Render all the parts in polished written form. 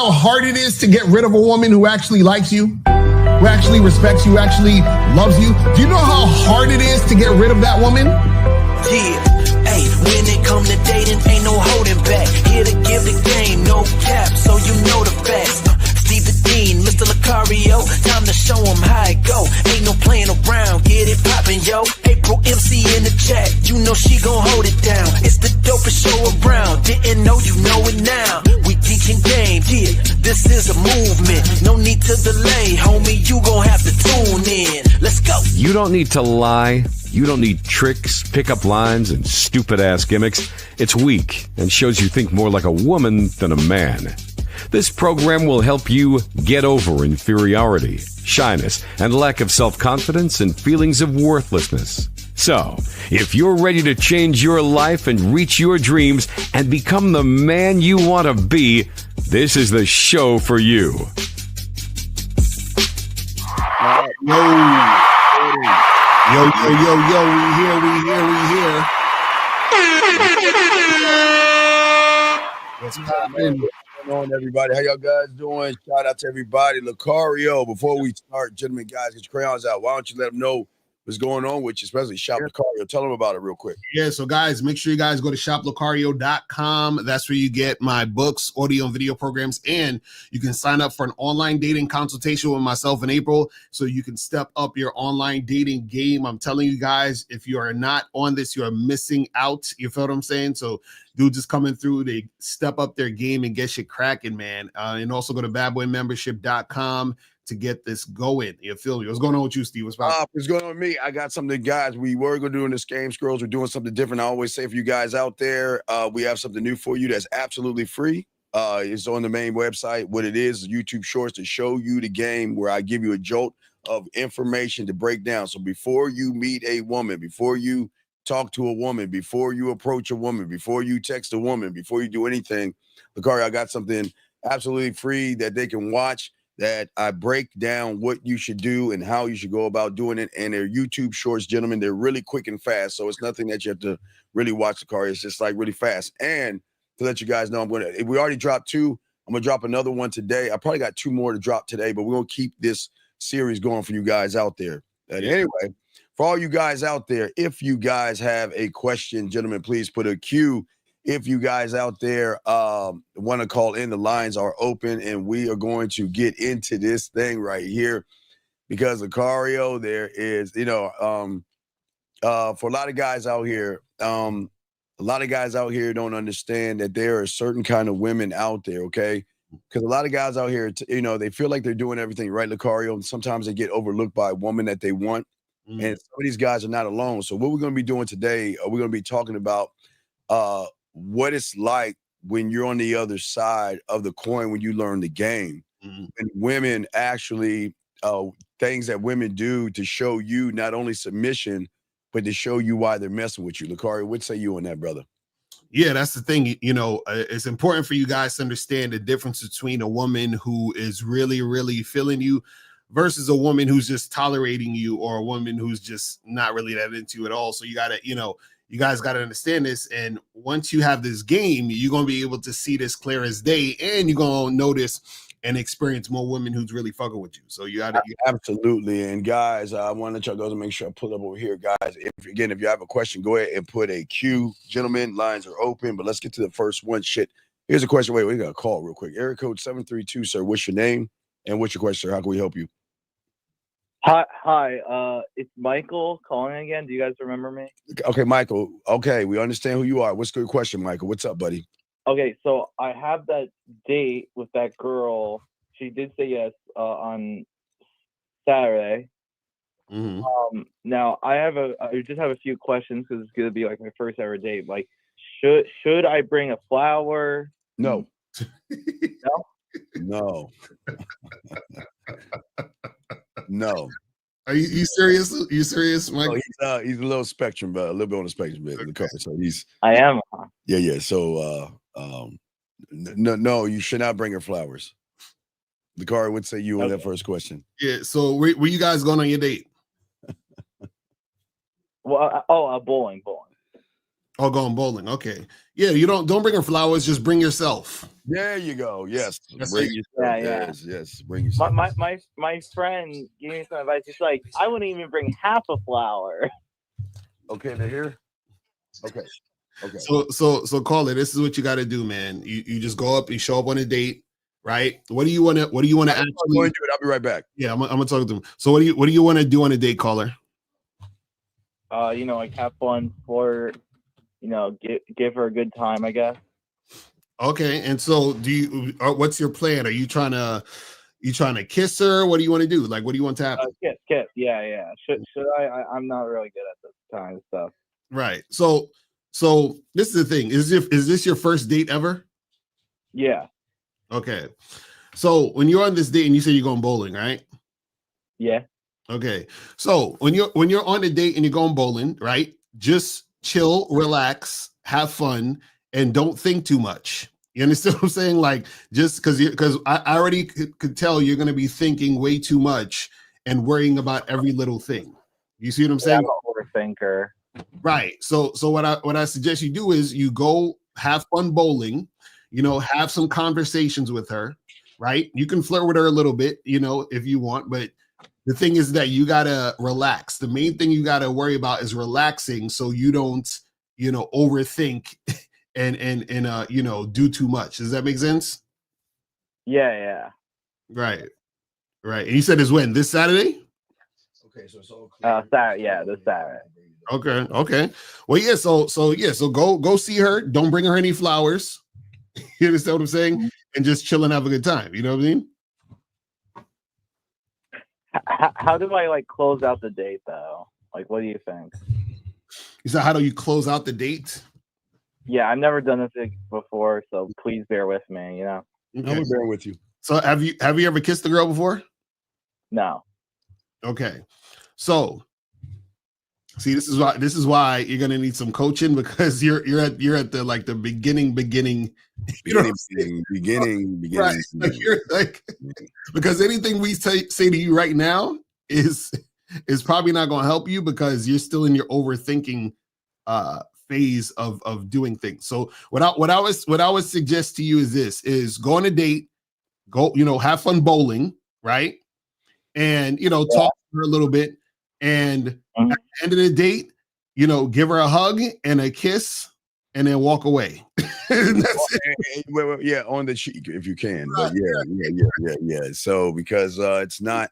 how hard it is to get rid of a woman who actually likes you, who actually respects you, who actually loves you? Do you know how hard it is to get rid of that woman? Yeah, hey, when it come to dating, ain't no holding back. Here to give the game, no cap, so you know the facts. Steve the Dean, Mr. Lucario, time to show him how it go. Ain't no playing around, get it poppin', yo. April MC in the chat, you know she gon' hold it down. It's the dopest show around, didn't know, you know it now. We teaching game, yeah, this is a movement. No need to delay, homie, you gon' have to tune in. Let's go. You don't need to lie. You don't need tricks, pickup lines, and stupid-ass gimmicks. It's weak and shows you think more like a woman than a man. This program will help you get over inferiority, shyness, and lack of self-confidence and feelings of worthlessness. So, if you're ready to change your life and reach your dreams and become the man you want to be, this is the show for you. Yo, we here. What's going on, everybody? How y'all guys doing? Shout out to everybody. Lucario, before we start, gentlemen, guys, get your crayons out. Why don't you let them know what's going on with you, especially Shop Lucario. Tell them about it real quick. Yeah, so guys, make sure you guys go to shoplucario.com. That's where you get my books, audio and video programs, and you can sign up for an online dating consultation with myself in April so you can step up your online dating game. I'm telling you guys, if you are not on this, you are missing out. You feel what I'm saying? So dudes just coming through, they step up their game and get shit cracking, man. And also go to badboymembership.com to get this going. You feel me? What's going on with you, Steve? What's going on with me? I got something, guys. We were going to do in this game, Scrolls. We're doing something different. I always say for you guys out there, we have something new for you that's absolutely free. It's on the main website. What it is YouTube Shorts to show you the game where I give you a jolt of information to break down. So before you meet a woman, before you talk to a woman, before you approach a woman, before you text a woman, before you do anything, Lucario, I got something absolutely free that they can watch, that I break down what you should do and how you should go about doing it. And they're YouTube Shorts, gentlemen. They're really quick and fast. So it's nothing that you have to really watch the car. It's just like really fast. And to let you guys know, we already dropped 2. I'm going to drop another one today. I probably got 2 more to drop today, but we're going to keep this series going for you guys out there. And anyway, for all you guys out there, if you guys have a question, gentlemen, please put a Q. If you guys out there want to call in, the lines are open, and we are going to get into this thing right here because Lucario, there is, for a lot of guys out here, don't understand that there are certain kind of women out there, okay? Because a lot of guys out here, they feel like they're doing everything right, Lucario, and sometimes they get overlooked by a woman that they want, and some of these guys are not alone. So what we're going to be doing today, we're going to be talking about what it's like when you're on the other side of the coin, when you learn the game. And women actually, things that women do to show you not only submission, but to show you why they're messing with you. Lucario, what say you on that, brother? Yeah, that's the thing. It's important for you guys to understand the difference between a woman who is really, really feeling you versus a woman who's just tolerating you, or a woman who's just not really that into you at all. So you got to, you guys got to understand this. And once you have this game, you're going to be able to see this clear as day, and you're going to notice and experience more women who's really fucking with you. So you got to. Absolutely. And guys, I want to let y'all go to make sure I pull up over here, guys. If you have a question, go ahead and put a Q. Gentlemen, lines are open, but let's get to the first one. Shit. Here's a question. Wait, we got a call real quick. Area code 732, sir. What's your name and what's your question, sir? How can we help you? Hi. It's Michael calling again. Do you guys remember me? Okay, Michael. Okay, we understand who you are. What's your question, Michael? What's up, buddy? Okay, so I have that date with that girl. She did say yes on Saturday. Now I just have a few questions because it's gonna be like my first ever date. Like, should I bring a flower? No. No. No. No. Are you serious? Are you serious, Mike? Oh, he's a little spectrum, but a little bit on the spectrum, but so he's. I am. Yeah. So, no, you should not bring her flowers. Lucario would say you on that first question. Yeah. So, where you guys going on your date? Well, bowling. Oh, going bowling. Okay. Yeah. You don't bring her flowers. Just bring yourself. There you go. Yes. That's Bring it. yourself. Yeah. Yes. Bring yourself. My friend gave me some advice. He's like, I wouldn't even bring half a flower. Okay, they're here. Okay. So call it. This is what you got to do, man. You just go up, you show up on a date, right? What do you want to Go ahead actually? and do it. I'll be right back. Yeah, I'm gonna talk to them. So what do you want to do on a date, caller? Like have fun for, give her a good time, I guess. Okay, and so what's your plan? Are you trying to kiss her? What do you want to do? Like, what do you want to happen? Kiss. Yeah. Should I'm not really good at this kind of stuff. Right. So this is the thing. Is this your first date ever? Yeah. Okay. So when you're on this date and you say you're going bowling, right? Yeah. Okay. So when you're on a date and you're going bowling, right? Just chill, relax, have fun, and don't think too much. You understand what I'm saying? Like, just because I already could tell you're going to be thinking way too much and worrying about every little thing. You see what I'm saying? I'm an overthinker. Right. So what I suggest you do is you go have fun bowling, have some conversations with her, right? You can flirt with her a little bit, if you want, but the thing is that you gotta relax. The main thing you gotta worry about is relaxing so you don't, overthink and do too much. Does that make sense? Yeah. Right. And you said it's when? This Saturday? Okay, so it's all clear. Saturday. Yeah, this Saturday. Okay. Well, yeah. So go see her. Don't bring her any flowers. You understand what I'm saying? And just chill and have a good time. You know what I mean? How do I close out the date though? Like, what do you think? You said, how do you close out the date? Yeah, I've never done this before, so please bear with me. I'm bearing with you. So have you ever kissed a girl before? No. Okay. So see, this is why you're gonna need some coaching, because you're at the beginning. Right. Because anything we say to you right now is probably not gonna help you, because you're still in your overthinking phase of doing things. So what I would suggest to you is go on a date, go, have fun bowling, right? And talk to her a little bit. And at the end of the date, give her a hug and a kiss and then walk away. That's it. Well, yeah, on the cheek if you can. But yeah. So because it's not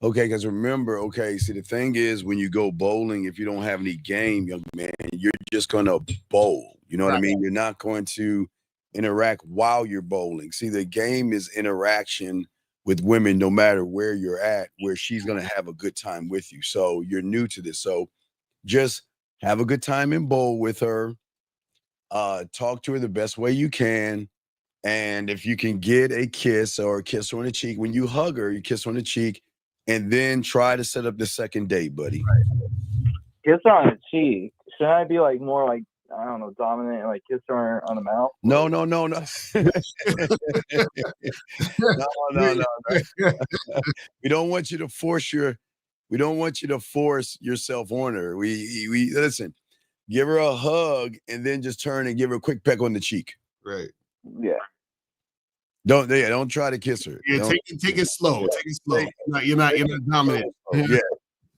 okay, because remember, see, the thing is, when you go bowling, if you don't have any game, young man, you're just gonna bowl. You know what I mean? You're not going to interact while you're bowling. See, the game is interaction with women, no matter where you're at, where she's going to have a good time with you. So you're new to this. So just have a good time and bowl with her. Talk to her the best way you can. And if you can get a kiss or a kiss on the cheek, when you hug her, you kiss on the cheek, and then try to set up the second date, buddy. Kiss her on the cheek. Should I be more I don't know, dominant, and kiss her on the mouth? No. No. We don't want you to force yourself on her. We listen, give her a hug and then just turn and give her a quick peck on the cheek. Right. Yeah. Don't try to kiss her. Yeah, take it slow. Take it slow. You're not dominant. Yeah.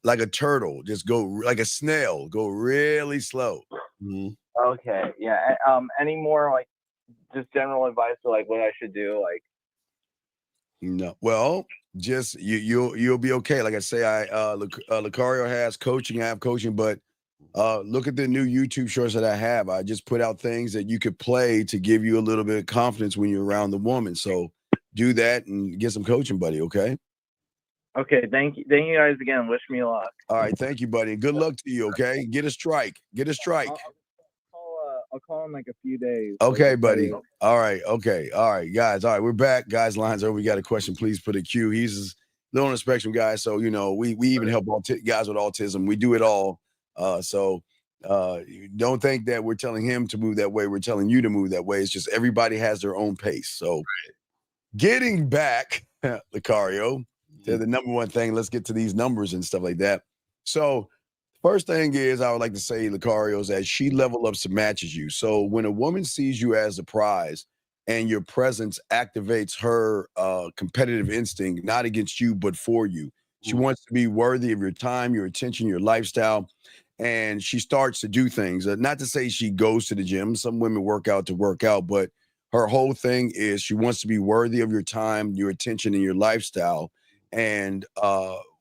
Like a turtle. Just go like a snail. Go really slow. Mm-hmm. Okay. Yeah. Any more just general advice for what I should do? No. Well, just you'll be okay. Like I say, Lucario has coaching. I have coaching, but look at the new YouTube shorts that I have. I just put out things that you could play to give you a little bit of confidence when you're around the woman. So do that and get some coaching, buddy. Okay. Okay. Thank you guys again. Wish me luck. All right. Thank you, buddy. Good luck to you. Okay. Get a strike. I'll call in a few days. Okay, buddy. All right. Okay. All right, guys. All right. We're back. Guys, lines over. We got a question. Please put a Q. He's little on the spectrum, guys. So, we even help guys with autism. We do it all. So don't think that we're telling him to move that way. We're telling you to move that way. It's just everybody has their own pace. So getting back, Lucario, to the number one thing, let's get to these numbers and stuff like that. So first thing is, I would like to say, Lucario, is that she level ups and matches you. So when a woman sees you as a prize, and your presence activates her competitive instinct, not against you, but for you. She wants to be worthy of your time, your attention, your lifestyle. And she starts to do things. Not to say she goes to the gym. Some women work out to work out, but her whole thing is she wants to be worthy of your time, your attention, and your lifestyle. And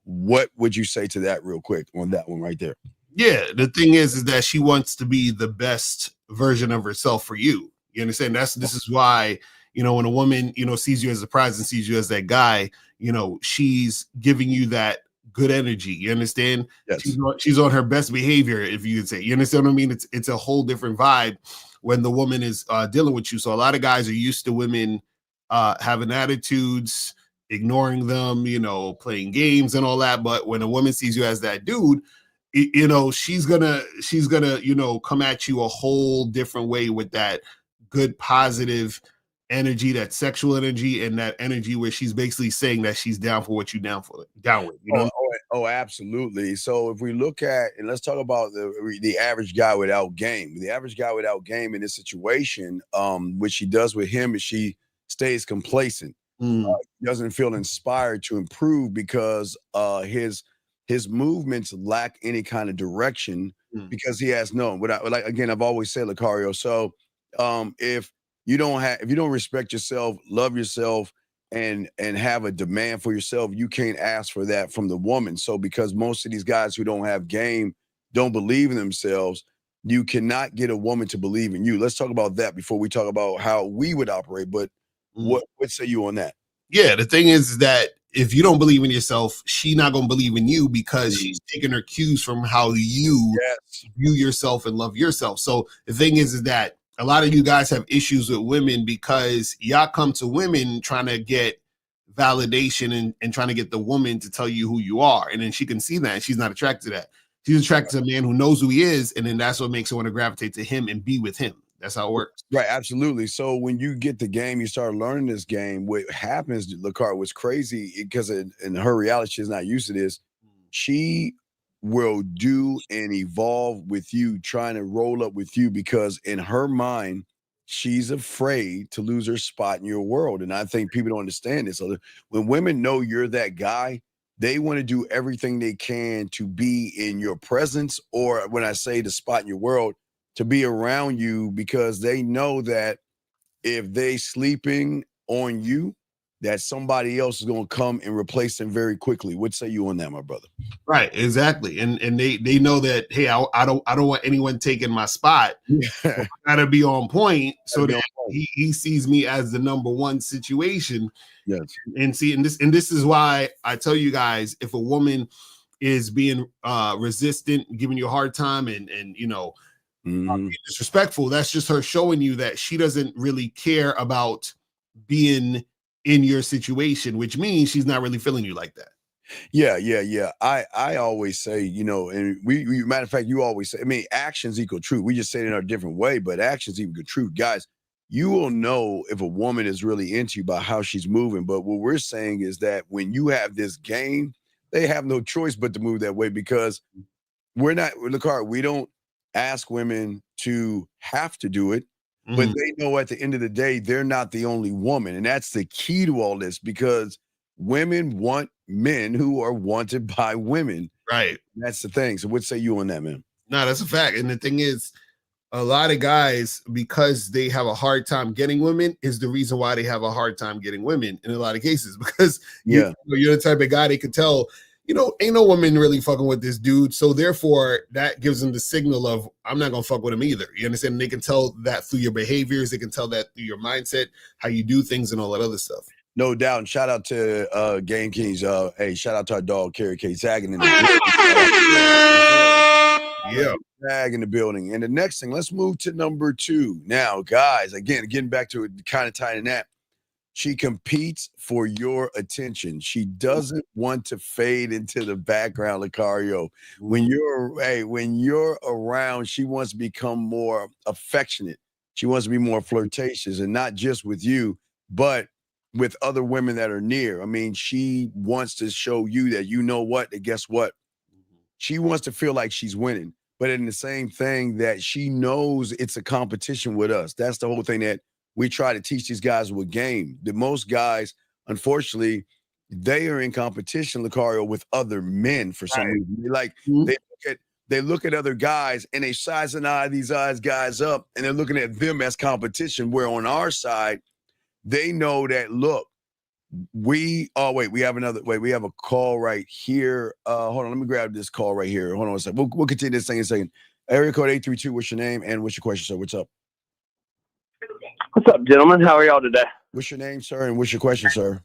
what would you say to that real quick on that one right there? Yeah, the thing is that she wants to be the best version of herself for you. You understand? This is why, when a woman, sees you as a prize and sees you as that guy, she's giving you that good energy. You understand? Yes. She's on her best behavior, if you could say. You understand what I mean? It's a whole different vibe when the woman is dealing with you. So a lot of guys are used to women having attitudes, ignoring them, playing games and all that. But when a woman sees you as that dude, she's gonna come at you a whole different way with that good positive energy, that sexual energy, and that energy where she's basically saying that she's down for what you down with. Oh, absolutely. So if we look at, and let's talk about the average guy without game. The average guy without game in this situation, what she does with him is she stays complacent. He doesn't feel inspired to improve because his movements lack any kind of direction because he has no. I've always said, Lucario. So if you don't respect yourself, love yourself, and have a demand for yourself, you can't ask for that from the woman. So because most of these guys who don't have game don't believe in themselves, you cannot get a woman to believe in you. Let's talk about that before we talk about how we would operate. But what say you on that? Yeah, the thing is that if you don't believe in yourself, she's not going to believe in you because she's taking her cues from how you view yourself and love yourself. So the thing is that a lot of you guys have issues with women because y'all come to women trying to get validation and trying to get the woman to tell you who you are. And then she can see that and she's not attracted to that. She's attracted to a man who knows who he is. And then that's what makes her want to gravitate to him and be with him. That's how it works. Right, absolutely. So when you get the game, you start learning this game. What happens, Lakar, was crazy because in her reality, she's not used to this. She will do and evolve with you, trying to roll up with you because in her mind, she's afraid to lose her spot in your world. And I think people don't understand this. So when women know you're that guy, they want to do everything they can to be in your presence, or when I say the spot in your world, to be around you because they know that if they sleeping on you, that somebody else is going to come and replace them very quickly. What say you on that, my brother? Right, exactly. And they know that, hey, I don't want anyone taking my spot. So I gotta be on point so that he sees me as the number one situation. Yes. And this is why I tell you guys, if a woman is being resistant, giving you a hard time and being disrespectful, that's just her showing you that she doesn't really care about being in your situation, which means she's not really feeling you like that. Yeah. I always say, and we matter of fact, you always say, I mean, actions equal truth. We just say it in a different way, but actions equal truth. Guys, you will know if a woman is really into you by how she's moving. But what we're saying is that when you have this game, they have no choice but to move that way because we don't ask women to have to do it, but they know at the end of the day, they're not the only woman. And that's the key to all this because women want men who are wanted by women. Right. That's the thing. So what say you on that, man? No, that's a fact. And the thing is, a lot of guys, because they have a hard time getting women, is the reason why they have a hard time getting women in a lot of cases. Because you're the type of guy they could tell, ain't no woman really fucking with this dude. So therefore, that gives them the signal of, I'm not going to fuck with him either. You understand? And they can tell that through your behaviors. They can tell that through your mindset, how you do things and all that other stuff. No doubt. And shout out to Game Kings. Hey, shout out to our dog, Carrie K. Zagging in the building. Zag in the building. And the next thing, let's move to number 2. Now, guys, again, getting back to it, kind of tying in that. She competes for your attention. She doesn't want to fade into the background, Lucario. When you're around, she wants to become more affectionate. She wants to be more flirtatious, and not just with you, but with other women that are near. I mean, she wants to show you that that guess what? She wants to feel like she's winning, but in the same thing that she knows it's a competition with us. That's the whole thing, that we try to teach these guys with game. The most guys, unfortunately, they are in competition, Lucario, with other men for some reason. They look at other guys and they size these guys up, and they're looking at them as competition. Where on our side, they know that look, we have a call right here. Hold on, let me grab this call right here. Hold on a second. We'll continue this thing in a second. Area code 832. What's your name and what's your question, sir? What's up? What's up, gentlemen? How are y'all today? What's your name, sir, and what's your question, sir?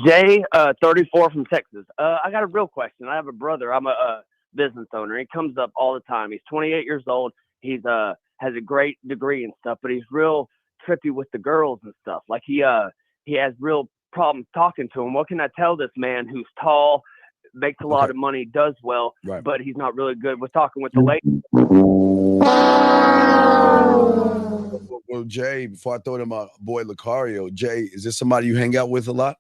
Jay, 34 from Texas. I got a real question. I have a brother. I'm a business owner. He comes up all the time. He's 28 years old. He's has a great degree and stuff, but he's real trippy with the girls and stuff. Like he has real problems talking to him. What can I tell this man who's tall, makes a lot of money, does well, but he's not really good with talking with the ladies? Well, Jay, before I throw to my boy Lucario, Jay, is this somebody you hang out with a lot?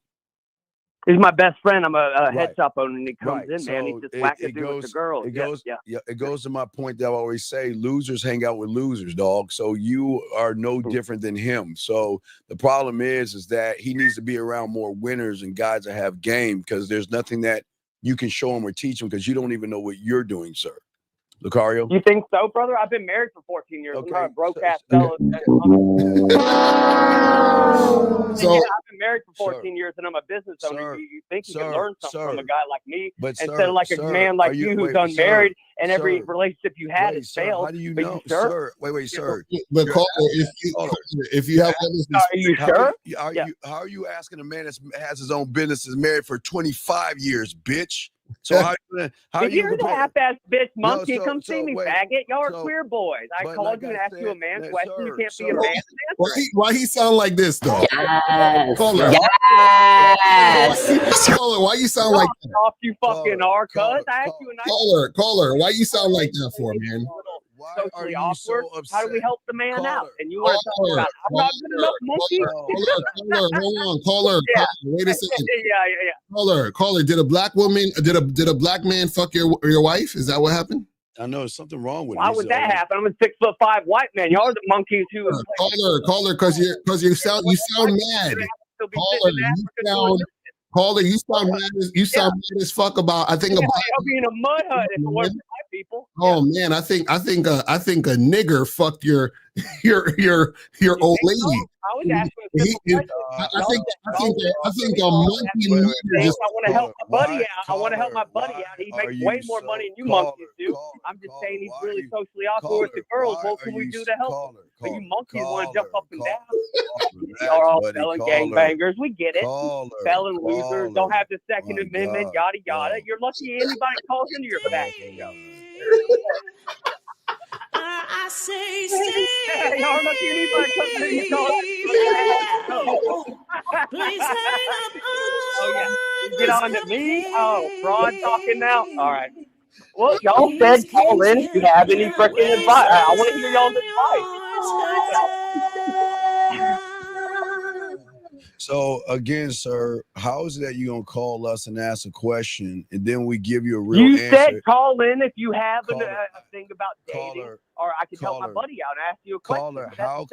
He's my best friend. I'm a head shop owner, and he comes in, man. He's just wackadoo with the girls. It goes to my point that I always say, losers hang out with losers, dog. So you are no different than him. So the problem is that he needs to be around more winners and guys that have game, because there's nothing that you can show him or teach him because you don't even know what you're doing, sir. Lucario? You think so, brother? I've been married for 14 years. Okay. I'm not a broke ass fellow. So I've been married for 14 years and I'm a business owner. You think you can learn something from a guy like me instead of like a man like you who's unmarried and every relationship you had has failed. How do you know, sir? Wait, sir. but caller, if you have Are you sure? How are you asking a man that has his own business, is married for 25 years, bitch? So how if you're the half-ass bitch monkey, No, come see me, faggot. Y'all are queer boys. I called you and asked you a man question. You can't be a man. Why he sound like this though? Yes. Caller. Yes. Caller, why you sound like that? Off you fucking are, cuz. I asked you a nice Caller, why you sound like that for, man? Why socially are you so awkward. upset? How do we help the man Caller, out? And you want to talk about I'm not good enough, monkey? Caller, wait a second. Yeah. Caller, did a black black man fuck your wife? Is that what happened? I know there's something wrong with it. Why would that happen? I'm a 6'5" white man. Y'all are the monkeys who Caller, because you sound mad. Caller, you sound mad as fuck about. I think I'll be in a mud hut if it wasn't for white people. Oh man, I think a nigger fucked your old lady. I was asking I think a monkey leader just. I want to help my buddy out. I want to help my buddy out. He makes way more money than you monkeys do. I'm just saying he's really socially awkward with the girls. What can we do to help him? But you monkeys want to jump up and down. You're all felon gangbangers. We get it. Felon losers don't have the Second Amendment. Yada yada. You're lucky anybody calls into your back. I say, stay. Y'all lucky anybody comes into your Please hang up. Oh yeah. Get on to me. Oh, fraud talking now. All right. Well, y'all said call in if you have any freaking advice. I want to hear y'all's advice. So again, sir, how is it that you're gonna call us and ask a question, and then we give you a real answer? You said call in if you have a thing about dating, or I can help my buddy out and ask you a question. Caller, brother.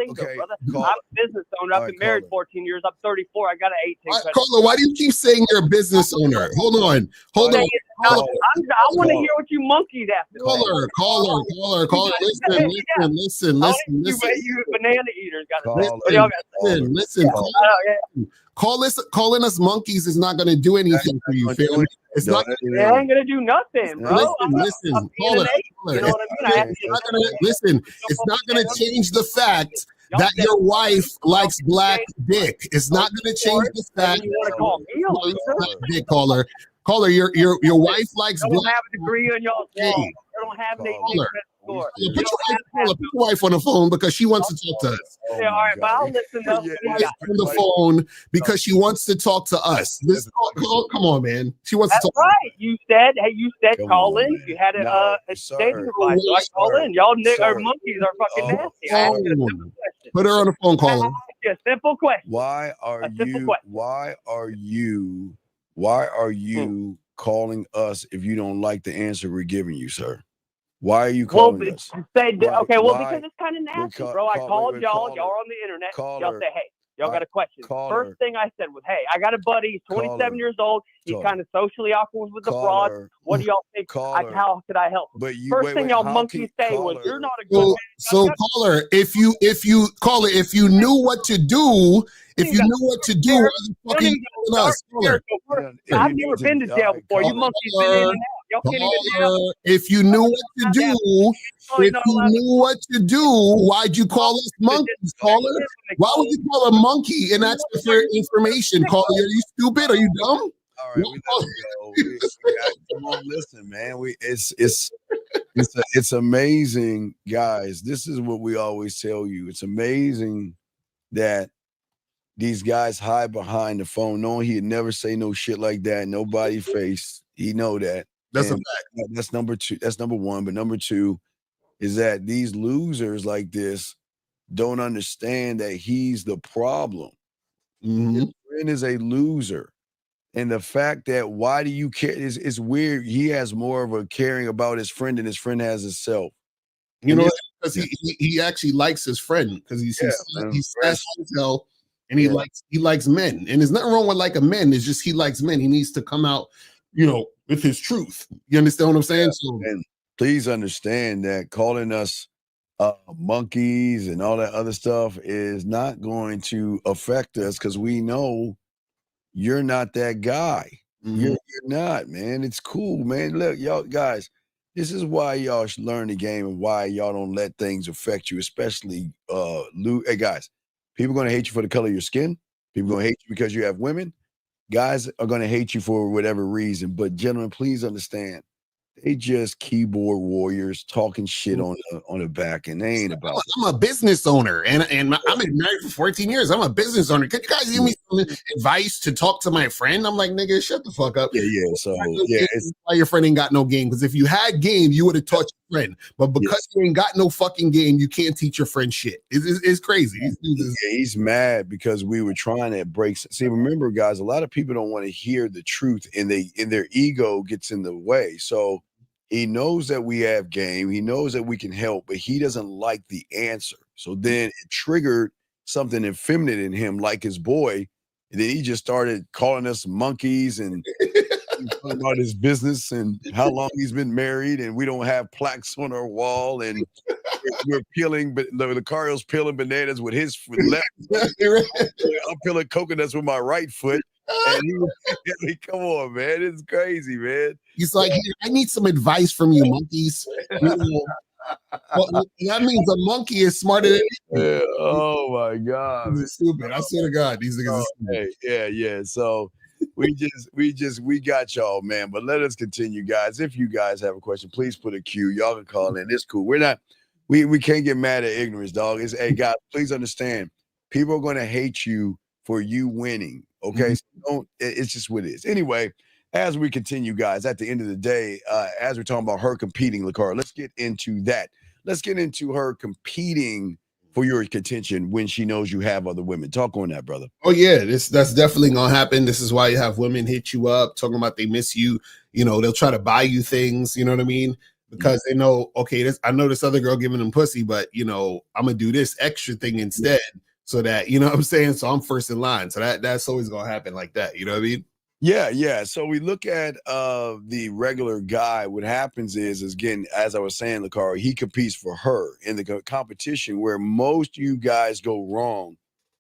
I'm a business owner. I've been married 14 years. I'm 34. I got an 18. Caller, why do you keep saying you're a business owner? Hold on. I want to hear what you monkeys have to say. Caller. Listen. You banana eaters got to listen. Calling us monkeys is not going to do anything for you, fam. It's not. It ain't gonna do nothing, bro. Listen, caller. You know what I mean? It's not gonna change the fact that your wife likes black dick. It's not gonna change the fact. You want to call me a loser? Dick caller. Caller, your wife likes black. I don't have a degree on y'all's wall. I don't have any score. Put your wife on the phone because she wants to talk to us. Yeah, all right, but I'll listen up. On the phone because she wants to talk to us. Come on, man. She wants to talk. That's right. You said call in. You had a dating advice. So I call in. Y'all monkeys are fucking nasty. Put her on the phone, caller. A simple question. Why are you calling us if you don't like the answer we're giving you, sir? Why are you Well, calling us? say Why- okay. Well, why- because it's kind of nasty, call- bro. I call- called wait, y'all. call Y'all her. are on the internet. Call Y'all her. say, hey, y'all got a question. Call First her. thing I said was, hey, I got a buddy. He's Call 27 her. years old. He's Call kind of socially awkward with the Call broad. her. What do y'all think? Call her. How could I help him? But you First thing y'all how monkeys can- say call was, her. you're not a good So man. caller, if you call it, if you knew what to do, if you knew what to do, why the fuck are you calling us? Caller, I've never been to jail before. You monkeys been in and out. Y'all can't even handle. caller, if you knew what to do, if you knew what to do, why'd you call us monkeys, caller? Why would you call a monkey and ask for information, caller? Are you stupid? Are you dumb? All right, we let it go. Come on, listen, man. It's amazing, guys. This is what we always tell you. It's amazing that these guys hide behind the phone, knowing he'd never say no shit like that. Nobody face. He know that. That's a And fact. That's number two. That's number one. But number two is that these losers like this don't understand that he's the problem. Mhm. His friend is a loser. And the fact that why do you care is weird. He has more of a caring about his friend than his friend has himself. You And know, this- because he actually likes his friend because he's man. sassy as hell, and he likes men. And there's nothing wrong with like a man. It's just he likes men. He needs to come out, with his truth. You understand what I'm saying? So And please understand that calling us monkeys and all that other stuff is not going to affect us because we know you're not that guy. You're not, man. It's cool, man. Look, y'all guys, this is why y'all should learn the game and why y'all don't let things affect you, especially hey guys, people are gonna hate you for the color of your skin. People are gonna hate you because you have women. Guys are gonna hate you for whatever reason. But gentlemen, please understand. They just keyboard warriors talking shit on the back, and they ain't about it. I'm a business owner, and I've been married for 14 years. I'm a business owner. Could you guys give me some advice to talk to my friend? I'm like, nigga, shut the fuck up. Yeah. So it's Why your friend ain't got no game? Because if you had game, you would have taught your friend. But because you ain't got no fucking game, you can't teach your friend shit. It's crazy. he's mad because we were trying to break. See, remember, guys, a lot of people don't want to hear the truth, and their ego gets in the way. So he knows that we have game. He knows that we can help, but he doesn't like the answer. So then it triggered something effeminate in him, like his boy. And then he just started calling us monkeys and talking about his business and how long he's been married, and we don't have plaques on our wall, and we're peeling, but Lucario's peeling bananas with his left foot. I'm peeling coconuts with my right foot. And come on, man, it's crazy, man. He's like, I need some advice from you, monkeys. Well, that means a monkey is smarter than you. Oh my God, This is stupid. I swear to God, these niggas are stupid. Yeah. So we got y'all, man. But let us continue, guys. If you guys have a question, please put a Q. Y'all can call in. It's cool. We can't get mad at ignorance, dog. Hey, guys, please understand. People are going to hate you for you winning. Okay, so it's just what it is. Anyway, as we continue, guys, at the end of the day, as we're talking about her competing, Lacara, let's get into that. Let's get into her competing for your contention when she knows you have other women. Talk on that, brother. Oh yeah, that's definitely gonna happen. This is why you have women hit you up talking about they miss you. They'll try to buy you things. You know what I mean? Because they know, okay, I know this other girl giving them pussy, but I'm gonna do this extra thing instead, so that what I'm saying. So I'm first in line. So that's always gonna happen like that. You know what I mean? Yeah. So we look at the regular guy. What happens is again, as I was saying, Lacara, he competes for her in the competition. Where most of you guys go wrong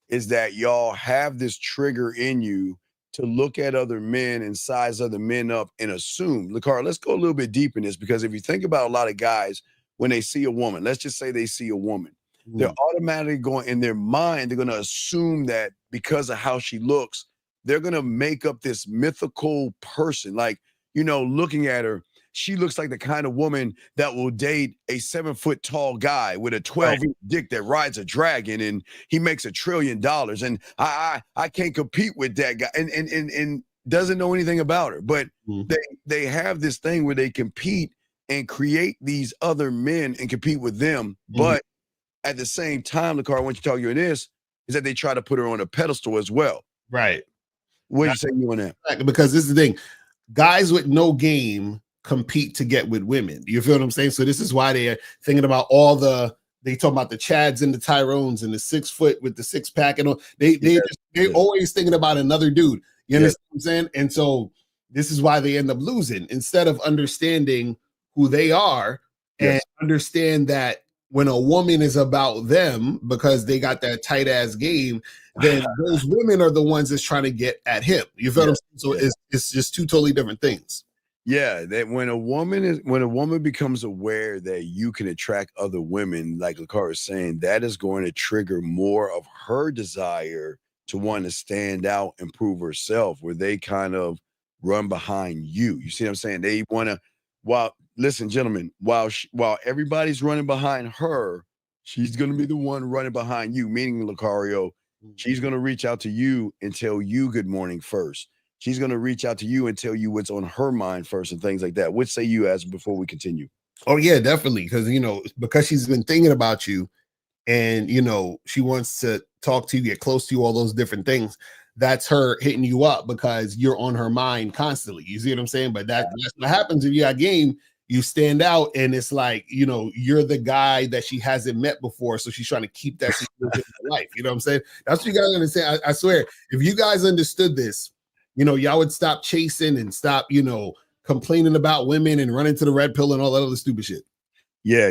is that y'all have this trigger in you to look at other men and size other men up and assume. Lacara, let's go a little bit deep in this, because if you think about a lot of guys, when they see a woman, let's just say they see a woman, they're automatically going in their mind, they're going to assume that because of how she looks, they're going to make up this mythical person. Like, looking at her, she looks like the kind of woman that will date a 7-foot tall guy with a 12-inch dick that rides a dragon, and he makes $1 trillion. And I can't compete with that guy, and doesn't know anything about her. But they have this thing where they compete and create these other men and compete with them. But at the same time, Lacara, I want you to talk you in this, is that they try to put her on a pedestal as well. Right. What do you say you on that? Because this is the thing. Guys with no game compete to get with women. You feel what I'm saying? So this is why they're thinking about they talk about the Chads and the Tyrones and the 6 foot with the 6-pack and all. They're always thinking about another dude. You understand what I'm saying? And so this is why they end up losing instead of understanding who they are and understand that when a woman is about them because they got that tight ass game, then those women are the ones that's trying to get at him. You feel what I'm saying? So it's just two totally different things. Yeah, that when a woman becomes aware that you can attract other women, like Lakara is saying, that is going to trigger more of her desire to want to stand out and prove herself, where they kind of run behind you. You see what I'm saying? They want to, listen, gentlemen, while everybody's running behind her, she's going to be the one running behind you, meaning Lucario, she's going to reach out to you and tell you good morning first. She's going to reach out to you and tell you what's on her mind first and things like that. What say you as before we continue? Oh, yeah, definitely. Because she's been thinking about you and, she wants to talk to you, get close to you, all those different things. That's her hitting you up because you're on her mind constantly. You see what I'm saying? But that's what happens if you got game. You stand out and it's like, you're the guy that she hasn't met before. So she's trying to keep that situation in her life. You know what I'm saying? That's what you guys understand. I swear, if you guys understood this, y'all would stop chasing and stop, complaining about women and running to the red pill and all that other stupid shit. Yeah,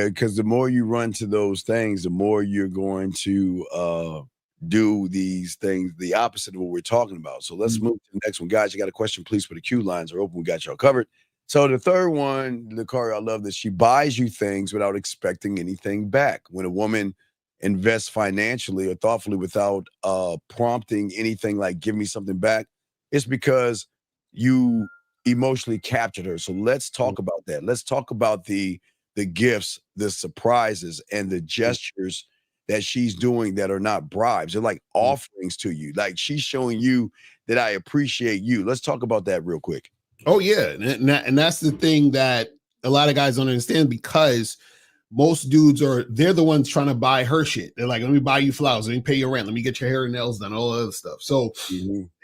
because the more you run to those things, the more you're going to do these things, the opposite of what we're talking about. So let's move to the next one. Guys, you got a question, please put the queue lines are open. We got y'all covered. So the third one, Lucario, I love this. She buys you things without expecting anything back. When a woman invests financially or thoughtfully without prompting anything like give me something back, it's because you emotionally captured her. So let's talk about that. Let's talk about the gifts, the surprises, and the gestures that she's doing that are not bribes. They're like offerings to you. Like she's showing you that I appreciate you. Let's talk about that real quick. Oh, yeah. And that's the thing that a lot of guys don't understand, because most dudes they're the ones trying to buy her shit. They're like, let me buy you flowers, let me pay your rent, let me get your hair and nails done, all that other stuff. So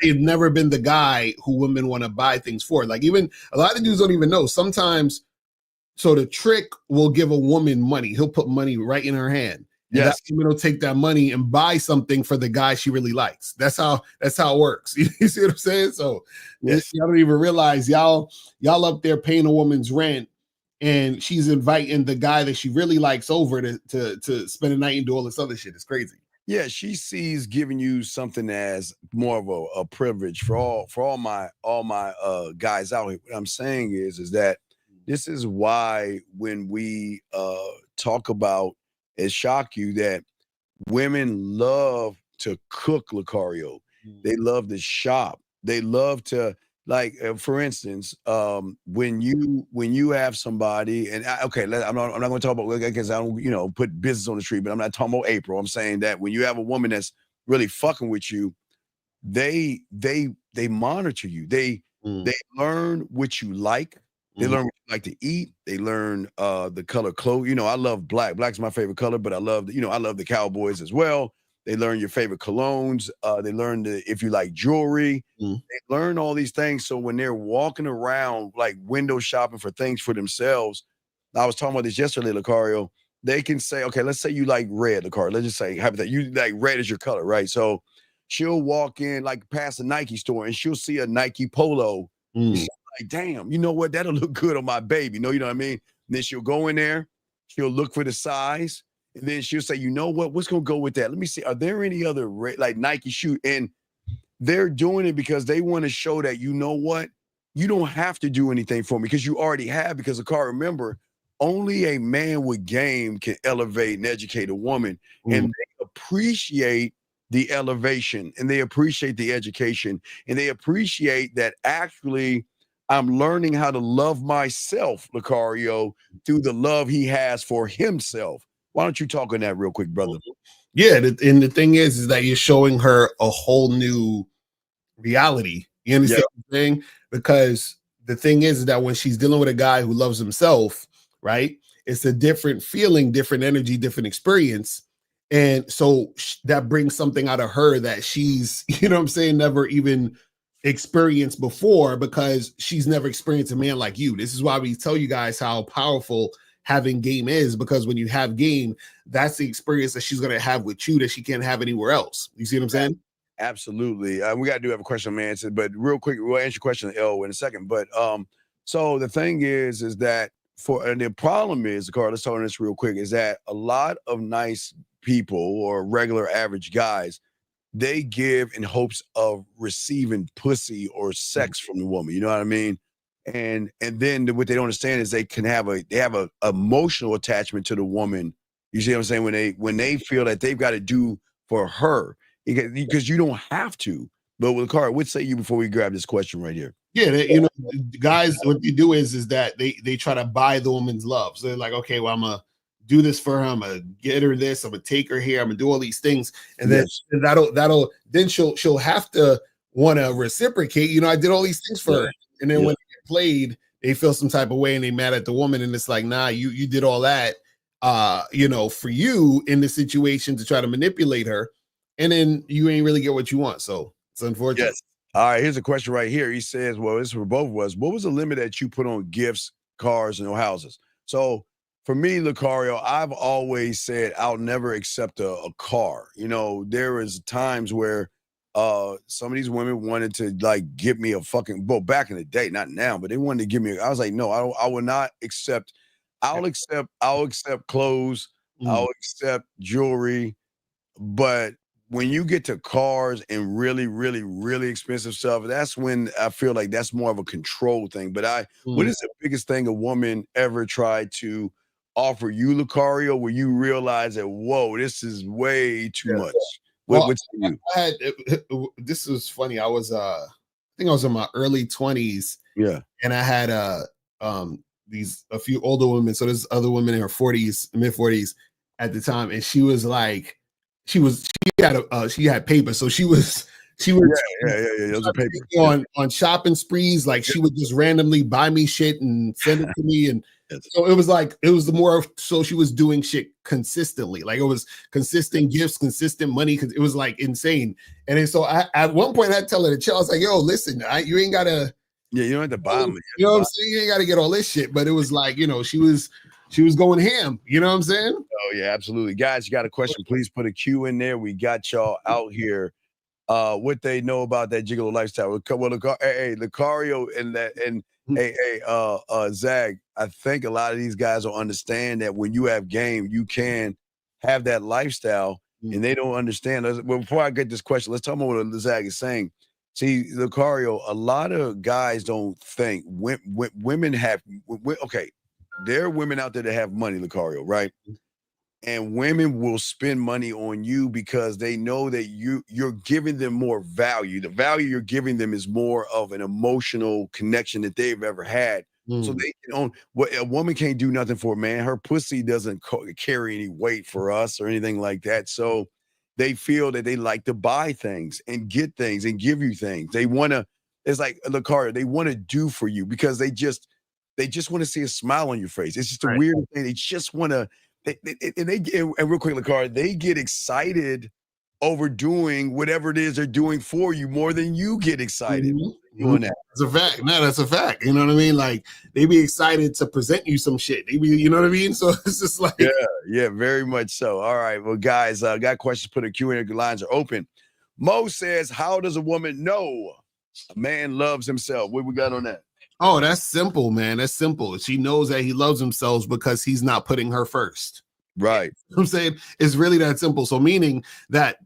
they've never been the guy who women want to buy things for. Like, even a lot of dudes don't even know. Sometimes, so the trick will give a woman money. He'll put money right in her hand. And that woman will take that money and buy something for the guy she really likes. That's how it works. You see what I'm saying? So y'all don't even realize y'all up there paying a woman's rent, and she's inviting the guy that she really likes over to spend a night and do all this other shit. It's crazy. Yeah, she sees giving you something as more of a privilege for all my guys out here. What I'm saying is that this is why when we talk about it, shock you that women love to cook, Lucario. They love to shop. They love to, like, for instance, when you have somebody, and I'm not going to talk about, because I don't put business on the street, but I'm not talking about April. I'm saying that when you have a woman that's really fucking with you, they monitor you. They learn what you like. They learn what you like to eat. They learn the color clothes. I love black. Black's my favorite color, but I love the Cowboys as well. They learn your favorite colognes. They learn if you like jewelry. They learn all these things. So when they're walking around like window shopping for things for themselves, I was talking about this yesterday, Lucario. They can say, okay, let's say you like red, Lucario. Let's just say that you like red is your color, right? So she'll walk in like past a Nike store and she'll see a Nike polo. Like, damn, you know what? That'll look good on my baby. You know what I mean? And then she'll go in there, she'll look for the size, and then she'll say, you know what? What's gonna go with that? Let me see. Are there any other like Nike shoe? And they're doing it because they want to show that, you know what? You don't have to do anything for me because you already have. Because remember, only a man with game can elevate and educate a woman, and they appreciate the elevation, and they appreciate the education, and they appreciate that actually I'm learning how to love myself, Lucario, through the love he has for himself. Why don't you talk on that real quick, brother? Yeah, and the thing is that you're showing her a whole new reality. You understand what I'm saying? Because the thing is that when she's dealing with a guy who loves himself, right? It's a different feeling, different energy, different experience. And so that brings something out of her that she's, never even experienced before because she's never experienced a man like you. This is why we tell you guys how powerful having game is, because when you have game, that's the experience that she's going to have with you that she can't have anywhere else. You see what I'm saying? Absolutely. We got to have a question on answer, but real quick, we'll answer your question, L, in a second. But so the thing is that and the problem is, Carl, let's talk on this real quick, is that a lot of nice people or regular average guys, they give in hopes of receiving pussy or sex from the woman. You know what I mean? And then what they don't understand is they have a emotional attachment to the woman. You see what I'm saying? When they feel that they've got to do for her, because you don't have to. But with Carl, what say you before we grab this question right here? Yeah, you know, guys, what they do is that they try to buy the woman's love. So they're like, okay, well, I'm gonna do this for her. I'm gonna get her this. I'm gonna take her here. I'm gonna do all these things, and then that'll then she'll have to want to reciprocate. You know, I did all these things for her, and then when they get played, they feel some type of way and they mad at the woman, and it's like, nah, you did all that, you know, for you in the situation to try to manipulate her, and then you ain't really get what you want. So it's unfortunate. Yes. All right, here's a question right here. He says, well, this is for both of us. What was the limit that you put on gifts, cars, and houses? So for me, Lucario, I've always said I'll never accept a car. You know, there is times where some of these women wanted to like give me a fucking, well, back in the day, not now, but they wanted to give me, I was like, no, I will not accept. I'll accept clothes, I'll accept jewelry, but when you get to cars and really, really, really expensive stuff, that's when I feel like that's more of a control thing. But what is the biggest thing a woman ever tried to offer you, Lucario, where you realize that, whoa, this is way too much? What's you? This was funny. I think I was in my early 20s. Yeah. And I had a few older women. So there's other women in her 40s, mid 40s at the time, and she was like, she had paper, so she was Those are paper. on shopping sprees. Like she would just randomly buy me shit and send it to me, and so it was the more so she was doing shit consistently. Like it was consistent gifts, consistent money, because it was like insane. And then so I at one point I had to tell her to chill. I was like, yo, listen, you ain't gotta. Yeah, you don't have to buy me. You know what I'm saying? You ain't got to get all this shit. But it was like, you know, she was going ham. You know what I'm saying? Oh, yeah, absolutely. Guys, you got a question, please put a Q in there. We got y'all out here. What they know about that gigolo lifestyle. Well, Lucario and Zag, I think a lot of these guys will understand that when you have game, you can have that lifestyle, and they don't understand. Well, before I get this question, let's talk about what Zag is saying. See, Lucario, a lot of guys don't think women have, okay, there are women out there that have money, Lucario, right? And women will spend money on you because they know that you're giving them more value. The value you're giving them is more of an emotional connection that they've ever had. So they can own what a woman can't do nothing for a man. Her pussy doesn't carry any weight for us or anything like that. So they feel that they like to buy things and get things and give you things. They want to, it's like Lucario, they want to do for you because they just want to see a smile on your face. It's just a weird thing. They just want to, and real quick, Lucario, they get excited over doing whatever it is they're doing for you more than you get excited doing that. That's a fact. No, that's a fact. You know what I mean? Like they be excited to present you some shit. They be, you know what I mean? So it's just like, yeah, very much so. All right, well, guys, got questions. Put a Q&A. Lines are open. Mo says, "How does a woman know a man loves himself?" What we got on that? Oh, that's simple, man. That's simple. She knows that he loves himself because he's not putting her first. Right. You know what I'm saying it's really that simple. So meaning that,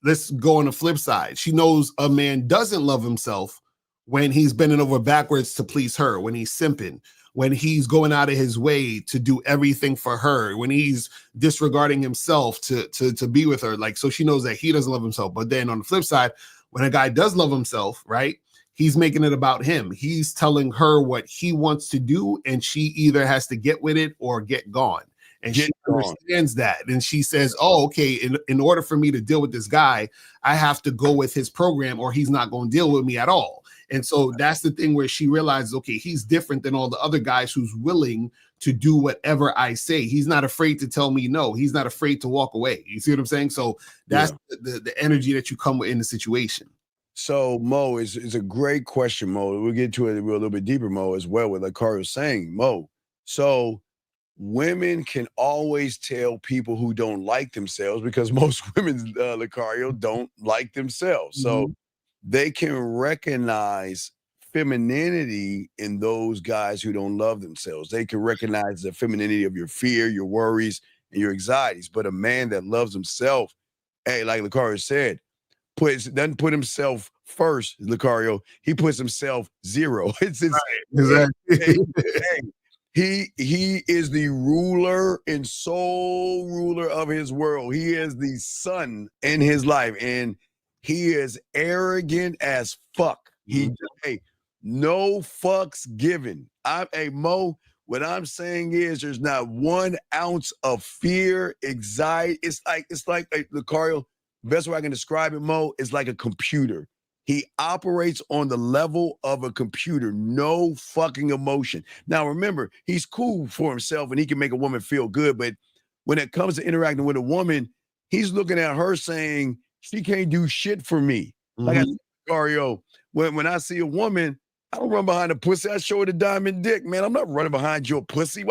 let's go on the flip side. She knows a man doesn't love himself when he's bending over backwards to please her, when he's simping, when he's going out of his way to do everything for her, when he's disregarding himself to be with her. Like, so she knows that he doesn't love himself. But then on the flip side, when a guy does love himself, right? He's making it about him. He's telling her what he wants to do, and she either has to get with it or get gone. And she understands that. And she says, oh, okay, in order for me to deal with this guy, I have to go with his program or he's not going to deal with me at all. And so that's the thing where she realizes, okay, he's different than all the other guys who's willing to do whatever I say. He's not afraid to tell me no. He's not afraid to walk away. You see what I'm saying? So that's the energy that you come with in the situation. So Mo is a great question, Mo. We'll get to it a little bit deeper, Mo, as well, with like Carl was saying, Mo. So women can always tell people who don't like themselves because most women, Lucario, don't like themselves. So Mhm. they can recognize femininity in those guys who don't love themselves. They can recognize the femininity of your fear, your worries, and your anxieties. But a man that loves himself, hey, like Lucario said, doesn't put himself first, Lucario. He puts himself zero. It's his Exactly. hey, he is the ruler and sole ruler of his world. He is the sun in his life, and he is arrogant as fuck. He Mhm. hey, no fucks given. I'm a Mo. What I'm saying is there's not 1 ounce of fear, anxiety. It's like Lucario, best way I can describe it, Mo, is like a computer. He operates on the level of a computer, no fucking emotion. Now, remember, he's cool for himself and he can make a woman feel good. But when it comes to interacting with a woman, he's looking at her saying, she can't do shit for me. Like I Mhm. said, Mario, when I see a woman, I don't run behind a pussy. I show her the diamond dick, man. I'm not running behind your pussy.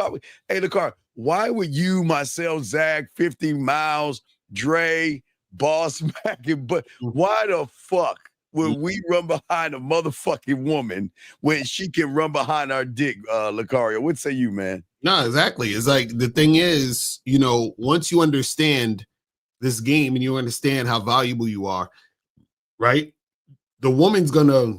Hey, Lucar, why would you, myself, Zach, 50 miles, Dre, Boss Mac, but why the fuck would we run behind a motherfucking woman when she can run behind our dick, Lucario? What say you, man? No, exactly. It's like the thing is, once you understand this game and you understand how valuable you are, right? The woman's gonna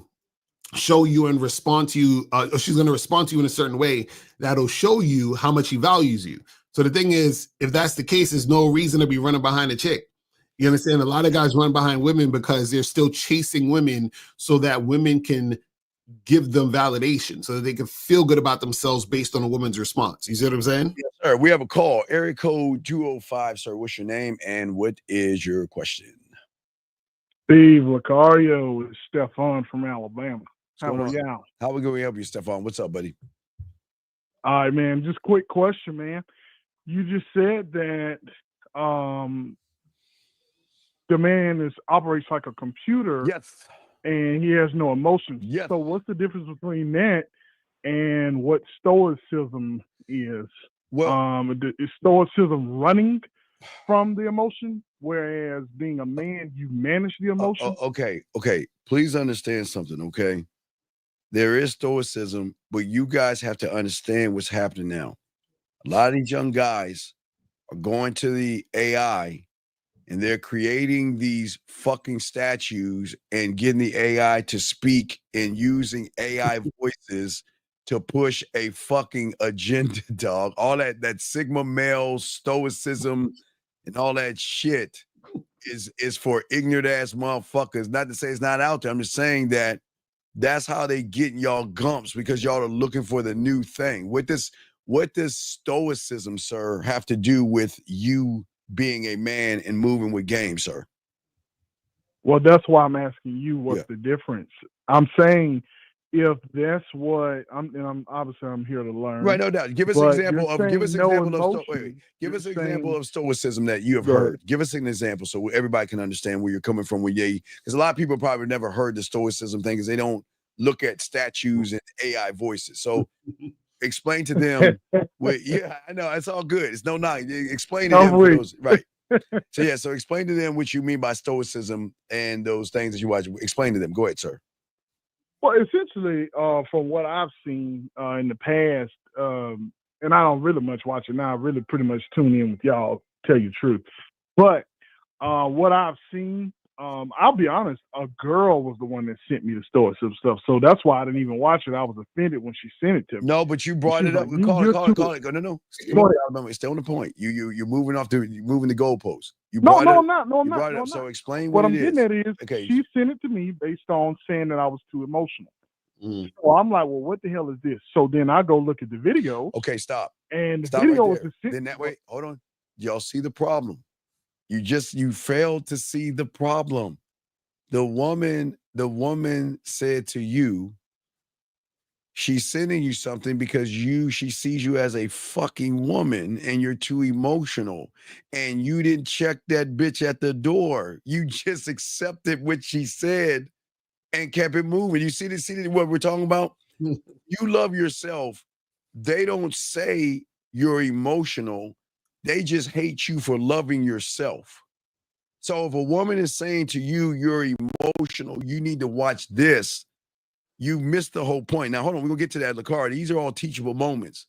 show you and respond to you, or she's gonna respond to you in a certain way that'll show you how much he values you. So the thing is, if that's the case, there's no reason to be running behind a chick. You understand? A lot of guys run behind women because they're still chasing women so that women can give them validation, so that they can feel good about themselves based on a woman's response. You see what I'm saying? Yes, sir. We have a call. Area code 205, sir. What's your name and what is your question? Steve Lucario is Stefan from Alabama. What's How going are on? y'all? How we going to help you, Stefan? What's up, buddy? All right, man. Just quick question, man. You just said that the man operates like a computer Yes. and he has no emotions. Yes. So what's the difference between that and what Stoicism is? Well, Is Stoicism running from the emotion, whereas being a man, you manage the emotion? okay. Please understand something, okay? There is stoicism, but you guys have to understand what's happening now. A lot of these young guys are going to the AI and they're creating these fucking statues and getting the AI to speak and using AI voices to push a fucking agenda, dog. All that Sigma male stoicism and all that shit is for ignorant ass motherfuckers. Not to say it's not out there. I'm just saying that that's how they getting y'all gumps because y'all are looking for the new thing. What does stoicism, sir, have to do with you being a man and moving with game, sir? Well, that's why I'm asking you what's Yeah. the difference. I'm saying if that's what I'm obviously I'm here to learn. Right, no doubt. Give us an But example you're of saying no wait. emotion. Give You're us an example saying of stoicism that you have go ahead. heard. Give us an example so everybody can understand where you're coming from with yay. Because a lot of people probably never heard the stoicism thing because they don't look at statues and AI voices. So explain to them yeah, I know it's all good. It's no knock. Explain to I'm them for weak. those right. So yeah, so explain to them what you mean by stoicism and those things that you watch. Explain to them. Go ahead, sir. Well, essentially, from what I've seen in the past, and I don't really much watch it now. I really pretty much tune in with y'all, tell you the truth. But what I've seen, I'll be honest, a girl was the one that sent me the Stoicism stuff. So that's why I didn't even watch it. I was offended when she sent it to me. No, but you And brought she it was up. like, Call it. Go, no. Stay Go ahead. on the point. You're moving you're moving the goalposts. You No, brought it no, up. I'm not. No, I'm You not. brought it No, up. I'm So not. explain what What it I'm getting is. at is Okay. she sent it to me based on saying that I was too emotional. Mm. So I'm like, well, what the hell is this? So then I go look at the video, Okay, stop. and the Stop right video is there. the Then that way, hold on. Y'all see the problem. You failed to see the problem. The woman said to you, she's sending you something because she sees you as a fucking woman and you're too emotional. And you didn't check that bitch at the door. You just accepted what she said and kept it moving. You see what we're talking about? You love yourself. They don't say you're emotional. They just hate you for loving yourself. So if a woman is saying to you, you're emotional, you need to watch this, you missed the whole point. Now, hold on, we're going to get to that, Lakar. These are all teachable moments.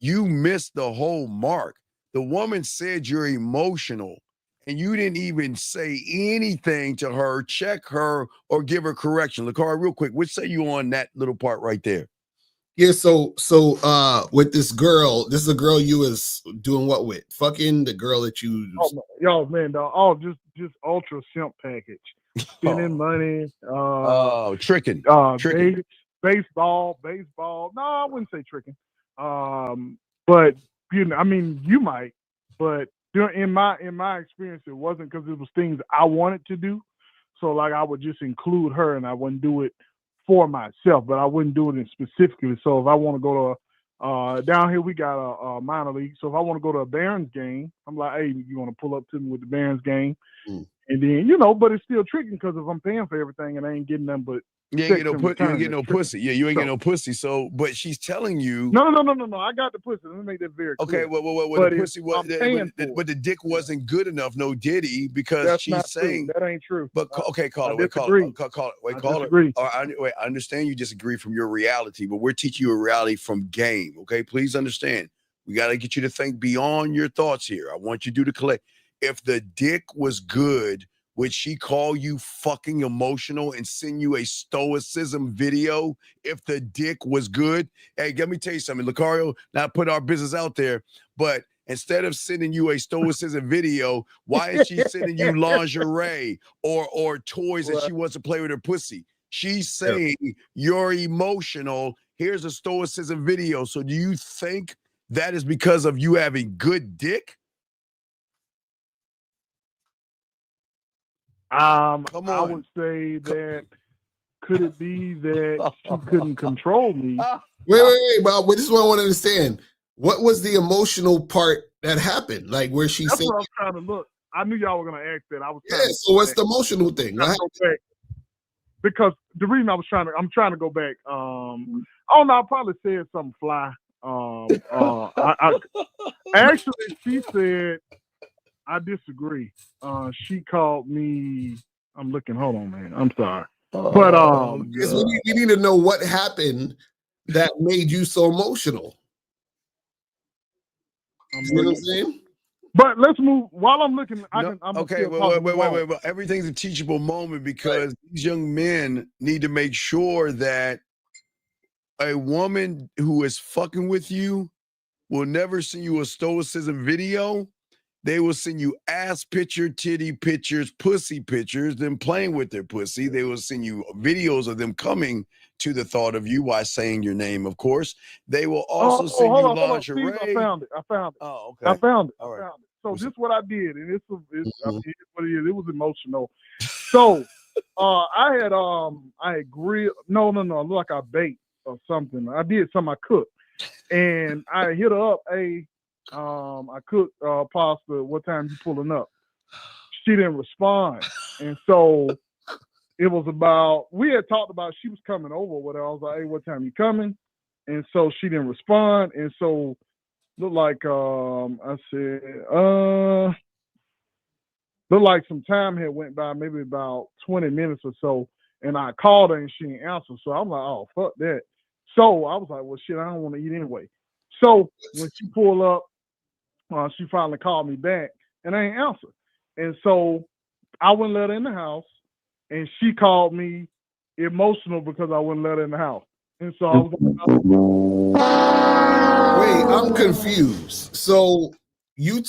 You missed the whole mark. The woman said you're emotional, and you didn't even say anything to her, check her, or give her correction. Lakar, real quick, what say you on that little part right there? Yeah, so with this is a girl you was doing what with? Fucking the girl that you Yo, man, dog, just ultra simp package. Spending money, tricking. baseball. No, I wouldn't say tricking. But I mean, you might, but in my experience, it wasn't, because it was things I wanted to do. So like, I would just include her, and I wouldn't do it for myself, but I wouldn't do it specifically. So if I want to go to down here, we got a minor league. So if I want to go to a Barons game, I'm like, hey, you want to pull up to me with the Barons game? And then, but it's still tricking, because if I'm paying for everything and I ain't getting nothing but you ain't get no pussy. Yeah, you ain't get no pussy. So, but she's telling you. No. I got the pussy. Let me make that very clear. Okay, well, the pussy was, but the dick wasn't good enough. No diddy, because that's she's saying true. That ain't true. But okay, call it. I understand you disagree from your reality, but we're teaching you a reality from game. Okay, please understand. We got to get you to think beyond your thoughts here. I want you to do the collect. If the dick was good, would she call you fucking emotional and send you a Stoicism video if the dick was good? Hey, let me tell you something, Lucario, not put our business out there, but instead of sending you a Stoicism video, why is she sending you lingerie or toys that she wants to play with her pussy? She's saying you're emotional. Here's a Stoicism video. So do you think that is because of you having good dick? I would say that, could it be that she couldn't control me? Wait, but this is what I want to understand. What was the emotional part that happened? Like, where she That's said, what I was trying to look. I knew y'all were gonna ask that. I was so what's the emotional thing? Because the reason I'm trying to go back. I probably said something fly. Actually, she said, I disagree. She called me. I'm looking. Hold on, man. I'm sorry. But we need to know what happened that made you so emotional. You know what I'm saying? But let's move. While I'm looking, wait. Everything's a teachable moment, because these young men need to make sure that a woman who is fucking with you will never send you a Stoicism video. They will send you ass picture, titty pictures, pussy pictures, them playing with their pussy. They will send you videos of them coming to the thought of you while saying your name, of course. They will also send you lingerie. Steve, I found it. Oh, okay. I found it. All right. So this is what I did, and it's what it is. It was emotional. So I had grilled. No, like I baked or something. I did something. I cooked, and I hit her up. I cooked pasta. What time you pulling up? She didn't respond, and so it was about. We had talked about she was coming over. Whatever. I was like, hey, what time you coming? And so she didn't respond, and so looked like I said, looked like some time had went by, maybe about 20 minutes or so, and I called her and she didn't answer. So I'm like, oh, fuck that. So I was like, well, shit, I don't want to eat anyway. So when she pulled up, she finally called me back, and I ain't answer. And so I wouldn't let her in the house, and she called me emotional because I wouldn't let her in the house. And so I was like, wait, I'm confused. So you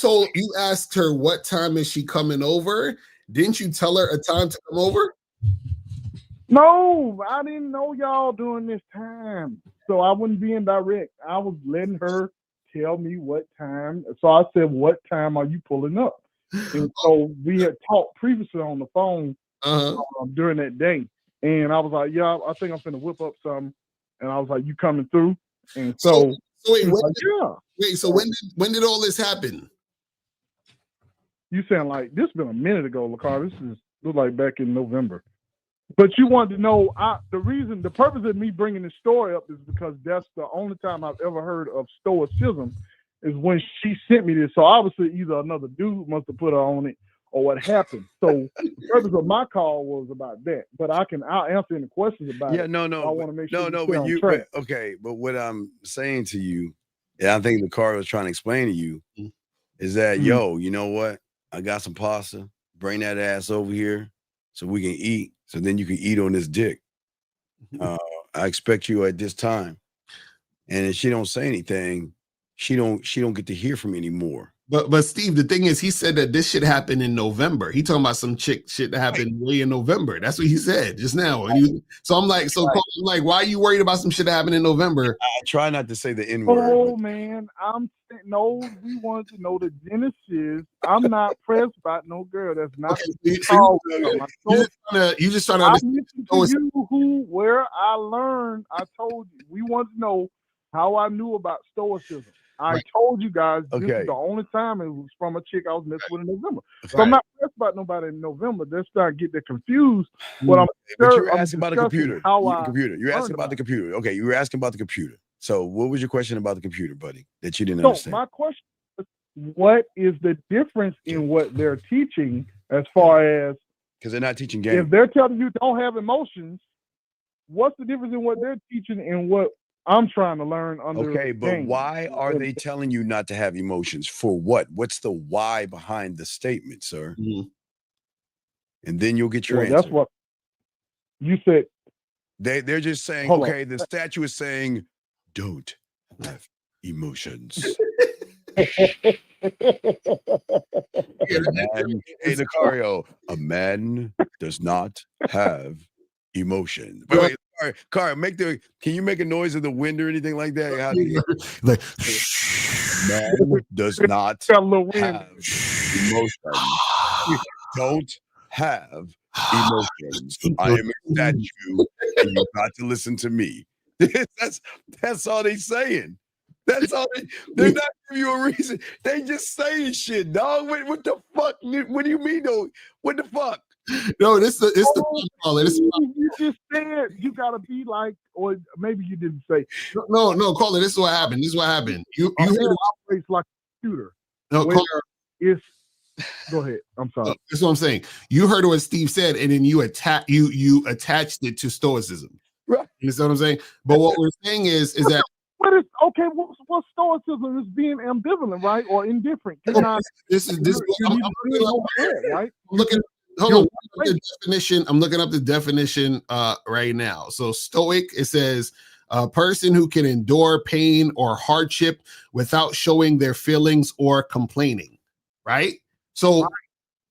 asked her what time is she coming over? Didn't you tell her a time to come over? No, I didn't know y'all during this time. So I wasn't being direct. I was letting her tell me what time. So I said, what time are you pulling up? And so we had talked previously on the phone during that day. And I was like, yeah, I think I'm finna whip up something. And I was like, you coming through? And so wait, like, so when did all this happen? You sound like this been a minute ago, Lacar. This is look like back in November. But you wanted to know the purpose of me bringing this story up is because that's the only time I've ever heard of Stoicism is when she sent me this. So obviously either another dude must have put her on it or what happened. So the purpose of my call was about that. But I'll answer any questions about it. No, I want to make sure but what I'm saying to you, and I think the car was trying to explain to you, is that yo, you know what? I got some pasta. Bring that ass over here so we can eat. So then you can eat on this dick. I expect you at this time. And if she don't say anything, she don't get to hear from me anymore. But Steve, the thing is, he said that this shit happened in November. He talking about some shit that happened way in November. That's what he said just now. So I'm like, why are you worried about some shit that happened in November? I try not to say the N word. Oh man, we wanted to know the Genesis. I'm not pressed about no girl. That's not you just trying to understand. Where I learned. I told you we want to know how I knew about Stoicism. I told you guys this is the only time it was from a chick I was messing with in November. So I'm not pressed about nobody in November. Let's not get that confused. But you're asking about the computer. You're asking about the computer. Okay, you were asking about the computer. So what was your question about the computer, buddy, that you didn't understand? My question is, what is the difference in what they're teaching as far as because they're not teaching games. If they're telling you don't have emotions, what's the difference in what they're teaching and what I'm trying to learn under? Okay, but why are they telling you not to have emotions? For what? What's the why behind the statement, sir? Mm-hmm. And then you'll get your answer. That's what you said. They're just saying, okay, the statue is saying, don't have emotions. Hey, Lucario, a man does not have emotion. Wait, Car, can you make a noise of the wind or anything like that? How do you, like, man does not have emotion. Don't have emotions. I am a statue, and you got to listen to me. That's all they saying. That's all they're not giving you a reason. They just saying shit, dog. What the fuck? What do you mean though? What the fuck? No, it's the caller. You just said you gotta be like, or maybe you didn't say. No, caller. This is what happened. You operates like a computer. No, it's. Go ahead. I'm sorry. That's what I'm saying. You heard what Steve said, and then you attached it to Stoicism. Right. You know what I'm saying? But what we're saying is that. But it's okay. What Stoicism is being ambivalent, right, or indifferent? Right? Hold on. I'm looking up the definition right now. So Stoic, it says a person who can endure pain or hardship without showing their feelings or complaining. Right. So.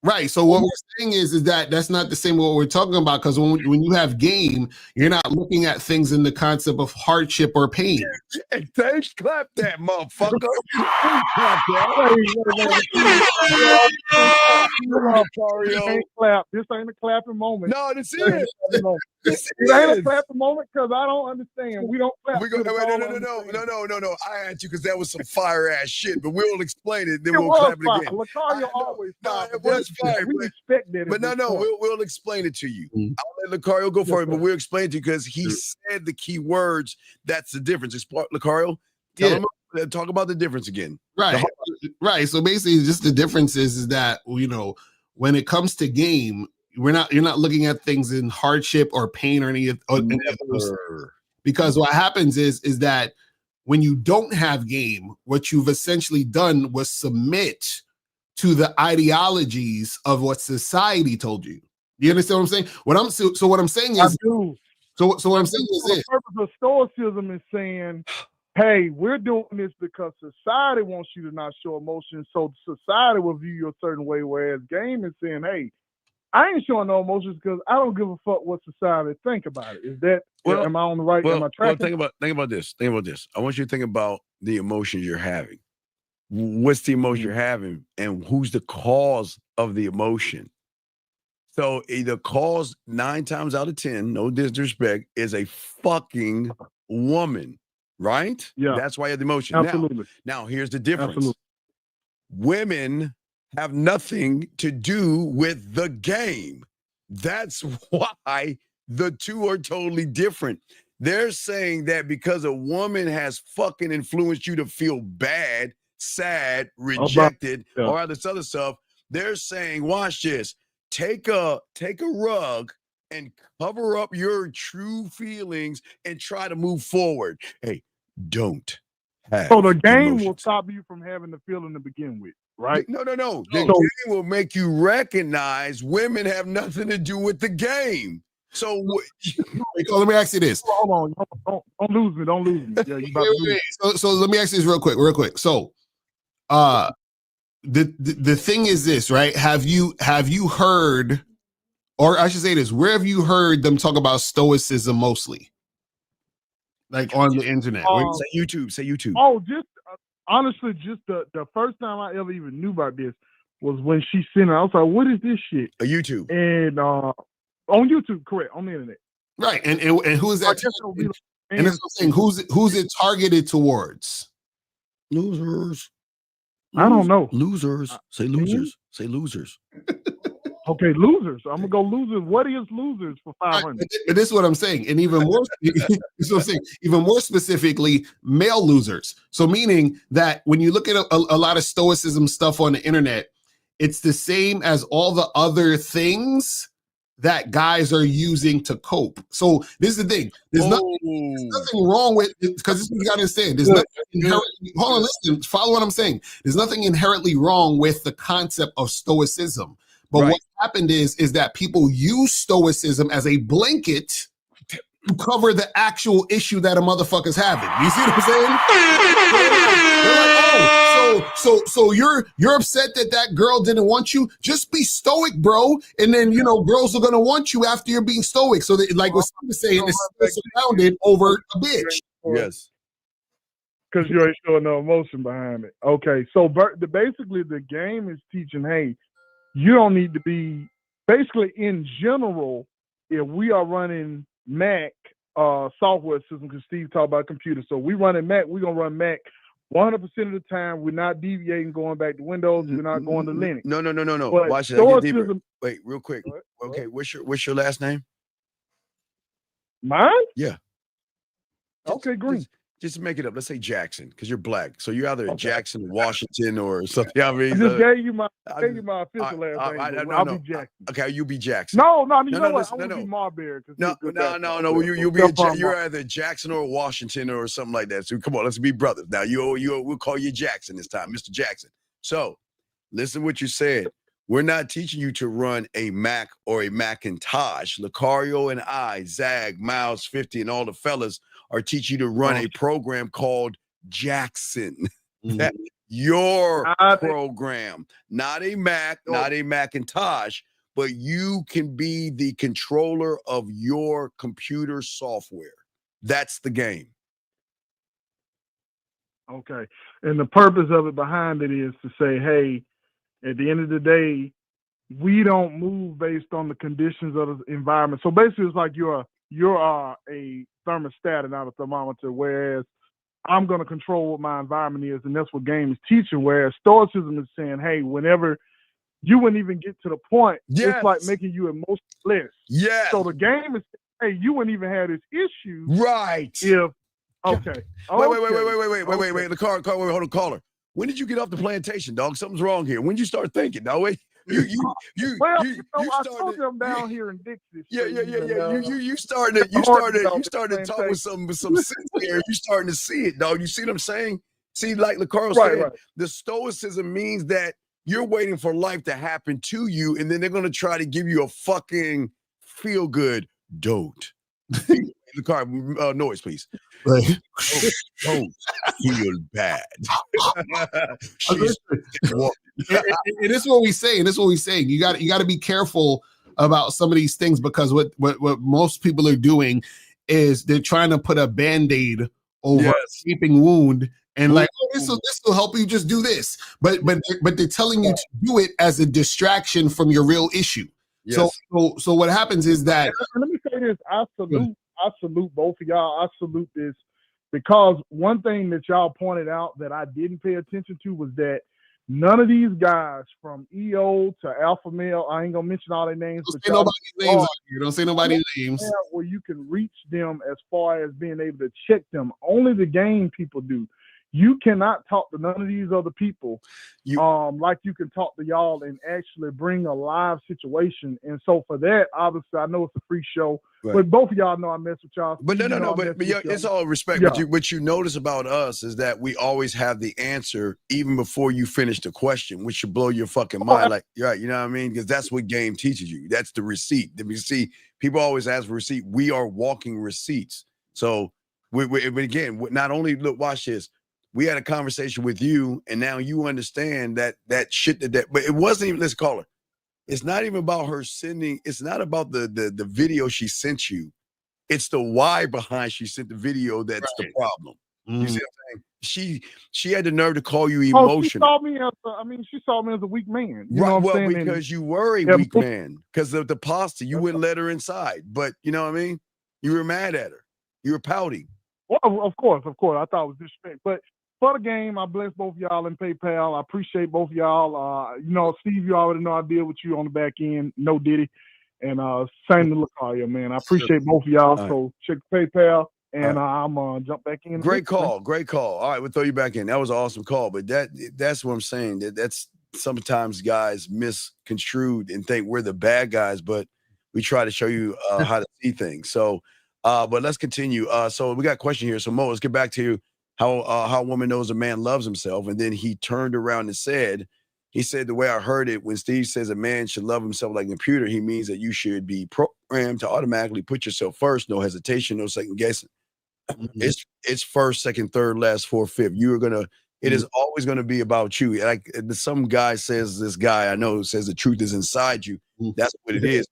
Right. So what we're saying is that that's not the same what we're talking about, because when you have game, you're not looking at things in the concept of hardship or pain. Hey, thanks, clap that motherfucker. Clap. This ain't a clapping moment. No, this is. It ain't a clapping moment because I don't understand. We don't clap. No. I had you because that was some fire ass shit, but we'll explain it. Then we'll clap it again. Lucario always it was fire. We respect that. But we'll explain it to you. I'll let Lucario go for it, but we'll explain it to you because he said the key words. That's the difference. Lucario, tell him, talk about the difference again. Right. So basically, just the difference is that, when it comes to game, you're not looking at things in hardship or pain or any of those. Because what happens is that when you don't have game, what you've essentially done was submit to the ideologies of what society told you. Do you understand what I'm saying? What I'm saying is, what I'm saying is the purpose of Stoicism is saying, hey, we're doing this because society wants you to not show emotion, so society will view you a certain way, whereas game is saying, hey, I ain't showing no emotions because I don't give a fuck what society think about it. Is that, am I on the right? Am I tracking? Think about this. I want you to think about the emotions you're having. What's the emotion you're having, and who's the cause of the emotion? So the cause 9 times out of 10, no disrespect, is a fucking woman, right? Yeah. That's why you have the emotion. Absolutely. Now here's the difference. Absolutely. Women have nothing to do with the game. That's why The two are totally different. They're saying that because a woman has fucking influenced you to feel bad, sad, rejected, or all this other stuff, they're saying, watch this, take a rug and cover up your true feelings and try to move forward. Hey, don't have So the game will emotions. stop you from having the feeling to begin with, right? No. The game will make you recognize women have nothing to do with the game. So let me ask you this. Hold on. Don't lose me. Don't lose me. Yeah, you about to lose me. So let me ask you this real quick. So the thing is this, right? Have you heard, or I should say this, where have you heard them talk about Stoicism mostly? Like on the internet. Say YouTube. Oh, just honestly, just the first time I ever even knew about this was when she sent it. I was like, what is this shit? A YouTube. And on YouTube, correct, on the internet. Right. And who is that? And that's what I'm saying. Who's it targeted towards? Losers. I don't know. Losers. Say losers. Say losers. Okay, losers. I'm gonna go losers. What is losers for 500? But this is what I'm saying, and even more. This is what I'm saying. Even more specifically, male losers. So meaning that when you look at a lot of Stoicism stuff on the internet, it's the same as all the other things that guys are using to cope. So this is the thing. There's nothing wrong with it, because this is what you gotta understand. There's nothing inherently, hold on, listen, follow what I'm saying. There's nothing inherently wrong with the concept of Stoicism. But what happened is that people use Stoicism as a blanket to cover the actual issue that a motherfucker's having. You see what I'm saying? They're like, oh, so you're upset that girl didn't want you? Just be stoic, bro. And then, girls are going to want you after you're being stoic. So that, like what Steve was saying, it's surrounded over a bitch. Yes. Because you ain't showing no emotion behind it. Okay, so basically the game is teaching, hey, you don't need to be, basically in general, if we are running Mac software system, because Steve talked about computers. So we running Mac, we're going to run Mac 100% of the time. We're not deviating, going back to Windows. We're not going to Linux. No. But Watch it. I get deeper. Wait, real quick. Okay, what's your last name? Mine? Yeah. Okay, Green. Just make it up. Let's say Jackson, because you're black. So you're either in Jackson, Washington, or something. I mean, I just gave you my official last name. I'll be Jackson. Okay, you be Jackson. No, you know what? I'm gonna be Marbury. No. You'll be you're either Jackson or Washington or something like that. So come on, let's be brothers. Now we'll call you Jackson this time, Mr. Jackson. So listen what you said. We're not teaching you to run a Mac or a Macintosh. Lucario and I, Zag, Miles 50, and all the fellas are teaching you to run a program called Jackson. That's your program, not a Mac, not a Macintosh, but you can be the controller of your computer software. That's the game. Okay. And the purpose of it behind it is to say, hey, at the end of the day, we don't move based on the conditions of the environment. So basically, it's like you're a thermostat and not a thermometer, whereas I'm going to control what my environment is, and that's what game is teaching, whereas Stoicism is saying, hey, whenever you wouldn't even get to the point, it's like making you emotionless. Yes. So the game is, hey, you wouldn't even have this issue. Right. If, okay. Wait. The car, hold on, caller. When did you get off the plantation, dog? Something's wrong here. When did you start thinking, dog? Wait. I told them down here in Dixie. Yeah. You started talking with some sense here. You starting to see it, dog. You see what I'm saying? See, like LaCarl said, the Stoicism means that you're waiting for life to happen to you, and then they're gonna try to give you a fucking feel good. Don't. The car noise, please. Right. Don't feel bad. It is what we say, and it's what we say. You got to be careful about some of these things, because what most people are doing is they're trying to put a Band-Aid over a gaping wound, and like, oh, this will help you. Just do this, but they're telling you to do it as a distraction from your real issue. Yes. So what happens is that. Let me say this: I salute both of y'all. I salute this, because one thing that y'all pointed out that I didn't pay attention to was that None of these guys from EO to Alpha Male, I ain't gonna mention all their names, Don't but say y'all nobody's names out here. Don't say nobody's names. where you can reach them as far as being able to check them. Only the game people do. You cannot talk to none of these other people like you can talk to y'all and actually bring a live situation. And so for that, obviously, I know it's a free show, but both of y'all know I mess with y'all. But no, but it's all respect. Yeah. But what you notice about us is that we always have the answer even before you finish the question, which should blow your fucking mind. Like, right, you know what I mean? Because that's what game teaches you. That's the receipt. You see, people always ask for receipt. We are walking receipts. So, but again, not only look, watch this. We had a conversation with you, and now you understand that shit but it wasn't even, let's call her. It's not even about her sending, it's not about the video she sent you. It's the why behind she sent the video that's the problem. You see what I'm saying? She had the nerve to call you emotional. She saw me as a weak man. You know what I'm saying? Because you were a weak man. Because of the pasta, you wouldn't let her inside. But you know what I mean? You were mad at her. You were pouting. Well, of course. I thought it was disrespect. But for the game, I bless both y'all in PayPal. I appreciate both y'all. Steve, you already know I deal with you on the back end. No Diddy. And same to Lucario, man. I appreciate both of y'all. Right. So check PayPal, and I'm gonna jump back in. Great call. All right, we'll throw you back in. That was an awesome call. But that's what I'm saying. That's sometimes guys misconstrued and think we're the bad guys, but we try to show you how to see things. So, but let's continue. So we got a question here. So Mo, let's get back to how a woman knows a man loves himself. And then he turned around and said, the way I heard it, when Steve says a man should love himself like a computer, he means that you should be programmed to automatically put yourself first, no hesitation, no second guessing. Mm-hmm. It's first, second, third, last, fourth, fifth. It is always going to be about you. Like some guy says, this guy I know says the truth is inside you. That's what it is.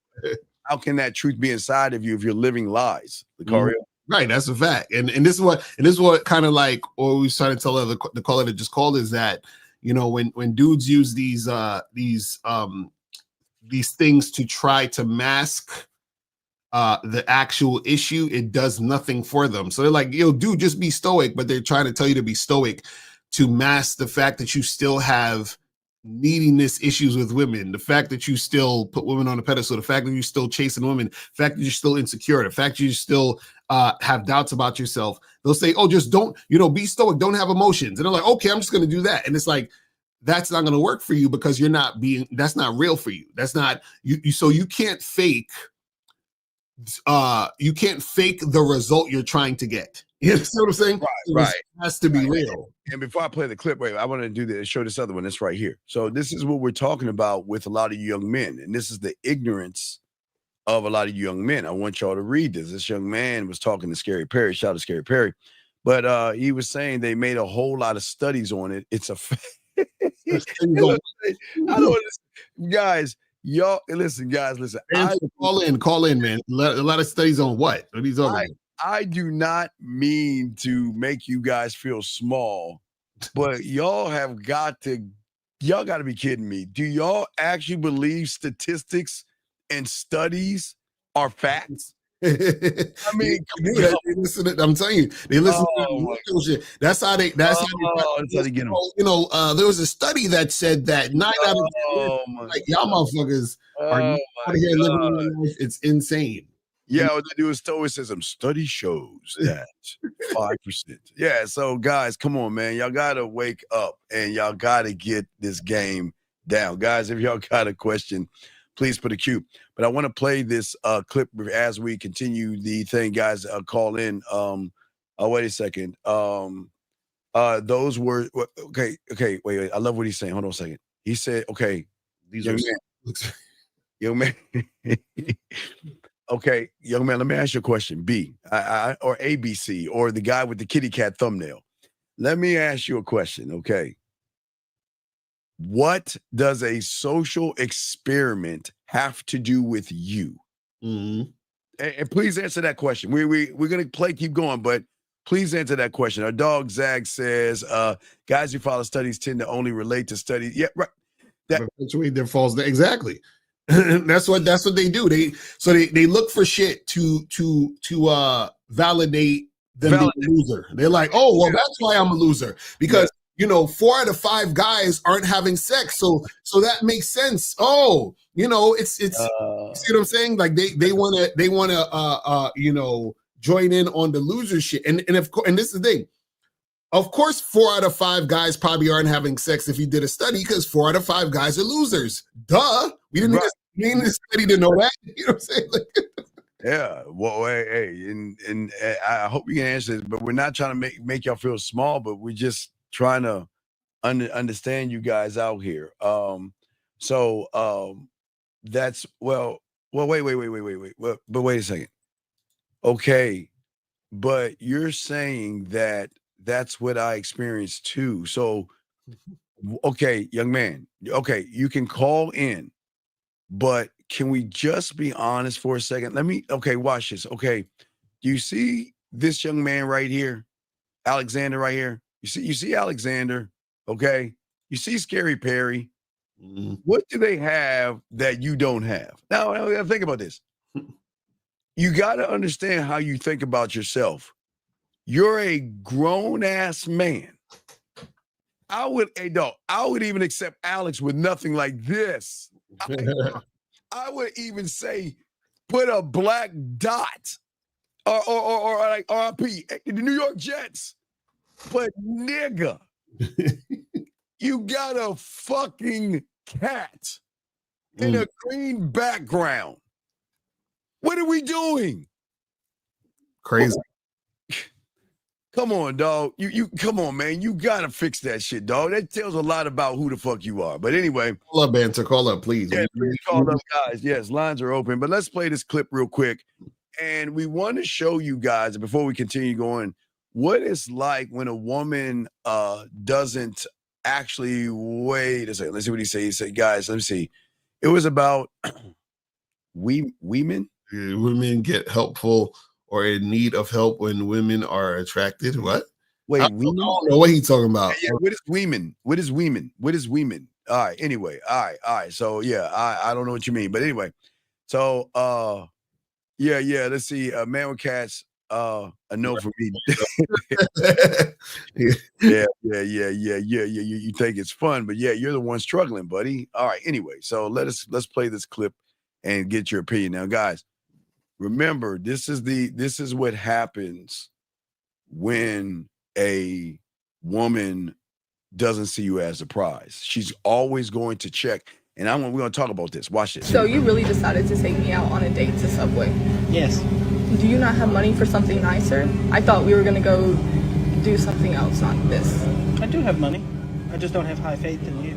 How can that truth be inside of you if you're living lies, Lucario? Right, that's a fact, and this is what kind of like, or we trying to tell the caller that just called is that, you know, when dudes use these things to try to mask the actual issue, it does nothing for them. So they're like, yo, dude, just be stoic, but they're trying to tell you to be stoic to mask the fact that you still have neediness issues with women, the fact that you still put women on a pedestal, the fact that you're still chasing women, the fact that you're still insecure, the fact that you still have doubts about yourself. They'll say, oh, just don't, be stoic, don't have emotions. And they're like, okay, I'm just going to do that. And it's like, that's not going to work for you because that's not real for you. That's not you. So you can't fake the result you're trying to get. You know what I'm saying? Right. It has to be real. And before I play the clip, wait, I want to do this, show this other one. It's right here. So this is what we're talking about with a lot of young men. And this is the ignorance of a lot of young men. I want y'all to read this. This young man was talking to Scary Perry. Shout out to Scary Perry. But he was saying they made a whole lot of studies on it. It's a fact. I don't guys. Y'all listen, guys. Listen. Call in, man. A lot of studies on what? What are you talking about? I do not mean to make you guys feel small, but y'all got to be kidding me. Do y'all actually believe statistics and studies are facts? I mean, they listen I'm telling you, they listen to shit. That's how they get them. There was a study that said that 9 out of 10, like y'all motherfuckers are out here living their life. It's insane. Yeah, what they do is Stoicism. Study shows that 5%. Yeah, so guys, come on, man. Y'all gotta wake up and y'all gotta get this game down. Guys, if y'all got a question, please put a cue. But I want to play this clip as we continue the thing, guys. Call in. Wait a second. Those were okay. Wait. I love what he's saying. Hold on a second. He said, okay, young man. Okay, young man, let me ask you a question. B, or ABC, or the guy with the kitty cat thumbnail. Let me ask you a question, okay? What does a social experiment have to do with you? Mm-hmm. And please answer that question. We're gonna keep going, but please answer that question. Our dog Zag says, guys who follow studies tend to only relate to studies. Yeah, right. That falls exactly. That's what they do. They look for shit to validate them being a loser. They're like, oh well, that's why I'm a loser, because you know, 4 out of 5 guys aren't having sex. So that makes sense. Oh, you know, it's you see what I'm saying? Like they wanna you know, join in on the loser shit. And of course, and this is the thing. Of course, 4 out of 5 guys probably aren't having sex if you did a study, because 4 out of 5 guys are losers. Duh. We didn't need a study to know that. You know what I'm saying? Like, yeah. Well, hey, and I hope you can answer this, but we're not trying to make y'all feel small, but we're just trying to understand you guys out here. That's wait. But wait a second. Okay, but you're saying that that's what I experienced too. So, okay, young man, okay, you can call in, but can we just be honest for a second? Okay, watch this. Okay, you see this young man right here, Alexander right here? You see Alexander, okay? You see Scary Perry. What do they have that you don't have? Now, think about this. You got to understand how you think about yourself. You're a grown-ass man. I would even accept Alex with nothing like this. I would even say put a black dot or like RP, the New York Jets. But nigga, you got a fucking cat in a green background. What are we doing? Crazy. Come on, dog. You come on, man. You gotta fix that shit, dog. That tells a lot about who the fuck you are. But anyway, call up, Banter. Call up, please. Yeah, please call up, guys. Yes, lines are open. But let's play this clip real quick. And we want to show you guys, before we continue going, what it's like when a woman doesn't actually wait a second. Let's see what he said. He said, guys, let me see. It was about women. Women get helpful or in need of help when women are attracted. What? Wait, I don't know what he's talking about. Yeah, what is women? What is women? What is women? All right. Anyway, all right. So yeah, I don't know what you mean, but anyway, so yeah. Let's see. Man with cats. A no for me. Yeah. You think it's fun, but yeah, you're the one struggling, buddy. All right. Anyway, so let's play this clip and get your opinion now, guys. Remember, this is what happens when a woman doesn't see you as a prize. She's always going to check. And we're going to talk about this. Watch this. So you really decided to take me out on a date to Subway? Yes. Do you not have money for something nicer? I thought we were going to go do something else, not this. I do have money. I just don't have high faith in you.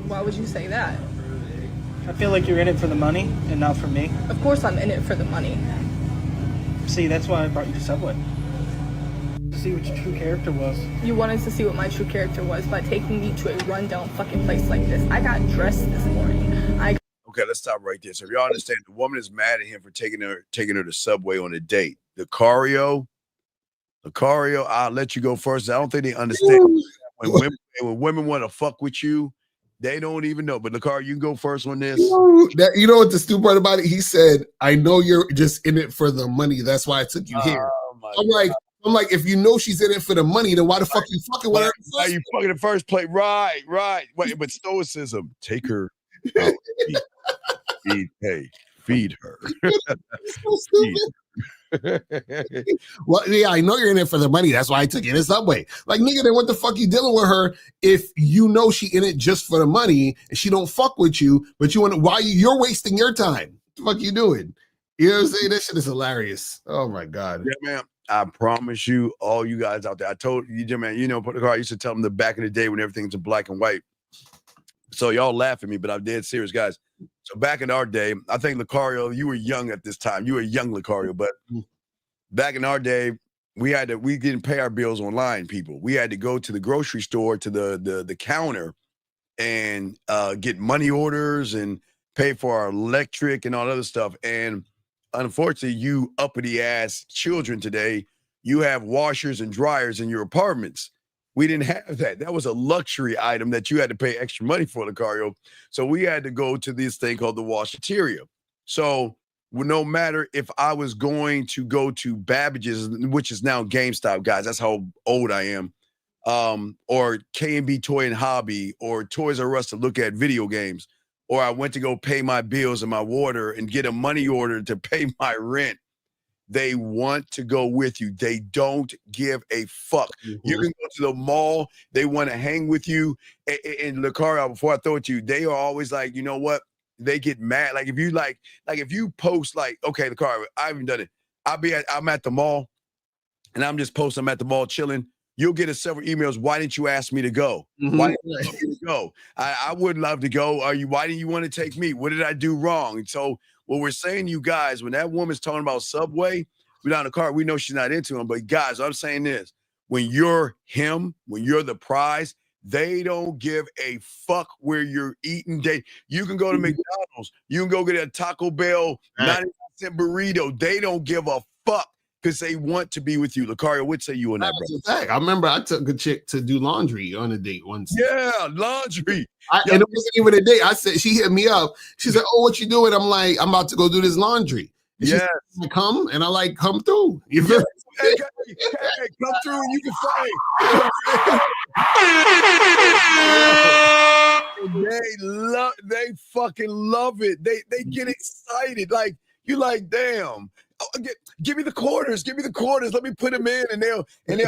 Why would you say that? I feel like you're in it for the money and not for me. Of course I'm in it for the money. See, that's why I brought you to Subway. To see what your true character was. You wanted to see what my true character was by taking me to a rundown fucking place like this. I got dressed this morning. Okay, let's stop right there. So if y'all understand, the woman is mad at him for taking her to Subway on a date. Lucario, I'll let you go first. I don't think they understand when women want to fuck with you. They don't even know. But Lucario, you can go first on this. You know what the stupid part about it? He said, I know you're just in it for the money. That's why I took you here. I'm like, if you know she's in it for the money, then why the fuck you fucking with her? Why you fucking the first plate? Right. Wait, but Stoicism, take her out. Feed her. Well, yeah, I know you're in it for the money. That's why I took you to Subway. Like, nigga, then what the fuck you dealing with her if you know she in it just for the money and she don't fuck with you, but you want to, you're wasting your time? What the fuck you doing? You know what I'm saying? That shit is hilarious. Oh my God. Yeah, man. I promise you, all you guys out there, I told you, man, I used to tell them the back in the day when everything's in black and white. So y'all laugh at me, but I'm dead serious, guys. So back in our day, I think Lucario, you were young at this time. You were young, Lucario, but back in our day, we didn't pay our bills online, people. We had to go to the grocery store, to the counter, and get money orders and pay for our electric and all that other stuff. And unfortunately, you uppity ass children today, you have washers and dryers in your apartments. We didn't have that. That was a luxury item that you had to pay extra money for, Lucario. So we had to go to this thing called the washateria. So no matter if I was going to go to Babbage's, which is now GameStop, guys, that's how old I am. or K&B Toy and Hobby, or Toys R Us to look at video games, or I went to go pay my bills and my water and get a money order to pay my rent, they want to go with you. They don't give a fuck. You can go to the mall. They want to hang with you. And Lucario, before I throw it to you, they are always like, you know what? They get mad. Like if you post like, okay, Lucario, I haven't done it. I'm at the mall and I'm just posting. I'm at the mall chilling. You'll get several emails. Why didn't you ask me to go? Why didn't you ask me to go? I would love to go. Why didn't you want to take me? What did I do wrong? And so what we're saying to you guys, when that woman's talking about Subway, we're down the car, we know she's not into him. But guys, I'm saying this: when you're him, when you're the prize, they don't give a fuck where you're eating. You can go to McDonald's, you can go get a Taco Bell 99-cent burrito. They don't give a fuck because they want to be with you. Lucario, what say you on that, bro? I remember I took a chick to do laundry on a date once. Yeah, laundry. And it wasn't even a date. I said, she hit me up. She said, "Oh, what you doing?" I'm like, "I'm about to go do this laundry." And she said, "Come," and I like, "Come through." You feel hey, come through and you can fight. They fucking love it. They get excited. Like you like, damn. Give me the quarters. Give me the quarters. Let me put them in, and they'll wear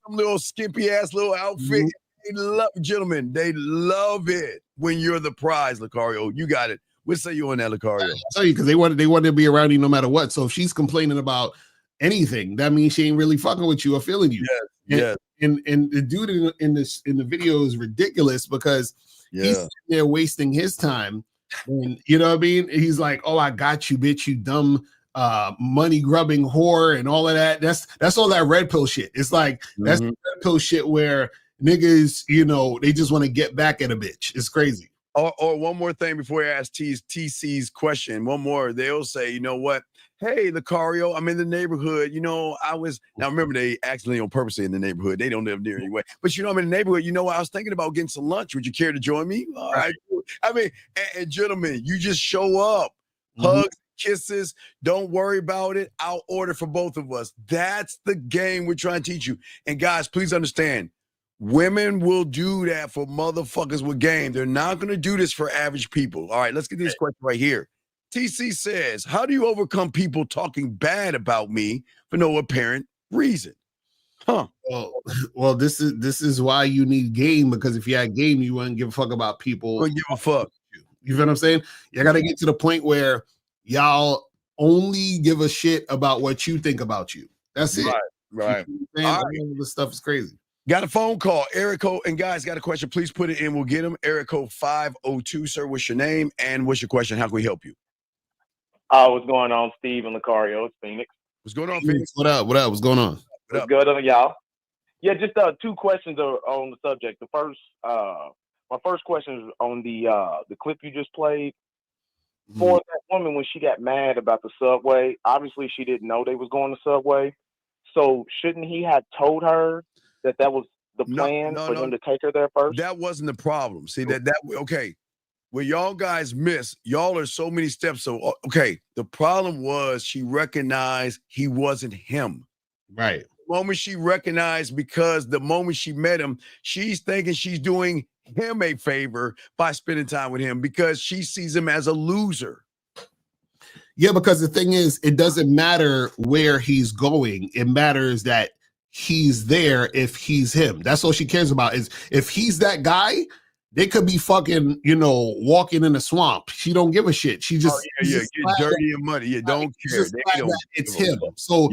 some little skimpy ass little outfit. They love, gentlemen. They love it when you're the prize, Lucario. You got it. What say you on that, Lucario? I'll tell you, because they want to be around you no matter what. So if she's complaining about anything, that means she ain't really fucking with you or feeling you. Yes. And the dude in the video is ridiculous because he's sitting there wasting his time. And you know what I mean? He's like, "Oh, I got you, bitch, you dumb money grubbing whore," and all of that. That's all that red pill shit. It's like that's the red pill shit where niggas, you know, they just want to get back at a bitch. It's crazy. Or one more thing before I ask TC's question. One more. They'll say, "You know what? Hey, Lucario, I'm in the neighborhood. You know, now remember, they accidentally on purpose in the neighborhood. They don't live near anyway. But you know, I'm in the neighborhood. You know, I was thinking about getting some lunch. Would you care to join me?" All right. I mean, and gentlemen, you just show up, hugs, kisses. Don't worry about it. I'll order for both of us. That's the game we're trying to teach you. And guys, please understand, women will do that for motherfuckers with game. They're not going to do this for average people. All right, let's get this question right here. TC says, "How do you overcome people talking bad about me for no apparent reason?" Well, this is why you need game, because if you had game, you wouldn't give a fuck about people. Wouldn't give a fuck. You feel what I'm saying? You got to get to the point where y'all only give a shit about what you think about you. That's it. Right. All right. This stuff is crazy. Got a phone call. Erico, and guys, got a question. Please put it in. We'll get them. Erico 502, sir. What's your name and what's your question? How can we help you? What's going on, Steve and Lucario? It's Phoenix. What's going on, Phoenix? What up? What's going on? What's good on y'all? Yeah, just two questions on the subject. The first, my first question is on the clip you just played. For that woman, when she got mad about the Subway, obviously she didn't know they was going to Subway. So shouldn't he have told her that was the plan for him to take her there first? That wasn't the problem. See, okay. What y'all guys miss, y'all are so many steps. So, okay, the problem was she recognized he wasn't him. Right. The moment she recognized, because the moment she met him, she's thinking she's doing him a favor by spending time with him because she sees him as a loser. Yeah, because the thing is, it doesn't matter where he's going. It matters that he's there if he's him. That's all she cares about, is if he's that guy. They could be fucking, walking in a swamp. She don't give a shit. She just get dirty and muddy. You don't care. It's him. So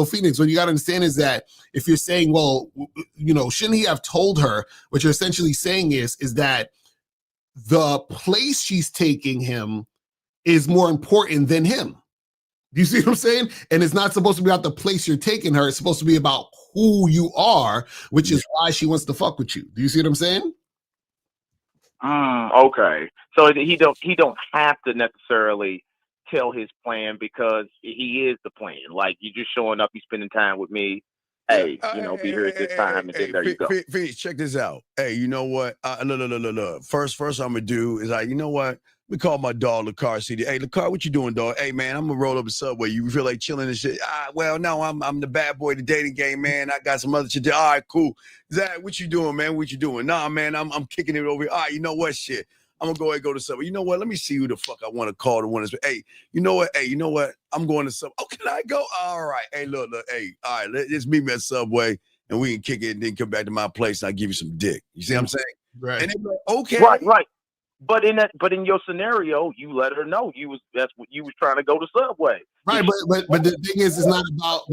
Phoenix, what you got to understand is that if you're saying, well, shouldn't he have told her? What you're essentially saying is that the place she's taking him is more important than him. Do you see what I'm saying? And it's not supposed to be about the place you're taking her. It's supposed to be about who you are, which is why she wants to fuck with you. Do you see what I'm saying? Okay. So he don't have to necessarily tell his plan because he is the plan. Like, you just showing up, you spending time with me. Hey, be here at this time, and then there you go. Check this out. Hey, you know what? Look. First I'm gonna do is you know what? We call my dog Lacar CD. Hey, Lacar, what you doing, dog? Hey, man, I'm gonna roll up the subway. You feel like chilling and shit? Well, no, I'm the bad boy of the dating game, man. I got some other shit. All right, cool. Zach, what you doing, man? What you doing? Nah, man, I'm kicking it over here. All right, you know what? Shit. I'm gonna go ahead and go to subway. You know what? Let me see who the fuck I want to call the one that's. Hey, you know what? Hey, you know what? I'm going to subway. Oh, can I go? All right. Hey, look. Hey, all right. Let's meet me at Subway and we can kick it and then come back to my place and I'll give you some dick. You see what I'm saying? Right. And they're like, okay. Right. But in your scenario, you let her know that's what you was trying to go to Subway. Right, but the thing is, it's not about.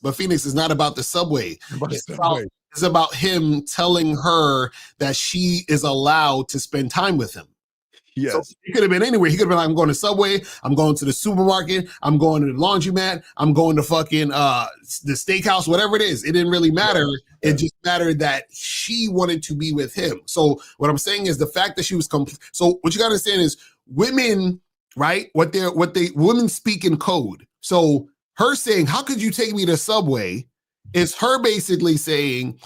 But Phoenix is not about the subway. It's about him telling her that she is allowed to spend time with him. Yes. So it could have been anywhere. He could have been like, I'm going to Subway, I'm going to the supermarket, I'm going to the laundromat, I'm going to fucking the steakhouse, whatever it is. It didn't really matter. Yeah. It just mattered that she wanted to be with him. So what I'm saying is the fact that she was so what you gotta understand is women, right? Women speak in code. So her saying, how could you take me to Subway? Is her basically saying,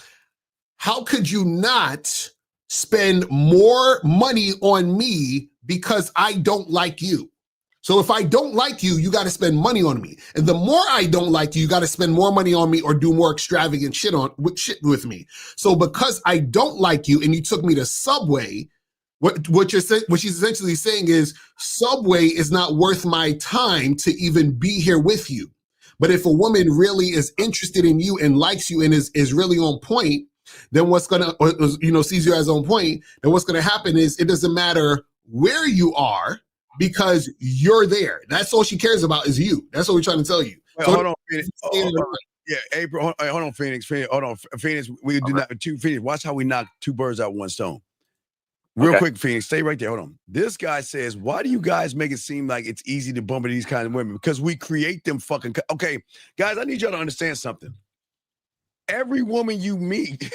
how could you not spend more money on me because I don't like you? So if I don't like you, you got to spend money on me. And the more I don't like you, you got to spend more money on me or do more extravagant shit with me. So because I don't like you and you took me to Subway, what she's essentially saying is Subway is not worth my time to even be here with you. But if a woman really is interested in you and likes you and is really on point, then what's gonna, sees you as on point, then what's gonna happen is it doesn't matter where you are because you're there. That's all she cares about is you. That's what we're trying to tell you. Wait, so hold on, Phoenix. Yeah, April. Hold on, Phoenix. Hold on, Phoenix. We do not two Phoenix. Watch how we knock two birds out with one stone. Real quick, Phoenix, stay right there. Hold on. This guy says, why do you guys make it seem like it's easy to bump into these kind of women? Because we create them fucking. Okay, guys, I need y'all to understand something. Every woman you meet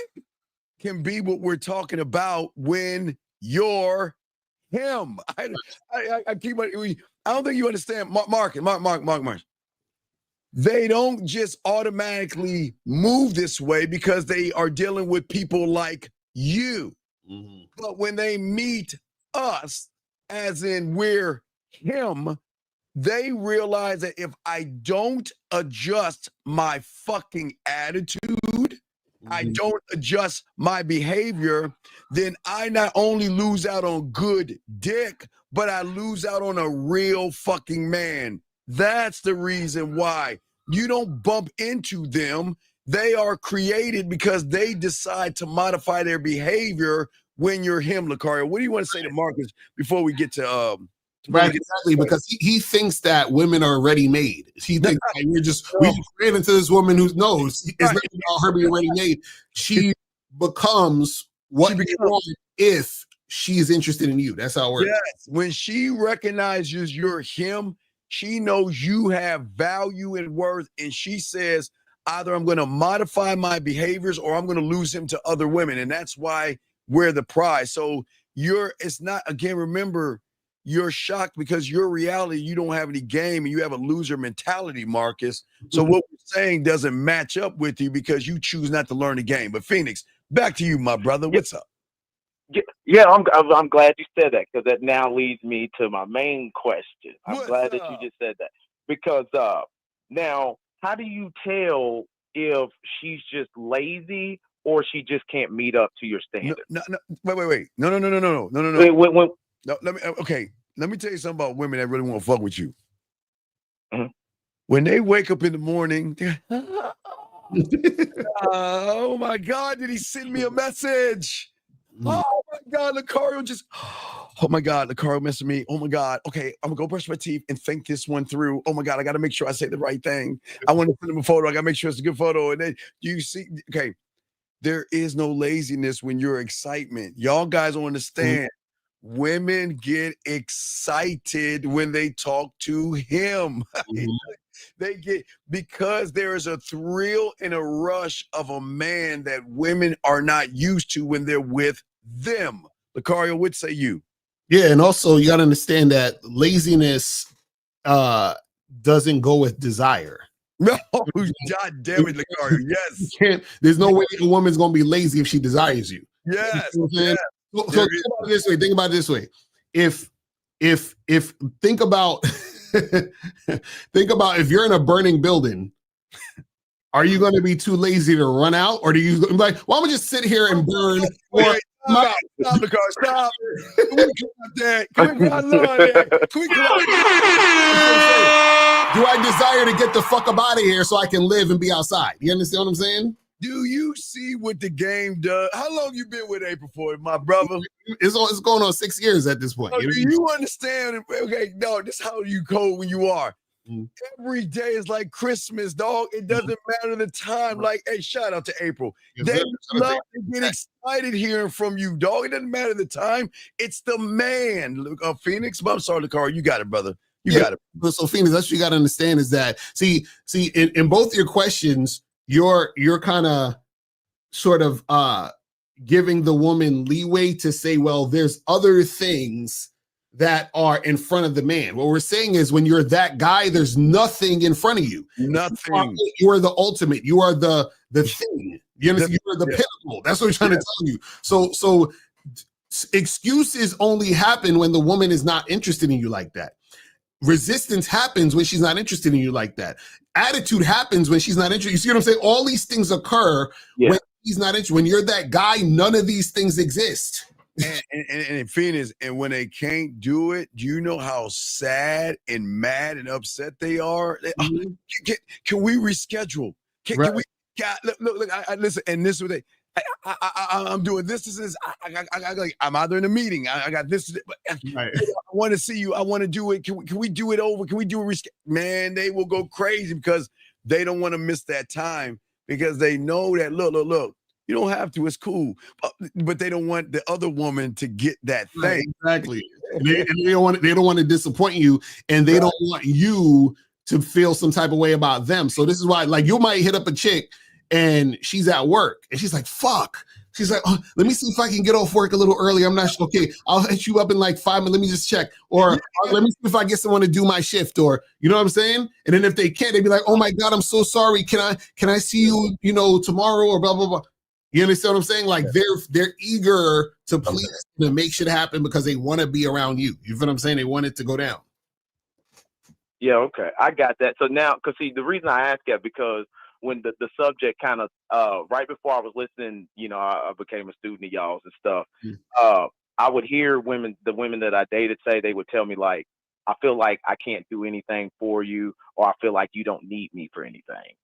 can be what we're talking about when you're him. I don't think you understand. Mark. They don't just automatically move this way because they are dealing with people like you. Mm-hmm. But when they meet us, as in we're him, they realize that if I don't adjust my fucking attitude, I don't adjust my behavior, then I not only lose out on good dick, but I lose out on a real fucking man. That's the reason why you don't bump into them. They are created because they decide to modify their behavior when you're him, Lucario. What do you want to say to Marcus before we get to right, exactly, because he thinks that women are ready made. He thinks like, we just ran into this woman who knows it's not about her being ready made. She becomes what you want if she's interested in you. That's how it works. Yes, when she recognizes you're him, she knows you have value and worth, and she says, either I'm going to modify my behaviors or I'm going to lose him to other women, and that's why we're the prize. So it's not, again, remember, you're shocked because your reality, you don't have any game and you have a loser mentality, Marcus. So what we're saying doesn't match up with you because you choose not to learn the game. But Phoenix, back to you, my brother. What's up? Yeah, I'm glad you said that because that now leads me to my main question. I'm glad that you just said that because now, how do you tell if she's just lazy or she just can't meet up to your standards? No, wait. No. No, let me tell you something about women that really want to fuck with you. Mm-hmm. When they wake up in the morning, oh my God, did he send me a message? Oh my God, Lucario oh my God, Lucario messaged me. Oh my God, okay, I'm gonna go brush my teeth and think this one through. Oh my God, I gotta make sure I say the right thing. I want to send him a photo. I gotta make sure it's a good photo. And then you see, okay, there is no laziness when you're excitement. Y'all guys don't understand. Women get excited when they talk to him. They get, because there is a thrill and a rush of a man that women are not used to when they're with them. Lucario, what say you? Yeah, and also you got to understand that laziness doesn't go with desire. No, God damn it, Lucario. Yes. There's no way a woman's going to be lazy if she desires you. Yes. You know what I'm saying? So think about it this way. if think about think about if you're in a burning building, are you going to be too lazy to run out, or do you like, well, I'm gonna just sit here and burn? Stop the car! Stop! Can we clap that? Can we clap that? Can we clap? Do I desire to get the fuck up out of here so I can live and be outside? You understand what I'm saying? Do you see what the game does? How long you been with April for, my brother? It's going on 6 years at this point. Oh, do you understand? Okay, no, this is how you code when you are. Every day is like Christmas, dog. It doesn't matter the time. Like, hey, shout out to April. They love to get excited hearing from you, dog. It doesn't matter the time. It's the man. Look, Phoenix. I'm sorry, Lakar. You got it, brother. You got it. So Phoenix, that's what you got to understand is that in both your questions, you're kind of sort of giving the woman leeway to say, well, there's other things that are in front of the man. What we're saying is when you're that guy, there's nothing in front of you. Nothing. You are the ultimate. You are the thing. You understand? You are the pinnacle. That's what we're trying to tell you. So excuses only happen when the woman is not interested in you like that. Resistance happens when she's not interested in you like that. Attitude happens when she's not interested. You see what I'm saying? All these things occur when he's not interested. When you're that guy, none of these things exist. And Phoenix, and when they can't do it, do you know how sad and mad and upset they are? Can we reschedule? Can we? Look, I listen, and this is what they. I'm doing this. I'm either in a meeting. I got this. I want to see you. I want to do it. Can we do it over? Can we do a reschedule? Man, they will go crazy because they don't want to miss that time because they know that. Look. You don't have to. It's cool, but they don't want the other woman to get that thing. Right, exactly. And they don't want to disappoint you, and they don't want you to feel some type of way about them. So this is why, like, you might hit up a chick and she's at work and she's like, "Fuck." She's like, "Oh, let me see if I can get off work a little early. I'm not sure. Okay, I'll hit you up in like 5 minutes. Let me just check. Or let me see if I get someone to do my shift." Or you know what I'm saying? And then if they can't, they'd be like, "Oh my God, I'm so sorry. Can I see you, tomorrow?" Or blah blah blah. You understand what I'm saying? Like they're eager to please to make shit happen because they want to be around you. You feel what I'm saying? They want it to go down. Yeah, okay. I got that. So now, because see, the reason I ask that because when the subject kind of right before I was listening, I became a student of y'all's and stuff. I would hear the women that I dated say, they would tell me like, I feel like I can't do anything for you, or I feel like you don't need me for anything.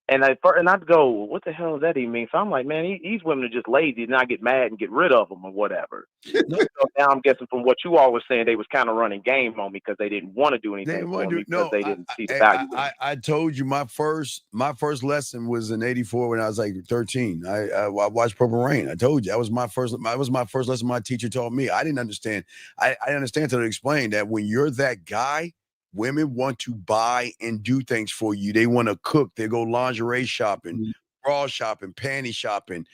And I'd go, well, what the hell does that even mean? So I'm like, man, these women are just lazy, and I get mad and get rid of them or whatever. So now I'm guessing from what you all were saying, they was kind of running game on me because they didn't want to do anything for me because they didn't see the value. I told you my first lesson was in '84 when I was like 13. I watched Purple Rain. I told you that was my first lesson my teacher taught me. I didn't understand. I understand until they explained that when you're that guy, women want to buy and do things for you. They want to cook. They go lingerie shopping, bra shopping, panty shopping,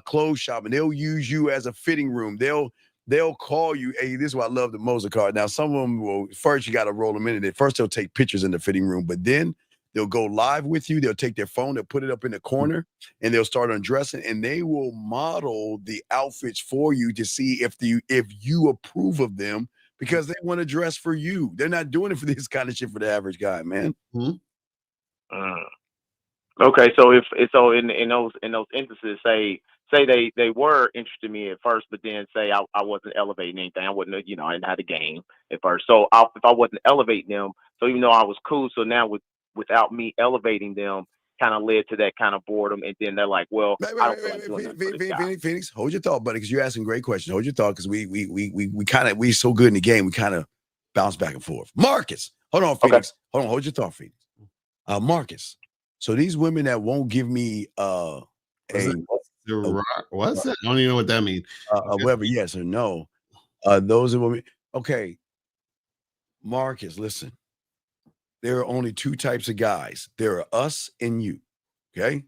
clothes shopping. They'll use you as a fitting room. They'll call you. Hey, this is what I love the most card. Now, some of them will first you got to roll them in it. First, they'll take pictures in the fitting room, but then they'll go live with you. They'll take their phone, they'll put it up in the corner, and they'll start undressing, and they will model the outfits for you to see if you approve of them. Because they want to dress for you. They're not doing it for this kind of shit for the average guy, man. Okay, so if in those instances, say they were interested in me at first, but then say I wasn't elevating anything, I wasn't, I didn't have the game at first. So if I wasn't elevating them, so even though I was cool, so now without me elevating them, kind of led to that kind of boredom, and then they're like, "Well, I don't feel like doing that for this guy." Phoenix, hold your thought, buddy, because you're asking great questions. Hold your thought, because we so good in the game, we kind of bounce back and forth. Marcus, hold on, Phoenix. Okay. Hold on, hold your thought, Phoenix. Marcus, so these women that won't give me what's it? I don't even know what that means. Whether yes or no, those are women. Okay, Marcus, listen. There are only two types of guys. There are us and you, okay?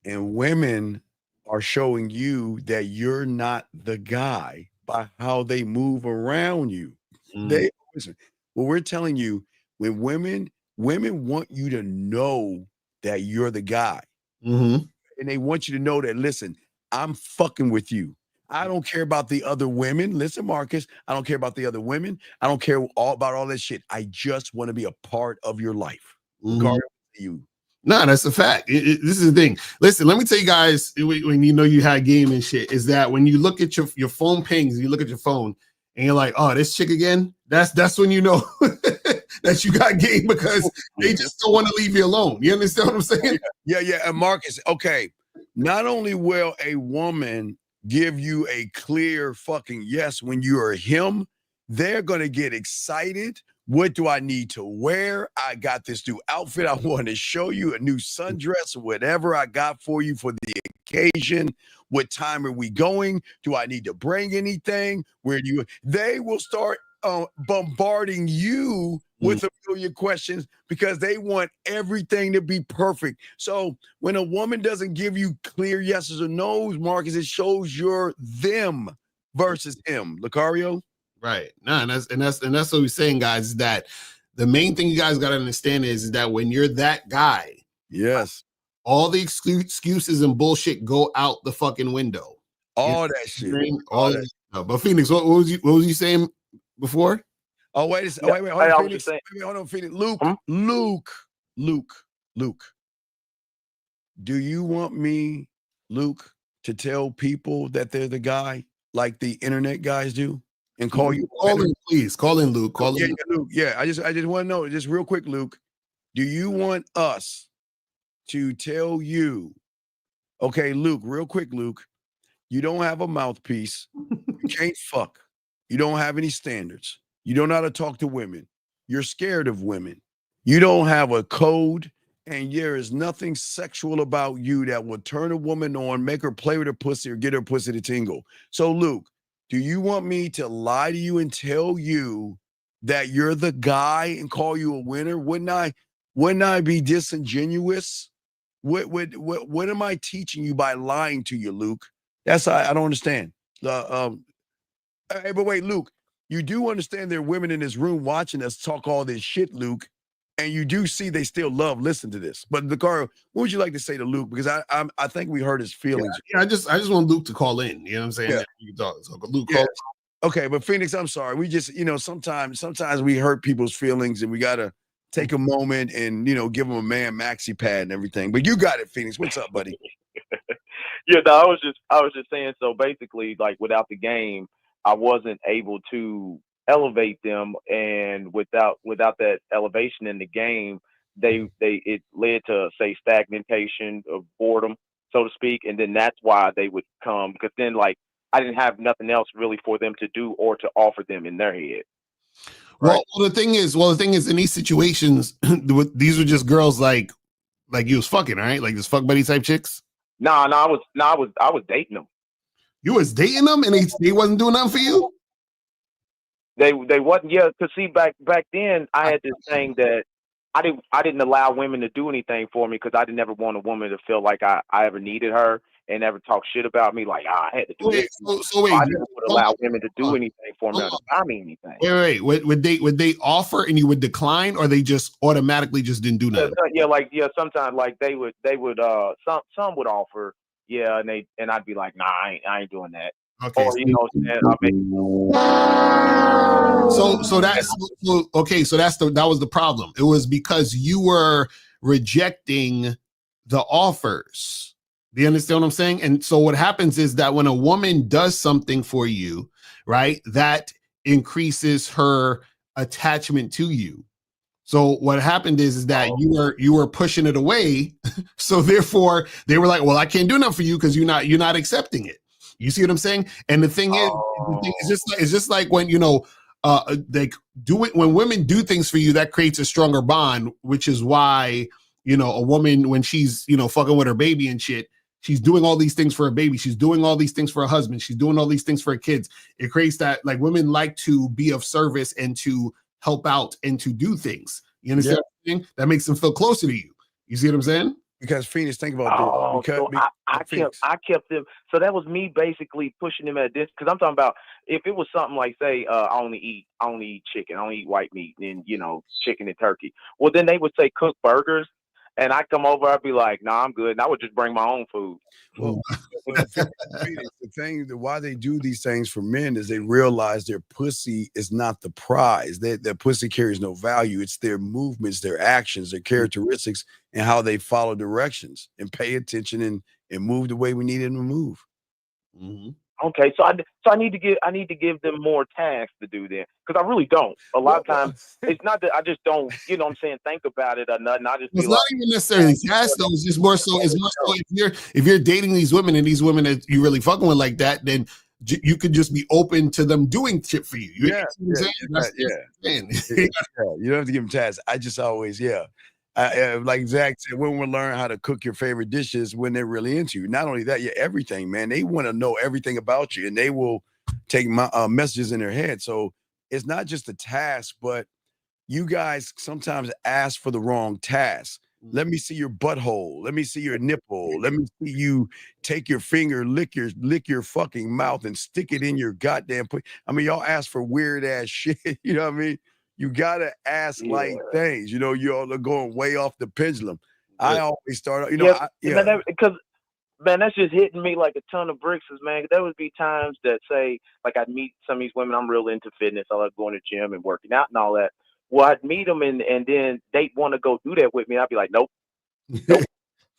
And women are showing you that you're not the guy by how they move around you. Listen, what we're telling you, when women want you to know that you're the guy. And they want you to know that, listen, I'm fucking with you. I don't care about the other women. Listen, Marcus, I don't care about the other women. I don't care about all that shit. I just want to be a part of your life. Mhm. You. No, that's a fact. This is the thing. Listen, let me tell you guys, when you know you had game and shit, is that when you look at your phone pings, you look at your phone and you're like, oh, this chick again. That's when you know that you got game, because they just don't want to leave you alone. You understand what I'm saying? Yeah. And Marcus, okay. Not only will a woman give you a clear fucking yes when you are him, they're gonna get excited. What do I need to wear? I got this new outfit. I want to show you a new sundress or whatever I got for you for the occasion. What time are we going? Do I need to bring anything? Where do you? They will start bombarding you with a million questions because they want everything to be perfect. So when a woman doesn't give you clear yeses or nos, Marcus, it shows you're them versus him. Lucario? Right. No, and that's what we're saying, guys, is that the main thing you guys got to understand is that when you're that guy, yes, all the excuses and bullshit go out the fucking window. All that shit. All that. No, but Phoenix, what was you saying before? Oh, wait a second. Yeah, Wait, hold I on, was Phoenix. just saying- Wait, hold on, Phoenix. Luke, Hmm? Luke. Do you want me, Luke, to tell people that they're the guy like the internet guys do and call you? Call in, please. Call in, Luke. Call Yeah, in. Luke. Yeah, I just want to know, just real quick, Luke. Do you want us to tell you? Okay, Luke, real quick, Luke. You don't have a mouthpiece. You can't fuck. You don't have any standards. You don't know how to talk to women. You're scared of women. You don't have a code, and there is nothing sexual about you that will turn a woman on, make her play with her pussy, or get her pussy to tingle. So, Luke, do you want me to lie to you and tell you that you're the guy and call you a winner? Wouldn't I be disingenuous? What am I teaching you by lying to you, Luke? That's I don't understand. Hey, but wait, Luke, you do understand there are women in this room watching us talk all this shit, Luke, and you do see they still love listen to this. But Lucario, what would you like to say to Luke? Because I think we hurt his feelings. Yeah, I just want Luke to call in. You know what I'm saying? Yeah. You talk. So Luke, Yeah. call. Okay, but Phoenix, I'm sorry. We just, sometimes we hurt people's feelings, and we gotta take a moment and give them a man maxi pad and everything. But you got it, Phoenix. What's up, buddy? Yeah, no, I was just saying. So basically, like without the game, I wasn't able to elevate them, and without that elevation in the game, it led to say stagnation of boredom, so to speak, and then that's why they would come because then like I didn't have nothing else really for them to do or to offer them in their head. Well, the thing is, in these situations, these were just girls like you was fucking, right? Like just fuck buddy type chicks. I was dating them. You was dating them, and they wasn't doing nothing for you. They wasn't, yeah, because see back then I had this thing that I didn't allow women to do anything for me because I didn't ever want a woman to feel like I ever needed her and ever talk shit about me like I had to do this. So wait, I didn't allow women to do anything for me or to buy me anything. Wait. Would they offer and you would decline, or they just automatically just didn't do nothing? Sometimes like they would some would offer, yeah, and I'd be like, nah, I ain't doing that. Okay. Or that was the problem. It was because you were rejecting the offers. Do you understand what I'm saying? And so what happens is that when a woman does something for you, right, that increases her attachment to you. So what happened is that you were pushing it away. So therefore they were like, well, I can't do nothing for you because you're not accepting it. You see what I'm saying? And the thing is, it's just like when they do it when women do things for you, that creates a stronger bond, which is why a woman when she's fucking with her baby and shit, she's doing all these things for her baby, she's doing all these things for her husband, she's doing all these things for her kids. It creates that, like, women like to be of service and to help out and to do things. You understand what I'm saying? That makes them feel closer to you. You see what I'm saying? Because Phoenix, think about this. I kept them. So that was me basically pushing them at this because I'm talking about if it was something like say I only eat chicken, I only eat white meat, and chicken and turkey. Well, then they would say cook burgers, and I come over, I'd be like, "Nah, I'm good." And I would just bring my own food. Well, the thing that why they do these things for men is they realize their pussy is not the prize. Their pussy carries no value. It's their movements, their actions, their characteristics, and how they follow directions and pay attention and move the way we need them to move. Mm-hmm. Okay, so I need to give them more tasks to do then, because I really don't. A lot of times, it's not that I just don't, you know what I'm saying, think about it or nothing. I just be It's like, not even necessarily tasks though. It's just more so. It's more so if you're dating these women and these women that you really fucking with like that, then you could just be open to them doing shit for you. You know what I'm saying? You don't have to give them tasks. I just always, like Zach said, women will learn how to cook your favorite dishes when they're really into you. Not only that, everything, man. They want to know everything about you, and they will take my messages in their head. So it's not just a task, but you guys sometimes ask for the wrong task. Let me see your butthole. Let me see your nipple. Let me see you take your finger, lick your fucking mouth and stick it in your goddamn. I mean, y'all ask for weird ass shit. You know what I mean? You gotta ask like things. You know, y'all are going way off the pendulum. I always start, because man, that's just hitting me like a ton of bricks, man. There would be times that say, like, I'd meet some of these women. I'm real into fitness. I love going to the gym and working out and all that. Well, I'd meet them and then they'd want to go do that with me. I'd be like, nope. I'd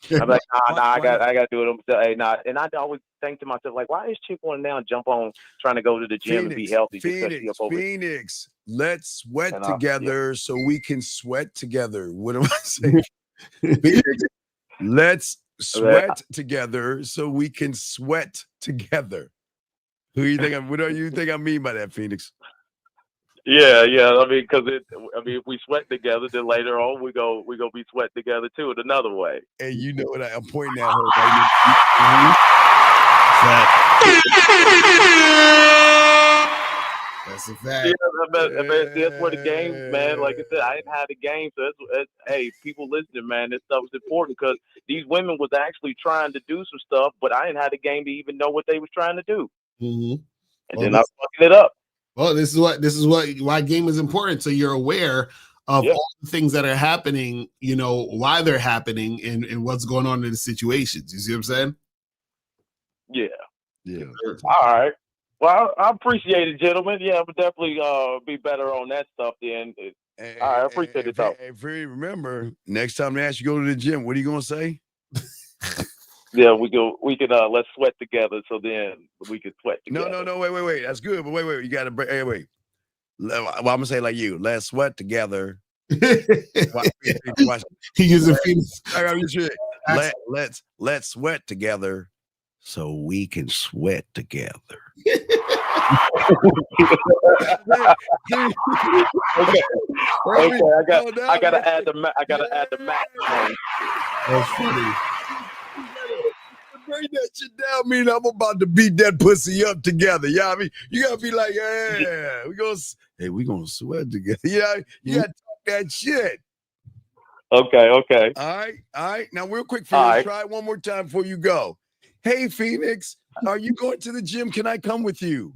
be like, nah, I got to do it. Hey, nah. And I'd always think to myself, like, why is chick want to now jump on trying to go to the gym and be healthy? Phoenix, let's sweat together so we can sweat together. What am I saying? Phoenix, let's sweat together so we can sweat together. What do you think I mean by that, Phoenix? Yeah. I mean, if we sweat together, then later on we go be sweat together too in another way. And you know what I'm pointing at her right That's a fact. Yeah, that's where the game, man. Like I said, I didn't have the game, so hey, people listening, man, this stuff is important because these women was actually trying to do some stuff, but I didn't have the game to even know what they was trying to do, and then I fucking it up. Well, this is why game is important. So you're aware of all the things that are happening, you know, why they're happening and what's going on in the situations. You see what I'm saying? Yeah. All right. Well, I appreciate it, gentlemen. Yeah, I would definitely be better on that stuff then. All right, I appreciate it, though. Remember, next time they ask you to go to the gym, what are you going to say? Yeah, we could let's sweat together. So then we could sweat together. No, wait. That's good, but wait. You got to wait. Well, I'm gonna say like you. Let's sweat together. He uses Phoenix. Let's sweat together so we can sweat together. Okay. I gotta add the max. That's funny. Bring that shit down, mean I'm about to beat that pussy up together. Yeah, I mean, you gotta be like, we gonna sweat together. Yeah, you gotta talk that shit. Okay. All right. Now, real quick, Phoenix, try it one more time before you go. Hey, Phoenix, are you going to the gym? Can I come with you?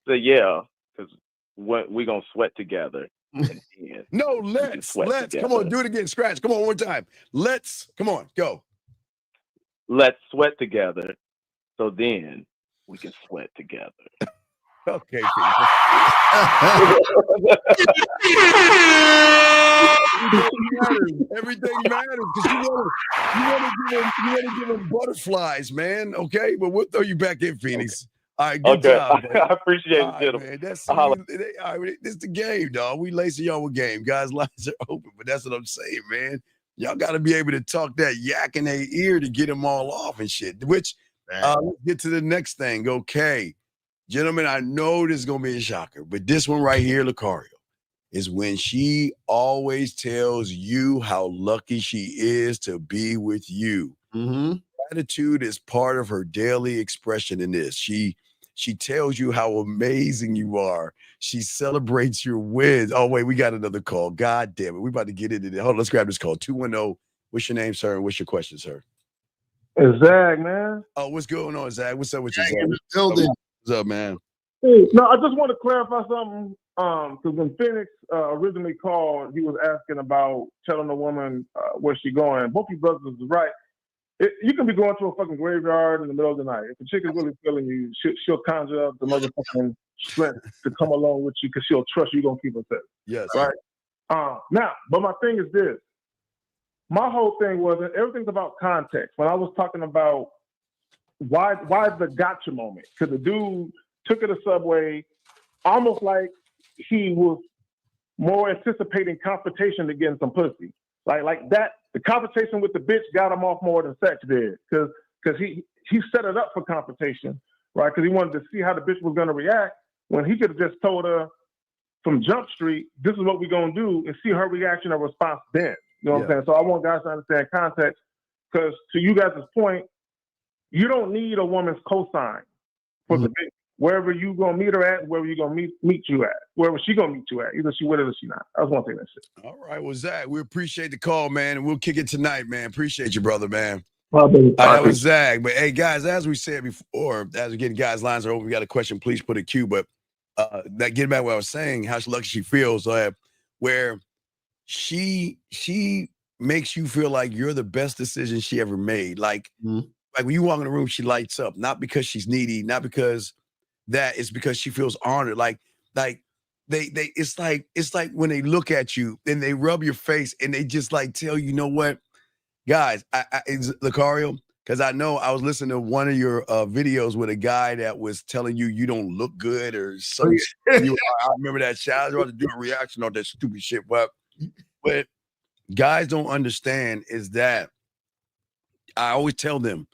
So yeah, because we gonna sweat together. No, let's. Come on, do it again. Scratch. Come on, one more time. Come on, go. Let's sweat together, so then we can sweat together. Okay, everything matters because you want to give them butterflies, man. Okay, but we'll throw you back in, Phoenix. All right, good job. I appreciate it, gentlemen. Man. That's this is the game, dog. We lacing y'all with game. Guys' lines are open, but that's what I'm saying, man. Y'all got to be able to talk that yak in their ear to get them all off and shit. Which, let's get to the next thing. Okay, gentlemen, I know this is going to be a shocker, but this one right here, Lucario, is when she always tells you how lucky she is to be with you. Mm-hmm. Gratitude is part of her daily expression in this. She tells you how amazing you are. She celebrates your wins. Oh, wait, we got another call. God damn it. We about to get into it. Hold on, let's grab this call. 210. What's your name, sir? And what's your question, sir? It's Zach, man. Oh, what's going on, Zach? What's up with you, Zach? What's up, man? Hey, no, I just want to clarify something. Because when Phoenix originally called, he was asking about telling a woman where she going. Both you brothers is right. You can be going to a fucking graveyard in the middle of the night. If a chick is really feeling you, she'll conjure up the motherfucking strength to come along with you because she'll trust you. You're going to keep her safe. Yes. Right? Now, but my thing is this. My whole thing was that everything's about context. When I was talking about why the gotcha moment, because the dude took her to Subway almost like he was more anticipating confrontation than getting some pussy. Like that, the confrontation with the bitch got him off more than sex did. Because he set it up for confrontation, right? Because he wanted to see how the bitch was going to react when he could have just told her from Jump Street, this is what we're going to do, and see her reaction or response then. You know what I'm saying? So I want guys to understand context, because to you guys' point, you don't need a woman's cosign for the bitch. Wherever you gonna meet her at, wherever you gonna meet you at, wherever she gonna meet you at, either she with it or she not. I just want to say that shit. All right, well, Zach, we appreciate the call, man, and we'll kick it tonight, man. Appreciate you, brother, man. That was Zach. But hey, guys, as we said before, as we get guys' lines are open, we got a question, please put a Q. But that getting back to what I was saying, how lucky she feels, where she makes you feel like you're the best decision she ever made. Like when you walk in the room, she lights up, not because she's needy, not because that, it's because she feels honored. Like they it's like when they look at you and they rub your face and they just like tell you know what, guys, it's Lucario, because I know I was listening to one of your videos with a guy that was telling you don't look good or something. I remember that shit. I was about to do a reaction on that stupid shit, but guys don't understand is that I always tell them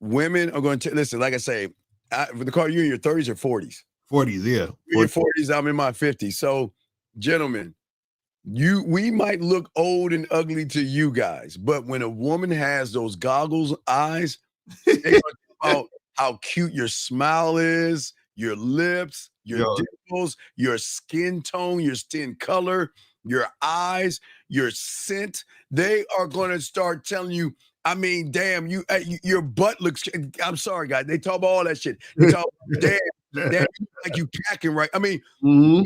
women are going to listen. Like I say, for the car, you're in your 30s or 40s? 40s, yeah. You're in your 40s, I'm in my 50s. So, gentlemen, we might look old and ugly to you guys, but when a woman has those goggles eyes, they talk about how cute your smile is, your lips, your dimples, your skin tone, your skin color, your eyes, your scent. They are going to start telling you, I mean, damn, your butt looks. I'm sorry, guys. They talk about all that shit. They talk about, damn, like you packing right. I mean, women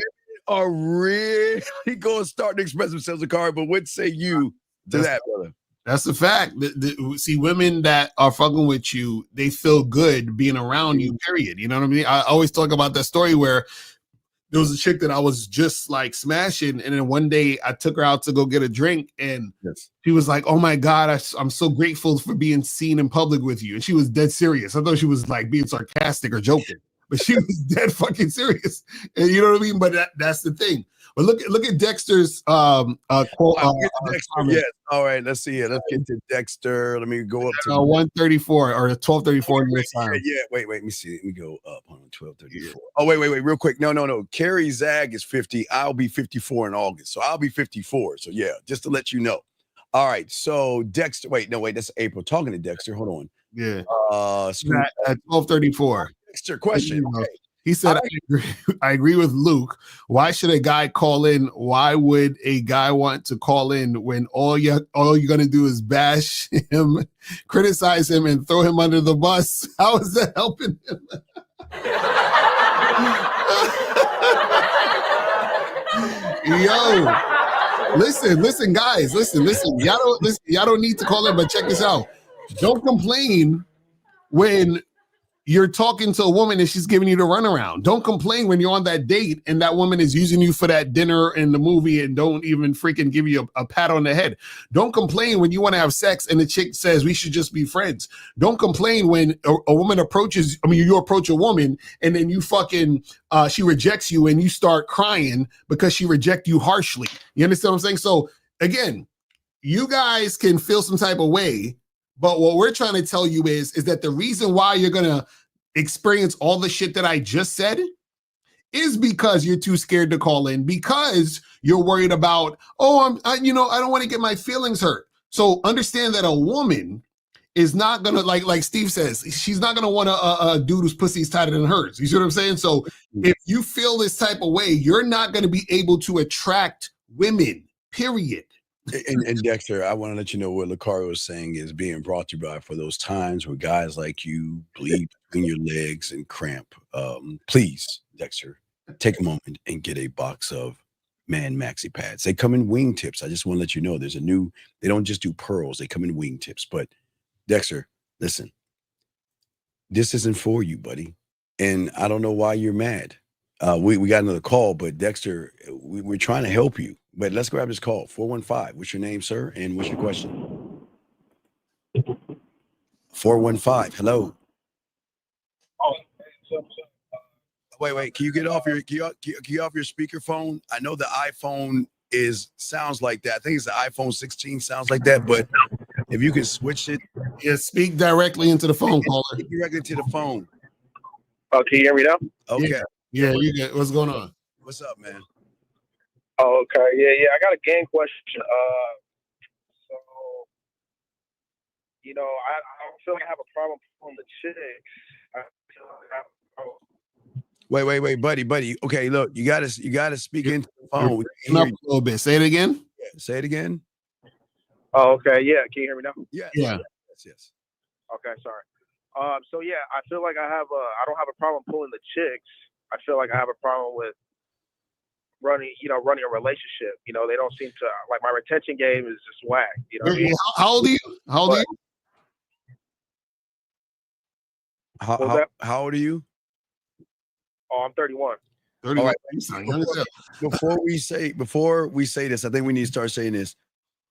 are really going to start to express themselves, Akari. But what say you to that, brother? That's a fact. See, women that are fucking with you, they feel good being around you, period. You know what I mean? I always talk about that story where there was a chick that I was just like smashing, and then one day I took her out to go get a drink, and she was like, "Oh my God, I'm so grateful for being seen in public with you." And she was dead serious. I thought she was like being sarcastic or joking, but she was dead fucking serious. And you know what I mean? But that's the thing. But look at Dexter's quote. Yes. All right, let's see it. Let's get to Dexter. Let me go up to 134 or 1234 in your time. Yeah, wait, let me see. Let me go up on 1234. Oh, wait, real quick. No. Carrie Zag is 50. I'll be 54 in August. So I'll be 54. So yeah, just to let you know. All right. So Dexter, wait, that's April. Talking to Dexter. Hold on. Yeah. At 1234. Dexter, question. Okay. He said, I agree with Luke. Why should a guy call in? Why would a guy want to call in when all you're going to do is bash him, criticize him, and throw him under the bus? How is that helping him? Yo, listen, guys, listen. Y'all don't need to call in, but check this out. Don't complain when you're talking to a woman and she's giving you the runaround. Don't complain when you're on that date and that woman is using you for that dinner and the movie and don't even freaking give you a pat on the head. Don't complain when you want to have sex and the chick says we should just be friends. Don't complain when a woman you approach a woman and then you fucking, she rejects you and you start crying because she rejects you harshly. You understand what I'm saying? So again, you guys can feel some type of way, but what we're trying to tell you is that the reason why you're going to experience all the shit that I just said is because you're too scared to call in, because you're worried about, I don't want to get my feelings hurt. So understand that a woman is not going to, like Steve says, she's not going to want a dude whose pussy is tighter than hers. You see what I'm saying? So if you feel this type of way, you're not going to be able to attract women, period. And Dexter, I want to let you know what Lucario is saying is being brought to you by for those times where guys like you bleed between your legs and cramp. Please, Dexter, take a moment and get a box of Man Maxi Pads. They come in wingtips. I just want to let you know there's a new, they don't just do pearls, they come in wingtips. But Dexter, listen, this isn't for you, buddy. And I don't know why you're mad. We got another call, but Dexter, we're trying to help you. But let's grab this call. 415. What's your name, sir? And what's your question? 415. Hello. Wait. Can you get off your off your speakerphone? I know the iPhone sounds like that. I think it's the iPhone 16 sounds like that, but if you can switch it. Yeah, speak directly into the phone, caller. Speak directly to the phone. Oh, can you hear me now? Okay. Yeah, you get what's going on? What's up, man? Oh, okay. Yeah. I got a game question. So, I don't feel like I have a problem on the chicks. I feel like I have a problem. Wait, buddy. Okay, look, you gotta speak into the phone. Up a little bit. Say it again. Yeah, say it again. Oh, okay. Yeah. Can you hear me now? Yes. Yes. Okay. Sorry. So yeah, I feel like I don't have a problem pulling the chicks. I feel like I have a problem with running a relationship. They don't seem to like my retention game is just whack. You know what I mean? How old are you? How old are you? How old are you? Oh, I'm 31. 31. All right. Before we say this, I think we need to start saying this.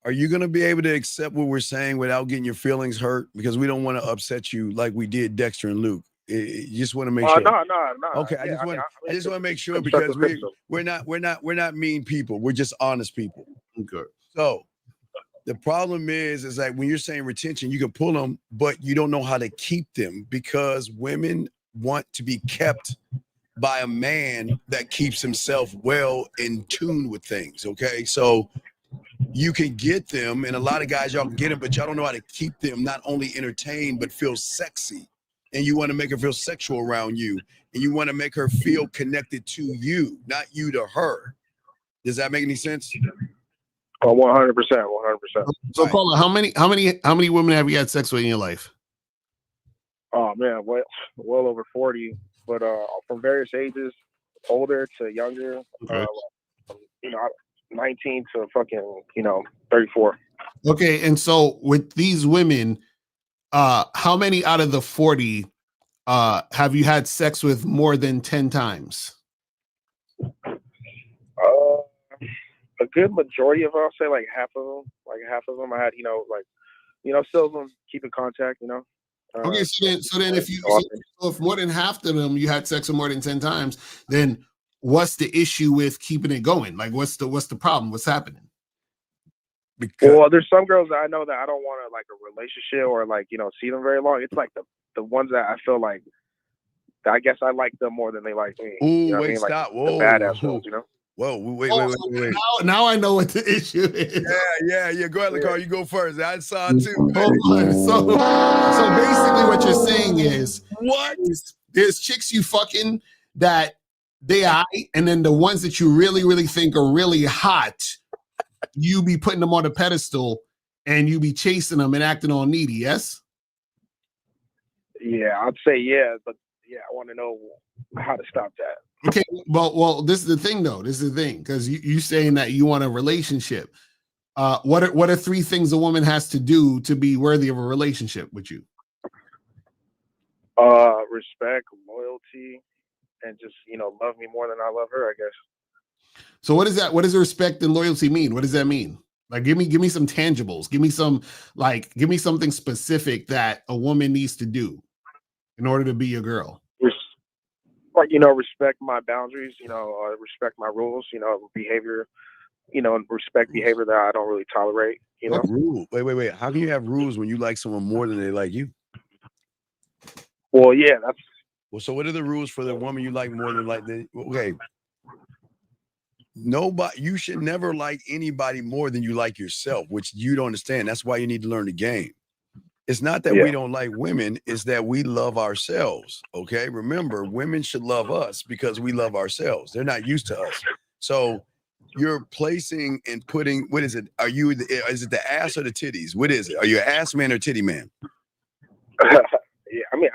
Are you going to be able to accept what we're saying without getting your feelings hurt? Because we don't want to upset you like we did Dexter and Luke. You just want to make sure. No. Okay, Yeah, I just want to make sure because we're not mean people. We're just honest people. Okay. So the problem is like when you're saying retention, you can pull them, but you don't know how to keep them because women want to be kept by a man that keeps himself well in tune with things. Okay, so you can get them, and a lot of guys y'all can get them, but y'all don't know how to keep them not only entertained but feel sexy. And you want to make her feel sexual around you, and you want to make her feel connected to you, not you to her. Does that make any sense? Oh, 100%, 100%. So, caller, how many women have you had sex with in your life? Oh man, well over 40, but from various ages, older to younger. Okay. 19 to fucking 34. Okay, and so with these women, how many out of the 40 have you had sex with more than 10 times? A good majority of them, I'll say like half of them. I had, still of them keep in contact, Okay, so then if more than half of them you had sex with more than 10 times, then what's the issue with keeping it going? Like what's the problem? What's happening? Well, there's some girls that I know that I don't want to like a relationship or like, see them very long. It's like the ones that I feel like I guess I like them more than they like me. Ooh, wait, stop. Like, whoa. The badass ones, Whoa, wait. Now I know what the issue is. Yeah. Go ahead, Lacar. You go first. I saw it too. Hold on. So basically what you're saying is there's chicks you fucking that they are, and then the ones that you really, really think are really hot, you be putting them on a pedestal and you be chasing them and acting all needy, yes? Yeah, I'd say yeah, but yeah, I want to know how to stop that. Okay, well, this is the thing though. This is the thing, because you saying that you want a relationship. What are 3 things a woman has to do to be worthy of a relationship with you? Respect, loyalty, and just love me more than I love her, I guess. So what is that? What does respect and loyalty mean? What does that mean? Like give me some tangibles. Give me something specific that a woman needs to do in order to be your girl. Respect my boundaries, respect my rules, behavior, respect behavior that I don't really tolerate, Rule. Wait. How can you have rules when you like someone more than they like you? Well, yeah, so what are the rules for the woman you like more than okay. Nobody, you should never like anybody more than you like yourself, which you don't understand. That's why you need to learn the game. It's not that we don't like women, it's that we love ourselves. Okay. Remember, women should love us because we love ourselves. They're not used to us. So you're placing and putting, what is it? Is it the ass or the titties? What is it? Are you an ass man or titty man? Yeah, I mean,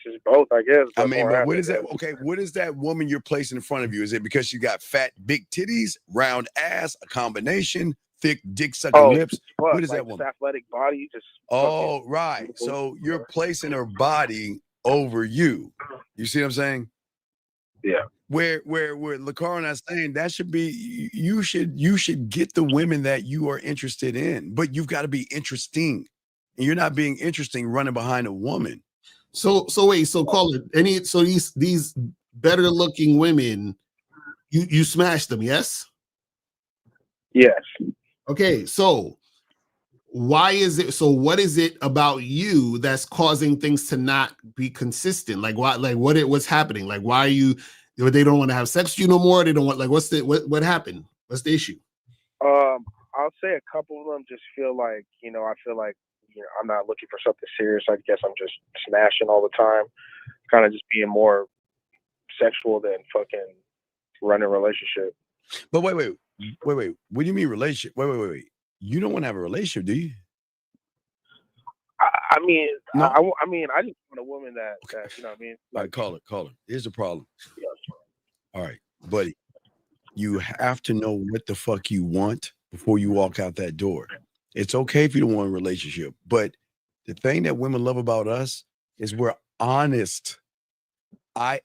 Just both, I guess. I but mean, more but ass, what I is that? guess. Okay, what is that woman you're placing in front of you? Is it because she got fat, big titties, round ass, a combination, thick dick sucking Oh, lips? fuck, What is like that just woman? athletic body, just Oh, right. So you're placing her body over you. You see what I'm saying? Yeah. Where Lacar and I saying that should be you should get the women that you are interested in, but you've got to be interesting. And you're not being interesting running behind a woman. So wait, so caller, these better looking women, you smashed them, yes? Yes. Okay, so why is it so what is it about you that's causing things to not be consistent? Like what's happening? Like why are you they don't want to have sex with you no more? They don't want like what happened? What's the issue? I'll say a couple of them just feel like, I feel like, I'm not looking for something serious. I guess I'm just smashing all the time, kind of just being more sexual than fucking running a relationship. But wait. What do you mean relationship? Wait. You don't want to have a relationship, do you? I mean, No. I mean, I just want a woman that you know what I mean? All right, call it. Here's the problem. All right, buddy. You have to know what the fuck you want before you walk out that door. It's okay if you don't want a relationship, but the thing that women love about us is we're honest.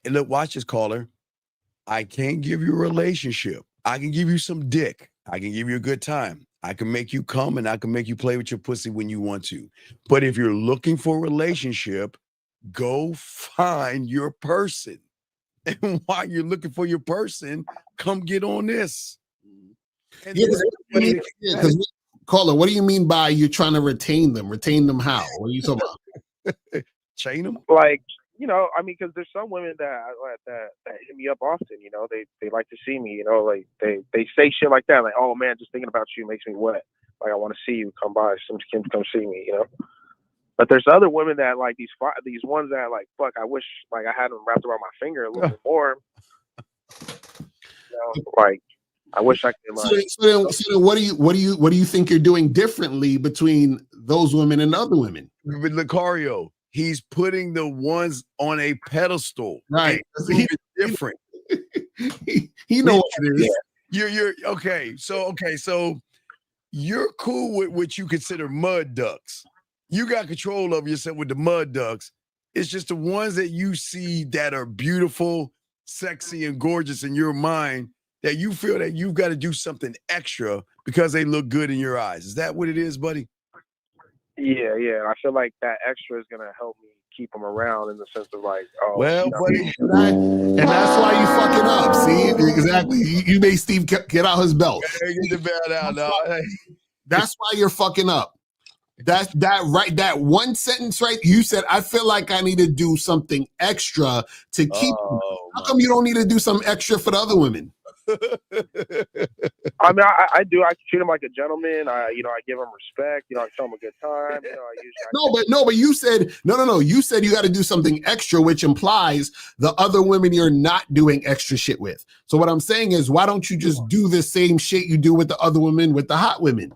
Look, watch this, caller. I can't give you a relationship. I can give you some dick. I can give you a good time. I can make you come and I can make you play with your pussy when you want to. But if you're looking for a relationship, go find your person. And while you're looking for your person, come get on this. And Caller, what do you mean by you're trying to retain them? Retain them how? What are you talking about? Chain them? Like, I mean, because there's some women that hit me up often. They like to see me. Like they say shit like that. Like, oh man, just thinking about you makes me wet. Like I want to see you. Come by. Come see me. But there's other women that like these ones that like, fuck, I wish like I had them wrapped around my finger a little bit more. Like I wish I could. Like, so then what do you think you're doing differently between those women and other women? With Lucario, he's putting the ones on a pedestal. Right. He's different. He knows what it is. You're okay. So you're cool with what you consider mud ducks. You got control of yourself with the mud ducks. It's just the ones that you see that are beautiful, sexy, and gorgeous in your mind that you feel that you've got to do something extra because they look good in your eyes. Is that what it is, buddy? Yeah. I feel like that extra is gonna help me keep them around in the sense of like, oh, well, buddy, and that's why you fucking up. See, exactly. You made Steve get out his belt. Get the belt out, dog. That's why you're fucking up. That one sentence right. You said, I feel like I need to do something extra to keep you. How come you don't need to do something extra for the other women? I mean, I do. I treat him like a gentleman. I give him respect. I tell him a good time. But you said no. You said you got to do something extra, which implies the other women you're not doing extra shit with. So what I'm saying is, why don't you just do the same shit you do with the other women, with the hot women?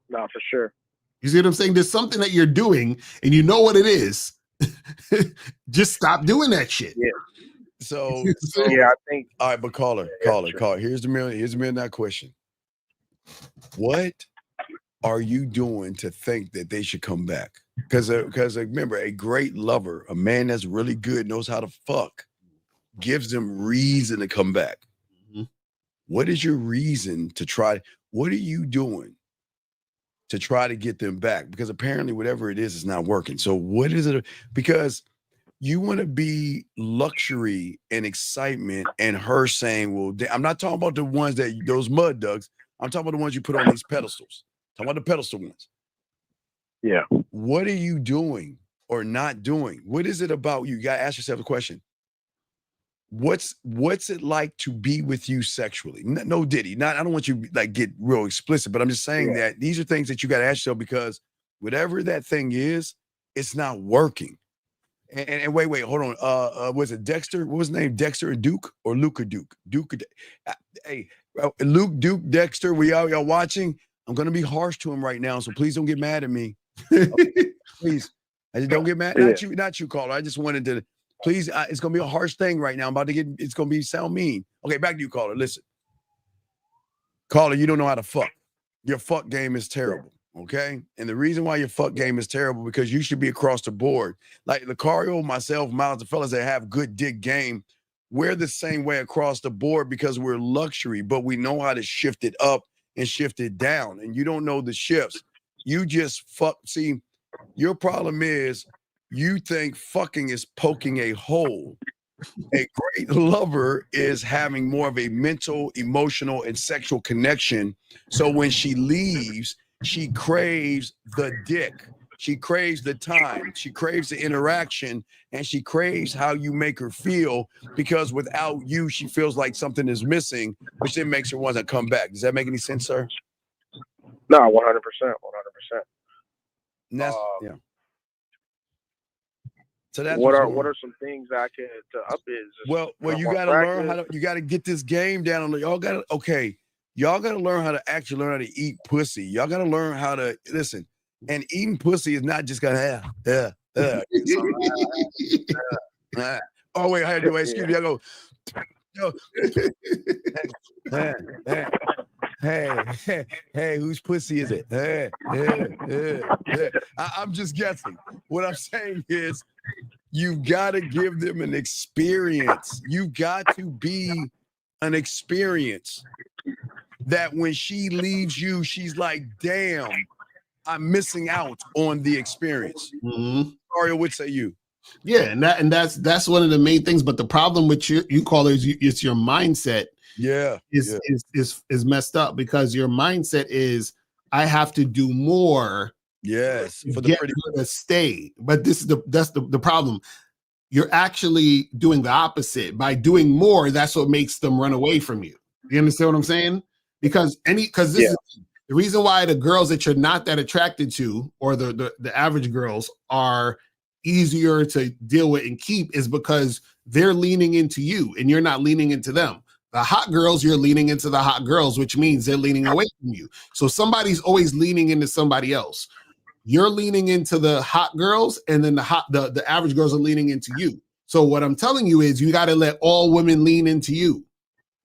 No, for sure. You see what I'm saying? There's something that you're doing, and you know what it is. Just stop doing that shit. Yeah. So yeah, I think. All right, but caller. Here's the $1 million question. What are you doing to think that they should come back? Because remember, a great lover, a man that's really good, knows how to fuck, gives them reason to come back. Mm-hmm. What is your reason to try? What are you doing to try to get them back? Because apparently whatever it is not working. So what is it? Because you want to be luxury and excitement and her saying, well, I'm not talking about the ones those mud ducks. I'm talking about the ones you put on these pedestals. I'm talking about the pedestal ones. Yeah. What are you doing or not doing? What is it about you? You got to ask yourself a question. What's it like to be with you sexually? No Diddy. I don't want you like get real explicit, but I'm just saying that these are things that you got to ask yourself because whatever that thing is, it's not working. And wait, hold on. Was it Dexter? What was his name? Dexter and Duke or Luke or Duke? Hey, Luke, Duke, Dexter, y'all watching? I'm gonna be harsh to him right now, so please don't get mad at me. Okay, please. I just don't get mad. Not you, caller. I just wanted to, please. It's gonna be a harsh thing right now. I'm about to get. It's gonna sound mean. Okay, back to you, caller. Listen, caller, you don't know how to fuck. Your fuck game is terrible. Okay, and the reason why your fuck game is terrible because you should be across the board. Like Lucario, myself, Miles, the fellas that have good dick game, we're the same way across the board because we're luxury, but we know how to shift it up and shift it down. And you don't know the shifts. You just fuck. See, your problem is you think fucking is poking a hole. A great lover is having more of a mental, emotional, and sexual connection. So when she leaves, she craves the dick. She craves the time. She craves the interaction, and she craves how you make her feel because without you, she feels like something is missing, which then makes her want to come back. Does that make any sense, sir? No, 100%, 100%. Yeah. So that's what are some things I can to up is well you got to learn how to you got to get this game down. Y'all got to learn how to actually learn how to eat pussy. Y'all got to learn how to listen. And eating pussy is not just gonna oh wait, I had to excuse me. I go hey, whose pussy is it? I'm just guessing. What I'm saying is you've got to give them an experience. You've got to be an experience that when she leaves you, she's like, damn, I'm missing out on the experience. Mario, what say you? Yeah, and that's one of the main things. But the problem with you callers, it's your mindset. Is messed up because your mindset is I have to do more. Yes, for the pretty to stay. But that's the problem. You're actually doing the opposite. By doing more, that's what makes them run away from you. You understand what I'm saying? Because this is the reason why the girls that you're not that attracted to, or the average girls, are easier to deal with and keep is because they're leaning into you and you're not leaning into them. The hot girls, you're leaning into the hot girls, which means they're leaning away from you. So somebody's always leaning into somebody else. You're leaning into the hot girls, and then the average girls are leaning into you. So what I'm telling you is you got to let all women lean into you.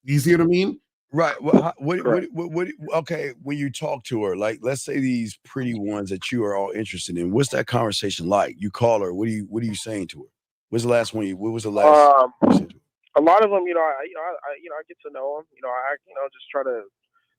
You see what I mean? Right. Well, what, okay, when you talk to her, like, let's say these pretty ones that you are all interested in, what's that conversation like? You call her. What are you saying to her? What's the last one? What was the last? A lot of them, I get to know them. I just try to,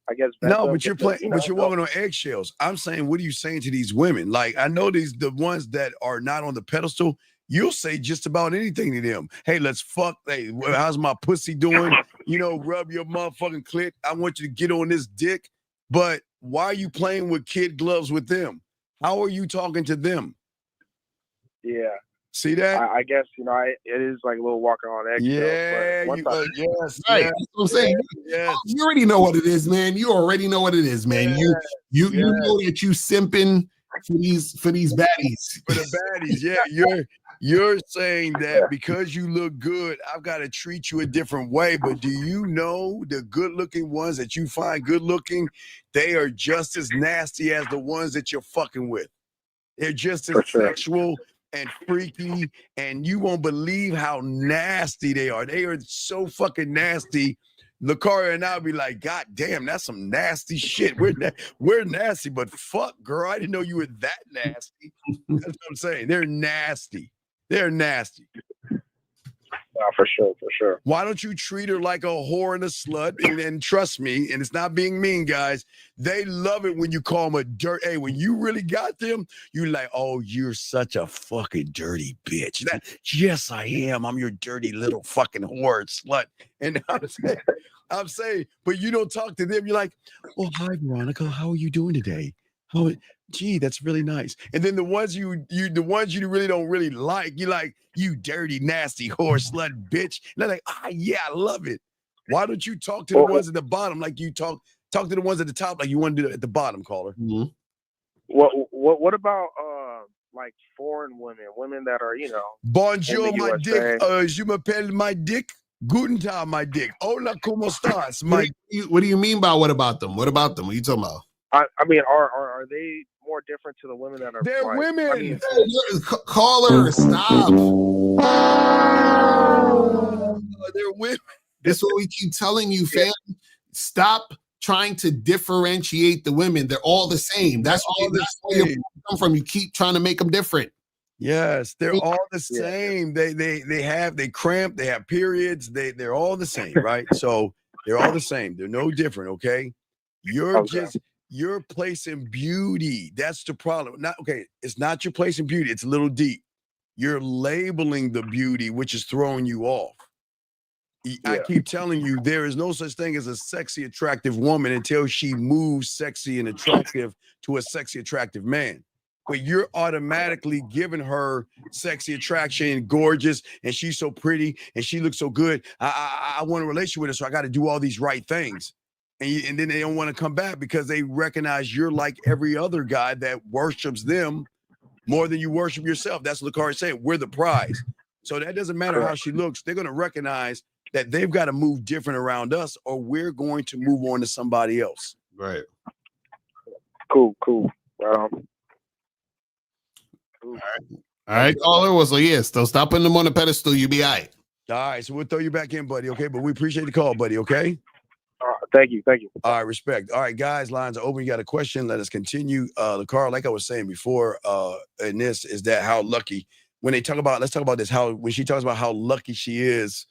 I guess. No, but you're playing, but you're walking on eggshells. I'm saying, what are you saying to these women? Like, I know the ones that are not on the pedestal. You'll say just about anything to them. Hey, let's fuck. Hey, how's my pussy doing? Rub your motherfucking clit. I want you to get on this dick. But why are you playing with kid gloves with them? How are you talking to them? Yeah. See that? I guess, it is like a little walking on eggshells. Yeah, yes. Right. That's what I'm saying. Yes. You already know what it is, man. You already know what it is, man. You know that you simping for these baddies. For the baddies, yeah. You're saying that because you look good, I've got to treat you a different way. But do you know the good-looking ones that you find good-looking, they are just as nasty as the ones that you're fucking with. They're just as sexual and freaky, and you won't believe how nasty they are. They are so fucking nasty. Lucario and I'll be like, God damn, that's some nasty shit. We're nasty, but fuck, girl, I didn't know you were that nasty. That's what I'm saying. They're nasty. They're nasty. For sure. Why don't you treat her like a whore and a slut? And trust me, and it's not being mean, guys. They love it when you call them a dirt. Hey, when you really got them, you're like, oh, you're such a fucking dirty bitch. Yes, I am. I'm your dirty little fucking whore and slut. And I'm saying, but you don't talk to them. You're like, oh, hi, Veronica. How are you doing today? Gee, that's really nice. And then the ones you really don't really like, you like, you dirty, nasty whore, slut, bitch. And they're like, yeah, I love it. Why don't you talk to the ones at the bottom like you talk to the ones at the top like you want to do at the bottom, caller? Mm-hmm. What about like foreign women that are, Bonjour, my dick. Je m'appelle my dick. Guten Tag, my dick. Hola, ¿cómo estás? What do you mean by what about them? What about them? What are you talking about? I mean, are they more different to the women that are? They're like, women. I mean, Caller, stop. They're women. This is what we keep telling you, fam. Stop trying to differentiate the women. They're all the same. That's where you come from. You keep trying to make them different. Yes, they're all the same. They cramp, they have periods, they're all the same, right? So they're all the same. They're no different, okay? You're placing beauty. That's the problem. It's not your placing beauty, it's a little deep. You're labeling the beauty, which is throwing you off. I keep telling you, there is no such thing as a sexy, attractive woman until she moves sexy and attractive to a sexy, attractive man. But you're automatically giving her sexy attraction, gorgeous, and she's so pretty and she looks so good. I want a relationship with her, so I got to do all these right things. And then they don't want to come back because they recognize you're like every other guy that worships them more than you worship yourself. That's what Lakari said. We're the prize. So that doesn't matter how she looks. They're going to recognize that they've got to move different around us, or we're going to move on to somebody else. Right. Cool. All right, caller was like, yes, so stop putting them on the pedestal. You be all right. All right, so we'll throw you back in, buddy, okay? But we appreciate the call, buddy, okay? Thank you. All right, respect. All right, guys, lines are open. You got a question, let us continue. The car, like I was saying before, in this, is that how lucky, when they talk about, let's talk about this, when she talks about how lucky she is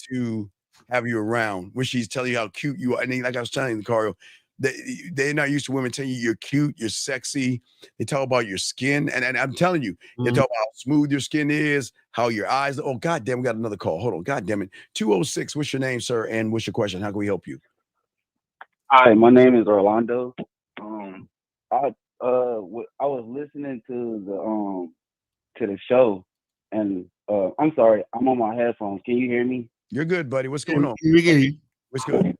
to have you around, when she's telling you how cute you are, and then, like I was telling the car, they're not used to women telling you you're cute, you're sexy. They talk about your skin, and I'm telling you, they talk about how smooth your skin is, how your eyes. Oh, God damn, we got another call. Hold on, God damn it. 206. What's your name, sir? And what's your question? How can we help you? Hi, my name is Orlando. I was listening to the show, and I'm sorry, I'm on my headphones. Can you hear me? You're good, buddy. What's going on? We get you. What's good?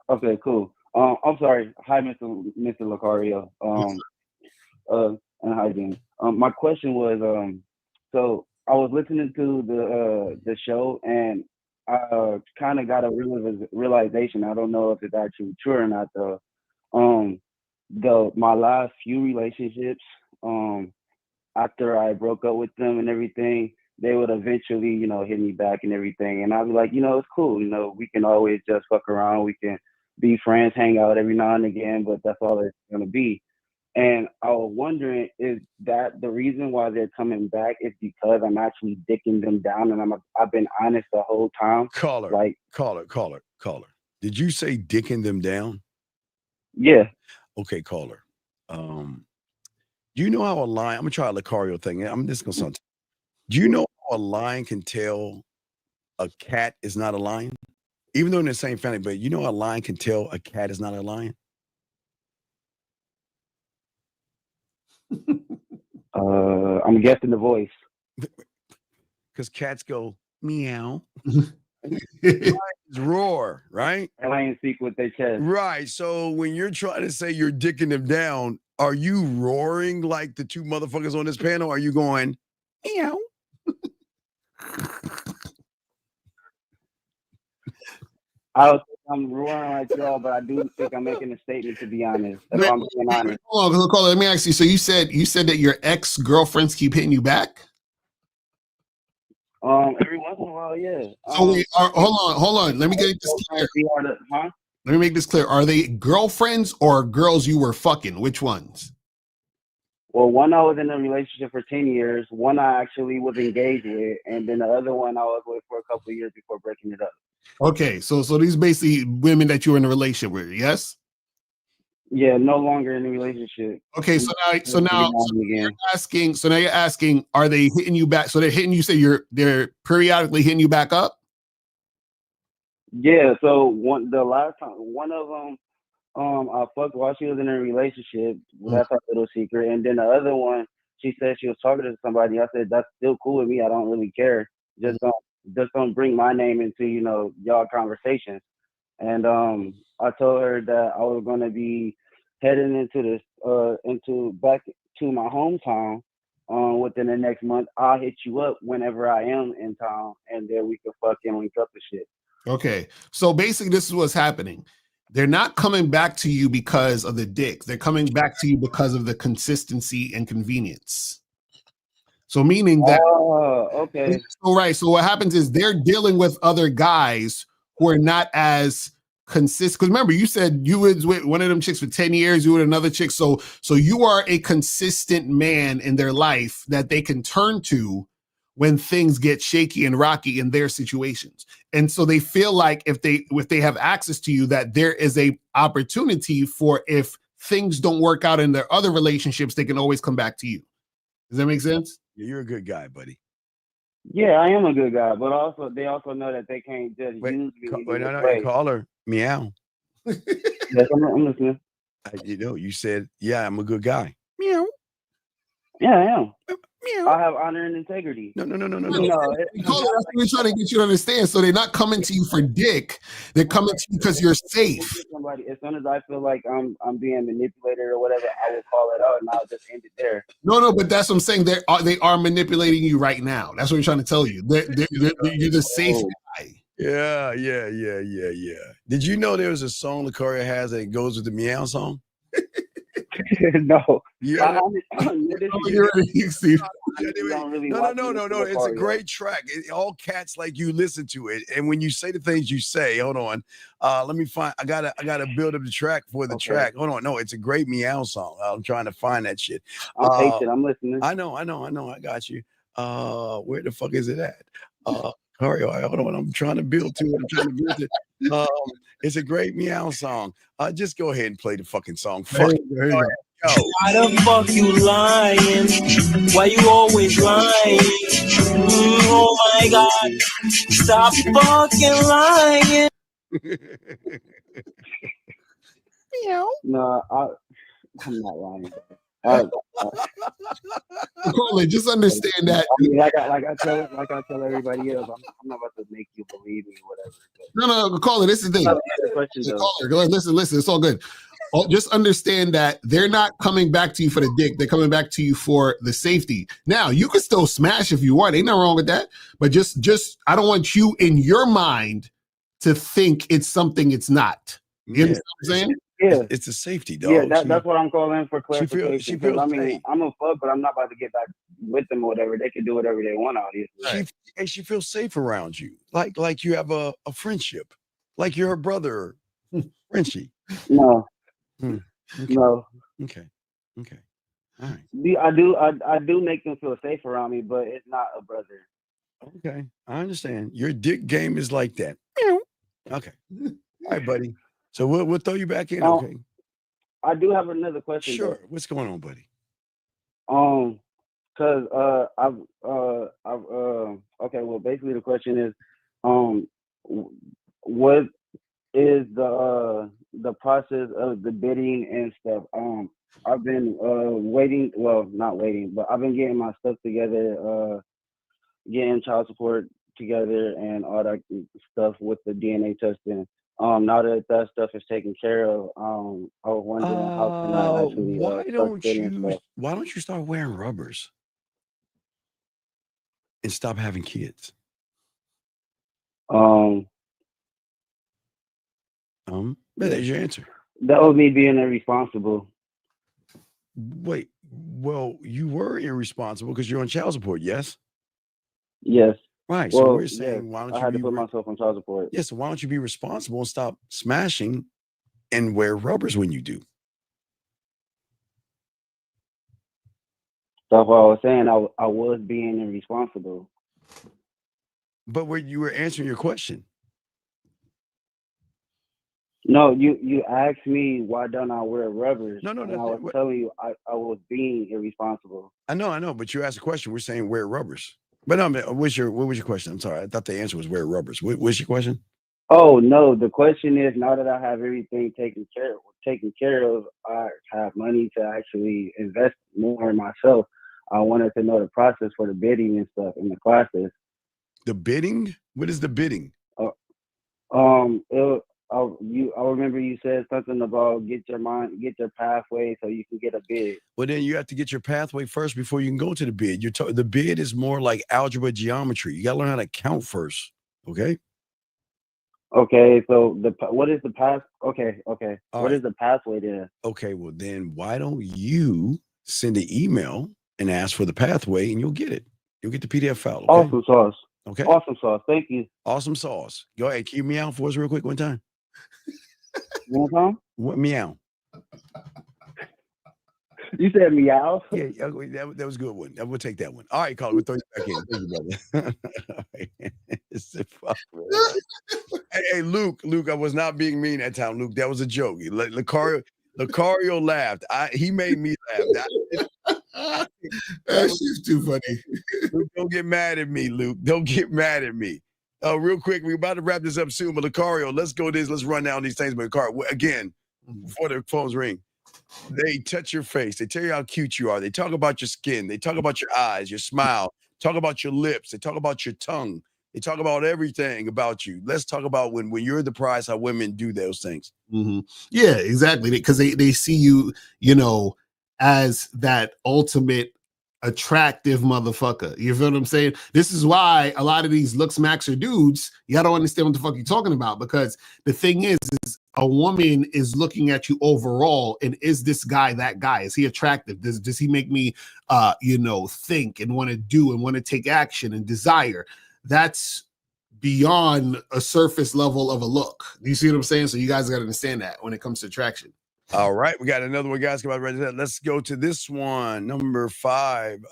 Okay, cool. I'm sorry. Hi, Mr. Lucario. And hi, James. My question was, so I was listening to the show, and I kind of got a realization. I don't know if it's actually true or not. My last few relationships, after I broke up with them and everything, they would eventually, hit me back and everything, and I'd be like, it's cool. We can always just fuck around. We can be friends, hang out every now and again, but that's all it's gonna be. And I was wondering, is that the reason why they're coming back is because I'm actually dicking them down, and I've been honest the whole time? Caller. Did you say dicking them down? Yeah. Okay, caller. Do you know how a lion? I'm gonna try a Lucario thing. I'm just gonna sound. Do you know how a lion can tell a cat is not a lion? Even though in the same family, but you know a lion can tell a cat is not a lion? I'm guessing the voice. Because cats go meow. Lions roar, right? Lions speak with their chest. Right. So when you're trying to say you're dicking them down, are you roaring like the two motherfuckers on this panel? Or are you going meow? I'm roaring like y'all, but I do think I'm making a statement, to be honest. If I'm being honest. Hold on, let me ask you. So you said that your ex-girlfriends keep hitting you back? Every once in a while, yeah. So hold on. Let me get this clear. Let me make this clear. Are they girlfriends or girls you were fucking? Which ones? Well, one I was in a relationship for 10 years. One I actually was engaged with, and then the other one I was with for a couple of years before breaking it up. Okay, so these basically women that you were in a relationship with, yes? Yeah, no longer in a relationship. Okay, so now you're asking, are they hitting you back? So they're hitting you. Say they're periodically hitting you back up. Yeah. So the last time, one of them, I fucked while she was in a relationship. That's our little secret. And then the other one, she said she was talking to somebody. I said that's still cool with me. I don't really care. Just don't bring my name into y'all conversations. And I told her that I was gonna be heading into back to my hometown within the next month. I'll hit you up whenever I am in town, and then we can fucking link up the shit. Okay, so basically this is what's happening. they're not coming back to you because of the dick. They're coming back to you because of the consistency and convenience. So meaning that, okay. So right. So what happens is they're dealing with other guys who are not as consistent. Because remember, you said you was with one of them chicks for 10 years, you with another chick. So you are a consistent man in their life that they can turn to when things get shaky and rocky in their situations. And so they feel like if they have access to you, that there is a opportunity for, if things don't work out in their other relationships, they can always come back to you. Does that make sense? Yeah, you're a good guy, buddy. Yeah, I am a good guy, but also they also know that they can't just use me. No, call her. Meow. Yes, I'm listening. You said, yeah, I'm a good guy. Meow. Yeah, I am. I have honor and integrity. No. That's what we're trying to get you to understand. So they're not coming to you for dick. They're coming to you because you're safe. Somebody, as soon as I feel like I'm being manipulated or whatever, I will call it out and I'll just end it there. No, but that's what I'm saying. They are manipulating you right now. That's what we're trying to tell you. You're the safe guy. Yeah. Did you know there's a song Lucario has that goes with the meow song? No. Yeah. No. It's a great track. All cats like you listen to it, and when you say the things you say, hold on. Let me find. I gotta build up the track for the track. Hold on. No, it's a great meow song. I'm trying to find that shit. I'm patient. I'm listening. I know. I got you. Where the fuck is it at? Lucario, hold on. I'm trying to build to it. It's a great meow song. Just go ahead and play the fucking song. Fuck it. Why the fuck you lying? Why you always lying? Oh my God. Stop fucking lying. Meow. No, I'm not lying. Colin, just understand that. I mean, like I tell everybody else, I'm not about to make you believe me or whatever. No, Colin, this is the thing. Caller, go ahead, listen, it's all good. Just understand that they're not coming back to you for the dick. They're coming back to you for the safety. Now, you can still smash if you want. Ain't nothing wrong with that. But just I don't want you in your mind to think it's something it's not. You understand what I'm saying? Yeah, it's a safety, dog. Yeah, that's what I'm calling for clarification. She feels I mean, I'm a fuck, but I'm not about to get back with them or whatever. They can do whatever they want, obviously. She feels safe around you, like you have a friendship, like you're her brother, Frenchie. No. Okay. No. Okay. All right. I do make them feel safe around me, but it's not a brother. Okay, I understand. Your dick game is like that. Okay. All right, buddy. So we'll throw you back in. Okay. I do have another question. Sure. What's going on, buddy? Cause okay. Well, basically the question is, what is the process of the bidding and stuff? I've been waiting. Well, not waiting, but I've been getting my stuff together, getting child support together, and all that stuff with the DNA testing. Now that stuff is taken care of, I was wondering how can I actually why don't you start wearing rubbers and stop having kids? There's your answer. That was me being irresponsible. Wait, well, you were irresponsible because you're on child support, yes? Yes. Right. Well, So we're saying, why don't you I had to put myself on child support. Yes. So why don't you be responsible and stop smashing and wear rubbers when you do? That's what I was saying. I was being irresponsible. But you were answering your question. No, you asked me why don't I wear rubbers? No, and I was telling you I was being irresponsible. I know, but you asked a question. We're saying wear rubbers. But no, what was your question? I'm sorry. I thought the answer was wear rubbers. What's your question? Oh no, the question is, now that I have everything taken care of, I have money to actually invest more in myself. I wanted to know the process for the bidding and stuff in the classes. The bidding? What is the bidding? I remember you said something about get your pathway so you can get a bid. Well, then you have to get your pathway first before you can go to the bid. The bid is more like algebra geometry. You got to learn how to count first. Okay. Okay, so what is the path? Okay. All What right. is the pathway there? Okay, well then why don't you send an email and ask for the pathway and you'll get it. You'll get the PDF file. Okay. Awesome sauce. Okay. Awesome sauce. Thank you. Awesome sauce. Go ahead. Can you meow for us real quick one time? One time? What meow? You said meow? Yeah, that was a good one. We'll take that one. All right, Carl, we'll throw you back in. Thank you, brother. All right. It's a fuck, man. Hey, Luke, I was not being mean that time, Luke. That was a joke. Lucario laughed. He made me laugh. That shit's too funny. Luke, don't get mad at me, Luke. Don't get mad at me. Real quick, we're about to wrap this up soon, but Lucario, let's run down these things. But Lucario, again, before the phones ring, they touch your face. They tell you how cute you are. They talk about your skin. They talk about your eyes, your smile. Talk about your lips. They talk about your tongue. They talk about everything about you. Let's talk about when you're the prize, how women do those things. Mm-hmm. Yeah, exactly. Because they see you, as that ultimate attractive motherfucker. You feel what I'm saying? This is why a lot of these looks maxer dudes, you gotta understand what the fuck you're talking about. Because the thing is a woman is looking at you overall, and is this guy that guy? Is he attractive? Does he make me think and want to do and want to take action and desire? That's beyond a surface level of a look. You see what I'm saying? So you guys got to understand that when it comes to attraction. All right, we got another one, guys. Come on, let's go to this one, number 5.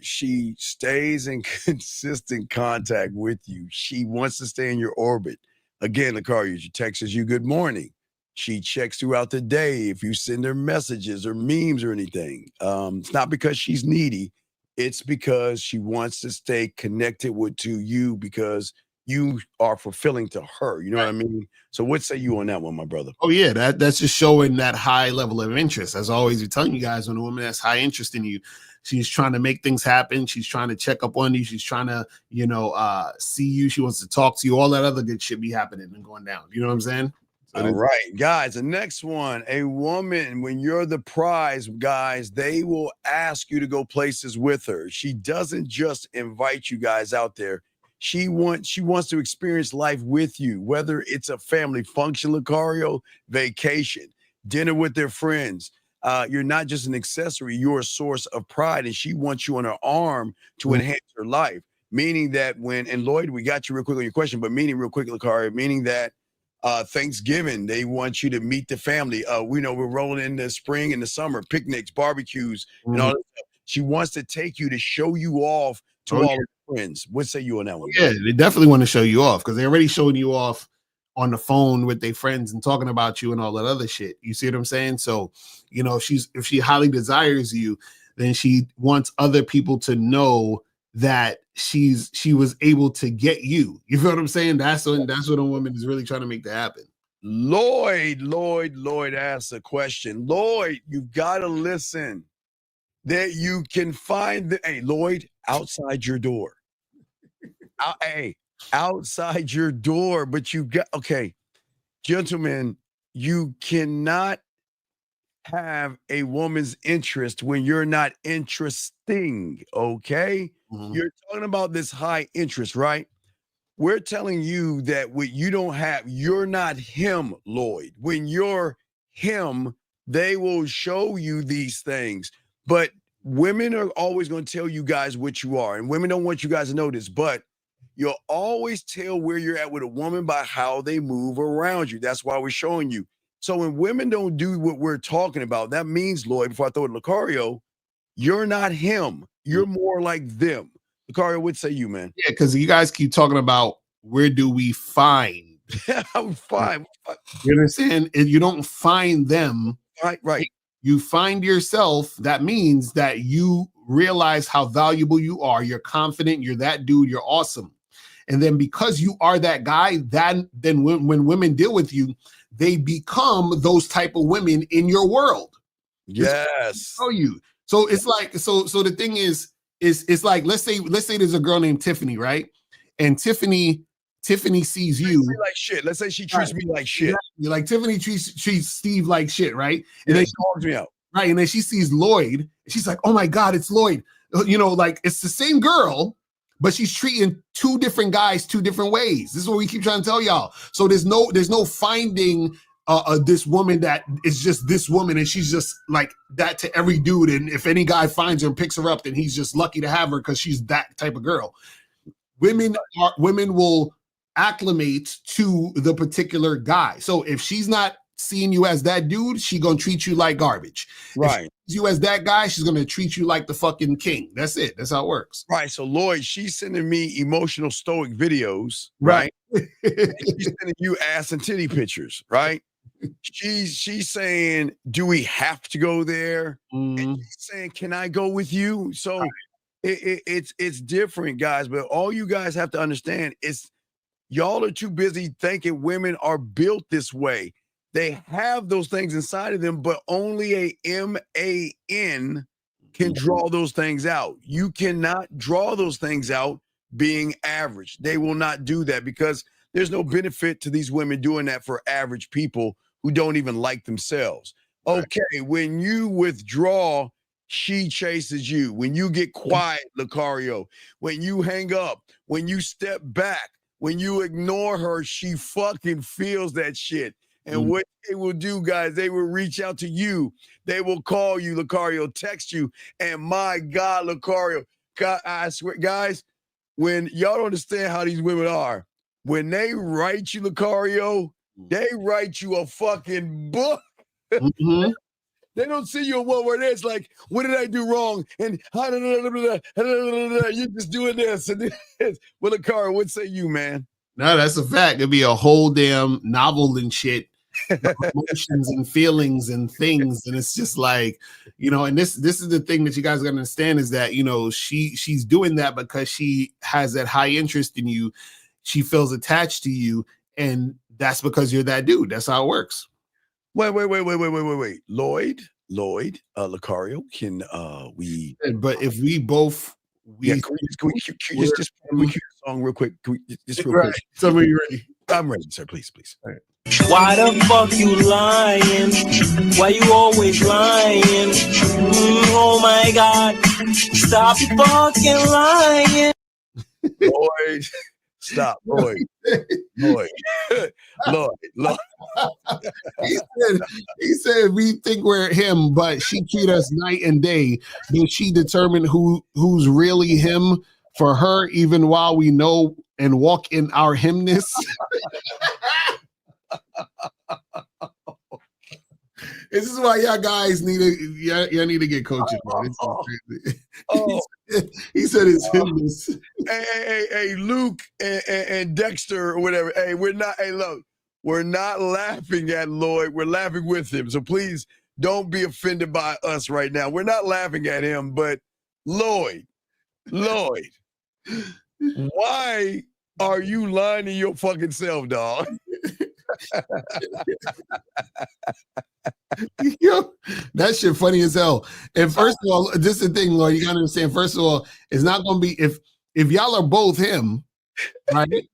She stays in consistent contact with you. She wants to stay in your orbit. Again, Lucario, she texts you good morning. She checks throughout the day if you send her messages or memes or anything. It's not because she's needy. It's because she wants to stay connected to you because you are fulfilling to her. You know what I mean? So what say you on that one, my brother? Oh yeah, that's just showing that high level of interest. As always, we're telling you guys, when a woman has high interest in you, she's trying to make things happen. She's trying to check up on you. She's trying to, see you. She wants to talk to you. All that other good shit be happening and going down. You know what I'm saying? All right, guys, the next one, a woman, when you're the prize, guys, they will ask you to go places with her. She doesn't just invite you guys out there. She wants to experience life with you, whether it's a family function, Lucario, vacation, dinner with their friends. You're not just an accessory, you're a source of pride, and she wants you on her arm to enhance her life. Meaning that and Lloyd, we got you real quick on your question, but meaning real quick, Lucario, meaning that Thanksgiving, they want you to meet the family. We know we're rolling in the spring and the summer, picnics, barbecues, and all that stuff. She wants to take you to show you off to all of her friends. What say you on that one? Yeah, they definitely want to show you off because they're already showing you off on the phone with their friends and talking about you and all that other shit. You see what I'm saying? So, if she highly desires you, then she wants other people to know that she was able to get you. You feel what I'm saying? That's what a woman is really trying to make that happen. Lloyd asked a question. Lloyd, you've got to listen. That you can find Lloyd, outside your door. Outside your door, but you got gentlemen, you cannot have a woman's interest when you're not interesting. Okay. Mm-hmm. You're talking about this high interest, right? We're telling you that what you don't have, you're not him, Lloyd. When you're him, they will show you these things. But women are always going to tell you guys what you are, and women don't want you guys to know this, but you'll always tell where you're at with a woman by how they move around you. That's why we're showing you. So when women don't do what we're talking about, that means, Lloyd, before I throw it to Lucario, you're not him. You're more like them. Lucario, what say you, man? Yeah, because you guys keep talking about where do we find? Fine. You understand? And you don't find them. Right. You find yourself. That means that you realize how valuable you are. You're confident. You're that dude. You're awesome. And then because you are that guy, then when women deal with you, they become those type of women in your world. Yes. Show you. So it's like, so the thing is it's like, let's say there's a girl named Tiffany, right? And Tiffany sees you like shit. Let's say she treats me like shit. Exactly. Like Tiffany treats Steve like shit, right? And then she calls me out. Right. And then she sees Lloyd. And she's like, oh my God, it's Lloyd. Like it's the same girl, but she's treating two different guys two different ways. This is what we keep trying to tell y'all. So there's no finding this woman that is just this woman and she's just like that to every dude. And if any guy finds her and picks her up, then he's just lucky to have her because she's that type of girl. Women will acclimate to the particular guy. So if she's not seeing you as that dude, she's gonna treat you like garbage. Right. If she sees you as that guy, she's gonna treat you like the fucking king. That's it. That's how it works. Right. So Lloyd, she's sending me emotional stoic videos, right? She's sending you ass and titty pictures, right? She's saying, do we have to go there? And she's saying, can I go with you? So it's different, guys. But all you guys have to understand is y'all are too busy thinking women are built this way. They have those things inside of them, but only a MAN can draw those things out. You cannot draw those things out being average. They will not do that because there's no benefit to these women doing that for average people who don't even like themselves. Okay, when you withdraw, she chases you. When you get quiet, Lucario, when you hang up, when you step back, when you ignore her, she fucking feels that shit. And what they will do, guys, they will reach out to you. They will call you, Lucario, text you. And my God, Lucario, God, I swear, guys, when y'all don't understand how these women are, when they write you, Lucario, they write you a fucking book. They don't see you in one word. It's like, what did I do wrong? And you're just doing this and this. Well, Lucario, what say you, man? No, that's a fact. It'd be a whole damn novel and shit. Emotions and feelings and things. And it's just like, you know, and this is the thing that you guys gotta understand is that, you know, she's doing that because she has that high interest in you. She feels attached to you. And that's because you're that dude. That's how it works. Wait. Lloyd, Lucario, can we? But if we both, can we just play a song real quick? Can we just real quick? So are you ready? I'm ready, sir. Please. All right. Why the fuck you lying? Why you always lying? Oh my God, stop fucking lying. Lloyd, stop, Lloyd. Lloyd. He said we think we're him, but she treat us night and day. Does she determine who's really him for her, even while we know and walk in our himness? This is why y'all guys need to get coaching, man. He said it's himness. Hey, Luke and Dexter or whatever. Hey, we're not laughing at Lloyd. We're laughing with him. So please don't be offended by us right now. We're not laughing at him, but Lloyd, why are you lying to your fucking self, dog? Yo, that shit funny as hell. And first of all, this is the thing, Lloyd, you gotta understand. First of all, it's not gonna be if y'all are both him, right?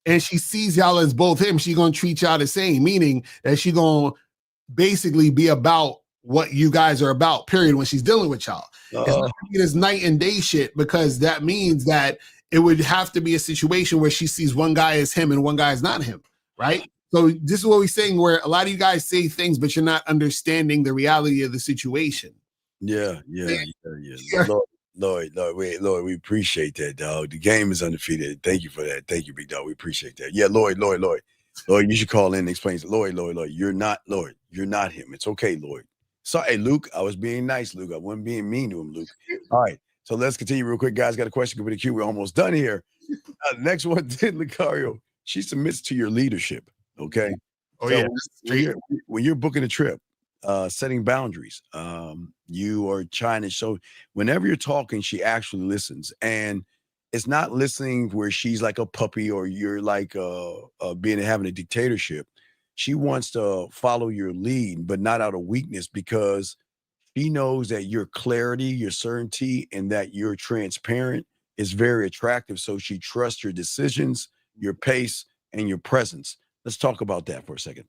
And she sees y'all as both him, she's gonna treat y'all the same, meaning that she's gonna basically be about what you guys are about, period, when she's dealing with y'all. It's not gonna be this night and day shit, because that means that it would have to be a situation where she sees one guy as him and one guy is not him, right? So this is what we're saying, where a lot of you guys say things, but you're not understanding the reality of the situation. Yeah. Lloyd, we appreciate that, dog. The game is undefeated. Thank you for that. Thank you, big dog. We appreciate that. Yeah, Lloyd, you should call in and explain. Lloyd, you're not him. It's okay, Lloyd. So, hey, Luke, I was being nice, Luke. I wasn't being mean to him, Luke. All right, so let's continue real quick, guys. Got a question with the queue. We're almost done here. The next one, Lucario. She submits to your leadership. Okay. Oh, so yeah. When you're booking a trip, setting boundaries, you are trying to show whenever you're talking, she actually listens. And it's not listening where she's like a puppy or you're like having a dictatorship. She wants to follow your lead, but not out of weakness, because she knows that your clarity, your certainty, and that you're transparent is very attractive. So she trusts your decisions, your pace, and your presence. Let's talk about that for a second.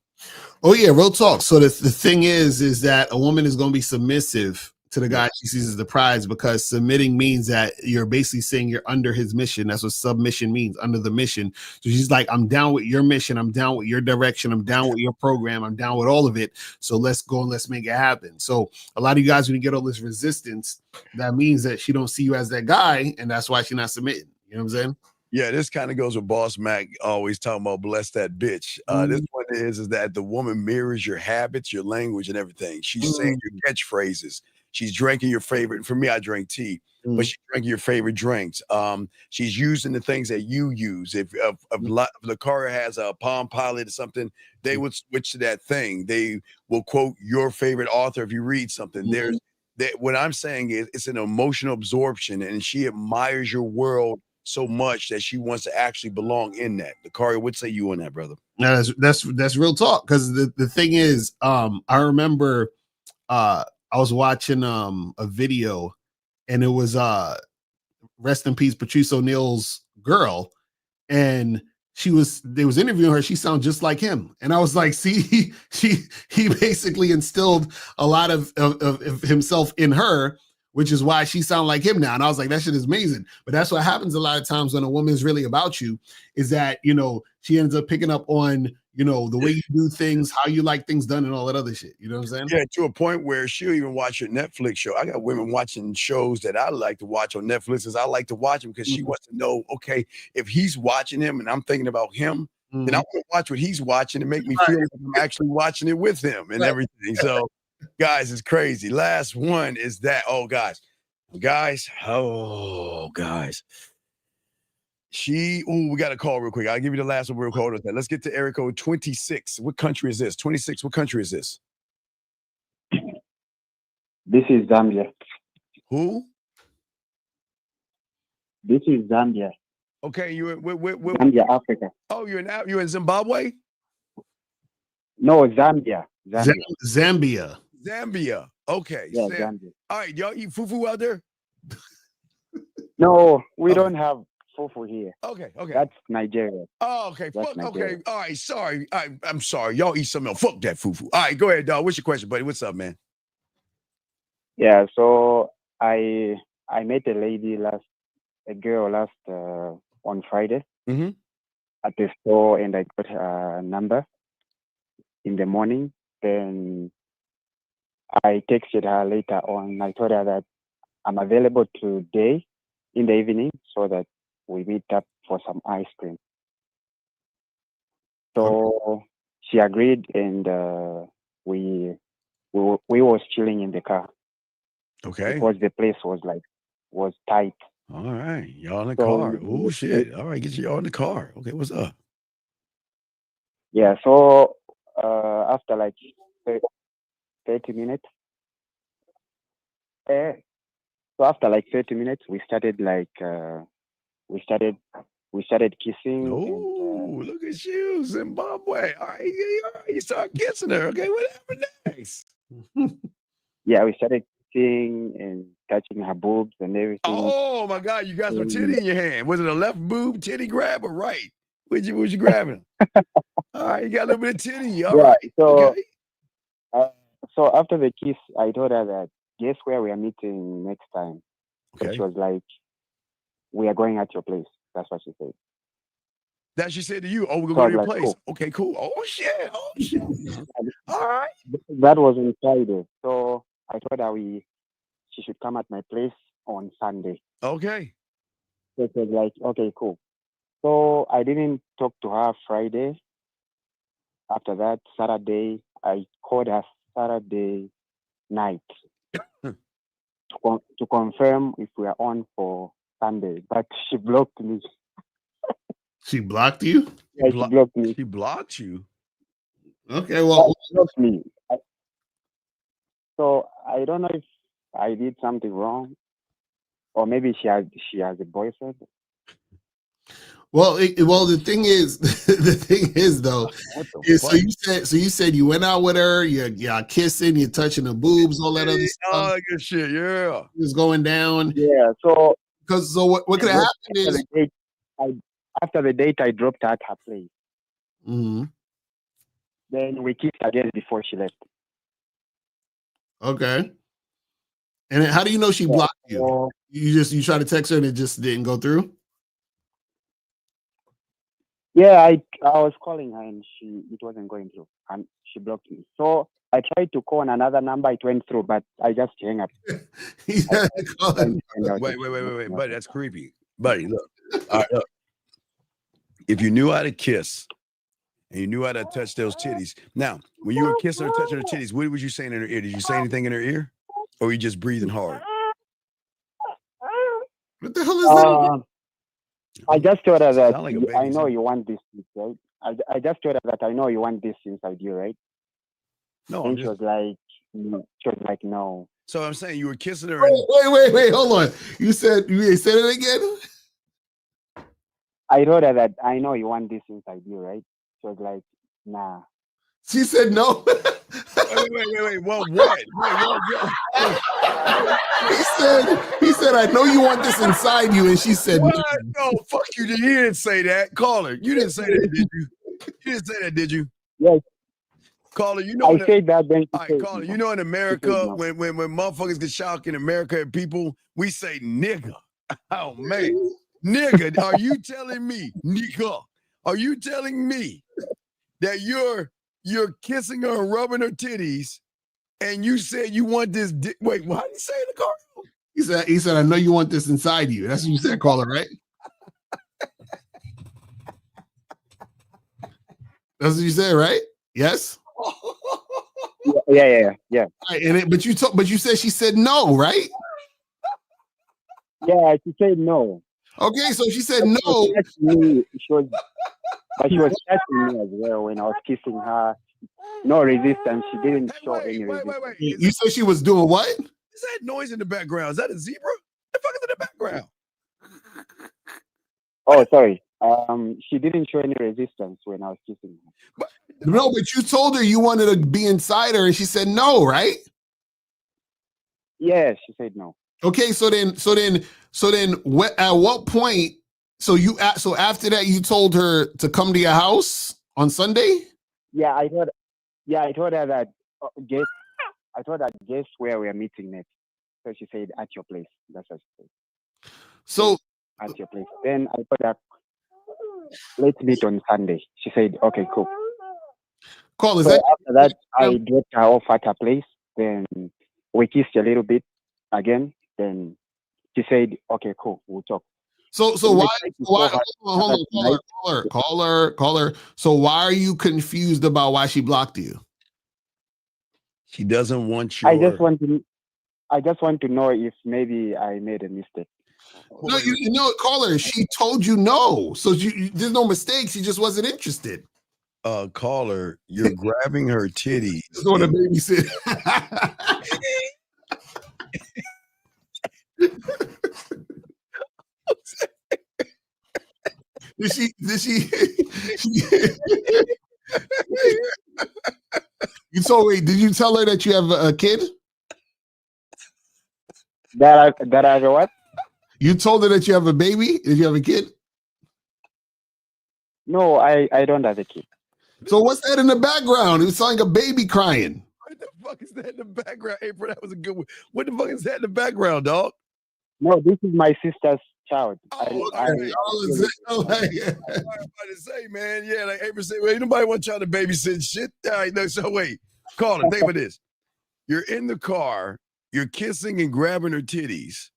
Oh yeah, real talk. So the thing is that a woman is going to be submissive to the guy she sees as the prize, because submitting means that you're basically saying you're under his mission. That's what submission means, under the mission. So she's like, I'm down with your mission. I'm down with your direction. I'm down with your program. I'm down with all of it. So let's go and let's make it happen. So a lot of you guys, when you get all this resistance, that means that she don't see you as that guy, and that's why she's not submitting. You know what I'm saying? Yeah, this kind of goes with Boss Mac always talking about bless that bitch. This one is that the woman mirrors your habits, your language, and everything. She's saying your catchphrases. She's drinking your favorite. For me, I drink tea, but she's drinking your favorite drinks. She's using the things that you use. If Lucario has a Palm Pilot or something, they would switch to that thing. They will quote your favorite author if you read something. There's that. What I'm saying is it's an emotional absorption, and she admires your world so much that she wants to actually belong in that. Lucario, what say you on that, brother? No, that's real talk. Because the thing is, I remember I was watching a video, and it was rest in peace Patrice O'Neal's girl, and they was interviewing her. She sounded just like him, and I was like, see, he basically instilled a lot of himself in her, which is why she sound like him now. And I was like, that shit is amazing. But that's what happens a lot of times when a woman's really about you, is that, you know, she ends up picking up on, you know, the way you do things, how you like things done, and all that other shit. You know what I'm saying? Yeah, to a point where she'll even watch your Netflix show. I got women watching shows that I like to watch on Netflix, because I like to watch them because she wants to know, okay, if he's watching him and I'm thinking about him, then I want to watch what he's watching and make me feel like I'm actually watching it with him and everything. So, guys, it's crazy. Last one is that. Oh, guys. We got a call real quick. I'll give you the last one real quick. Let's get to area code 26. What country is this? 26. What country is this? This is Zambia. Who? This is Zambia. Okay, you in Zambia, Africa. Oh, you're in Zimbabwe? No, Zambia. Zambia. Okay. Yeah, Zambia. All right, y'all eat fufu out there? No, we don't have fufu here. Okay. That's Nigeria. Oh, okay. That's Fuck. Nigeria. Okay. All right. Sorry. I'm sorry. Y'all eat something else. Fuck that fufu. All right. Go ahead, dog. What's your question, buddy? What's up, man? Yeah. So I met a girl last on Friday at the store, and I got her number in the morning. Then I texted her later on. I told her that I'm available today in the evening so that we meet up for some ice cream. So she agreed, and we was chilling in the car. Okay. Because the place was tight. All right. Y'all in the car. Oh, shit. All right. Get y'all in the car. Okay. What's up? Yeah. So after like 30 minutes, so after like 30 minutes, we started kissing. Oh, look at you, Zimbabwe. All right, you start kissing her. Okay, whatever next? Yeah, we started kissing and touching her boobs and everything. Oh my God, you got some titty in your hand. Was it a left boob titty grab or right? What you grabbing? All right, you got a little bit of titty. All right. So, okay. So after the kiss, I told her that guess where we are meeting next time. Okay. So she was like, "We are going at your place." That's what she said. That she said to you, "Oh, we're gonna go to your place." Cool. Okay, cool. Oh shit. All right. That was on Friday. So I told her she should come at my place on Sunday. Okay. So it was like, okay, cool. So I didn't talk to her Friday. After that, Saturday, I called her Saturday night to confirm if we are on for Sunday, but she blocked me. She blocked you? Yeah, she blocked me. She blocked you? Okay, well. She blocked me. So I don't know if I did something wrong, or maybe she has a boyfriend. Well, the thing is though, so you said you went out with her, you're kissing, you're touching the boobs, all that other stuff. Oh, good shit, yeah. It's going down. Yeah. So what could have happened is after the date, I dropped her at her place. Mm-hmm. Then we kissed again before she left. Okay. And then how do you know she Yeah, blocked you? so, You try to text her and it just didn't go through? yeah, I was calling her and it wasn't going through, and she blocked me. So I tried to call on another number, it went through, but I just hung up. He I had tried to call trying him. to find out Wait, if wait, she wait, wait, blocked wait, me or buddy. not. That's creepy, buddy. Look, all right, look. If you knew how to kiss and you knew how to touch those titties, now when you were kissing her, touching her titties, what was you saying in her ear? Did you say anything in her ear, or were you just breathing hard? What the hell is that? I just told her that Sound like a I baby know too. you want this, right? I just told her that I know you want this inside you, right? No, I'm And she just. was like, no. She was like, no. So I'm saying you were kissing her, and Wait, hold on. You said it again? I told her that I know you want this inside you, right? She was like, nah. She said no. wait. Well, what? He said, I know you want this inside you, and she said no. What? No, fuck you. You didn't say that. Caller, you didn't say that, did you? You didn't say that, did you? Yes. Caller, you know. I said that, then she all right, said caller, no. you know in She America, said no. when motherfuckers get shocked in America at people, we say nigga. Oh man. Nigga, are you telling me, nigga, are you telling me that you're kissing her and rubbing her titties and you said you want this wait, what did he say in the car? He said, I know you want this inside you. That's what you said, caller, right? That's what you said, right? Yes. Yeah. Right, but you said she said no, right? Yeah, she said no. Okay, so she said But no. She was touching me as well when I was kissing her. No resistance. She didn't show any resistance. You said she was doing what? Is that noise in the background? Is that a zebra? What the fuck is in the background? Oh, sorry. She didn't show any resistance when I was kissing her. No, but you told her you wanted to be inside her, and she said no, right? Yeah, she said no. Okay, so then, at what point? So after that, you told her to come to your house on Sunday. Yeah, I told her that guess. I told her guess where we are meeting next. So she said at your place. That's what she said. So at your place. Then I told her let's meet on Sunday. She said okay, cool. Call is so that after that I dropped her off at her place. Then we kissed a little bit again. Then she said okay, cool, we'll talk. So why hold on, caller. So why are you confused about why she blocked you? She doesn't want your. I just want to know if maybe I made a mistake. No, you know, caller. She told you no, so there's no mistake. She just wasn't interested. Caller, you're grabbing her titties. Just want to babysit. Did she did you tell her that you have a kid? That I have a what? You told her that you have a baby? Did you have a kid? No, I don't have a kid. So what's that in the background? It was like a baby crying. What the fuck is that in the background? April, that was a good one. What the fuck is that in the background, dog? No, this is my sister's child. I was about to say, man, yeah, like April said, well, ain't nobody want y'all to babysit shit. All right, no, so wait, call it. Think about this. You're in the car, you're kissing and grabbing her titties,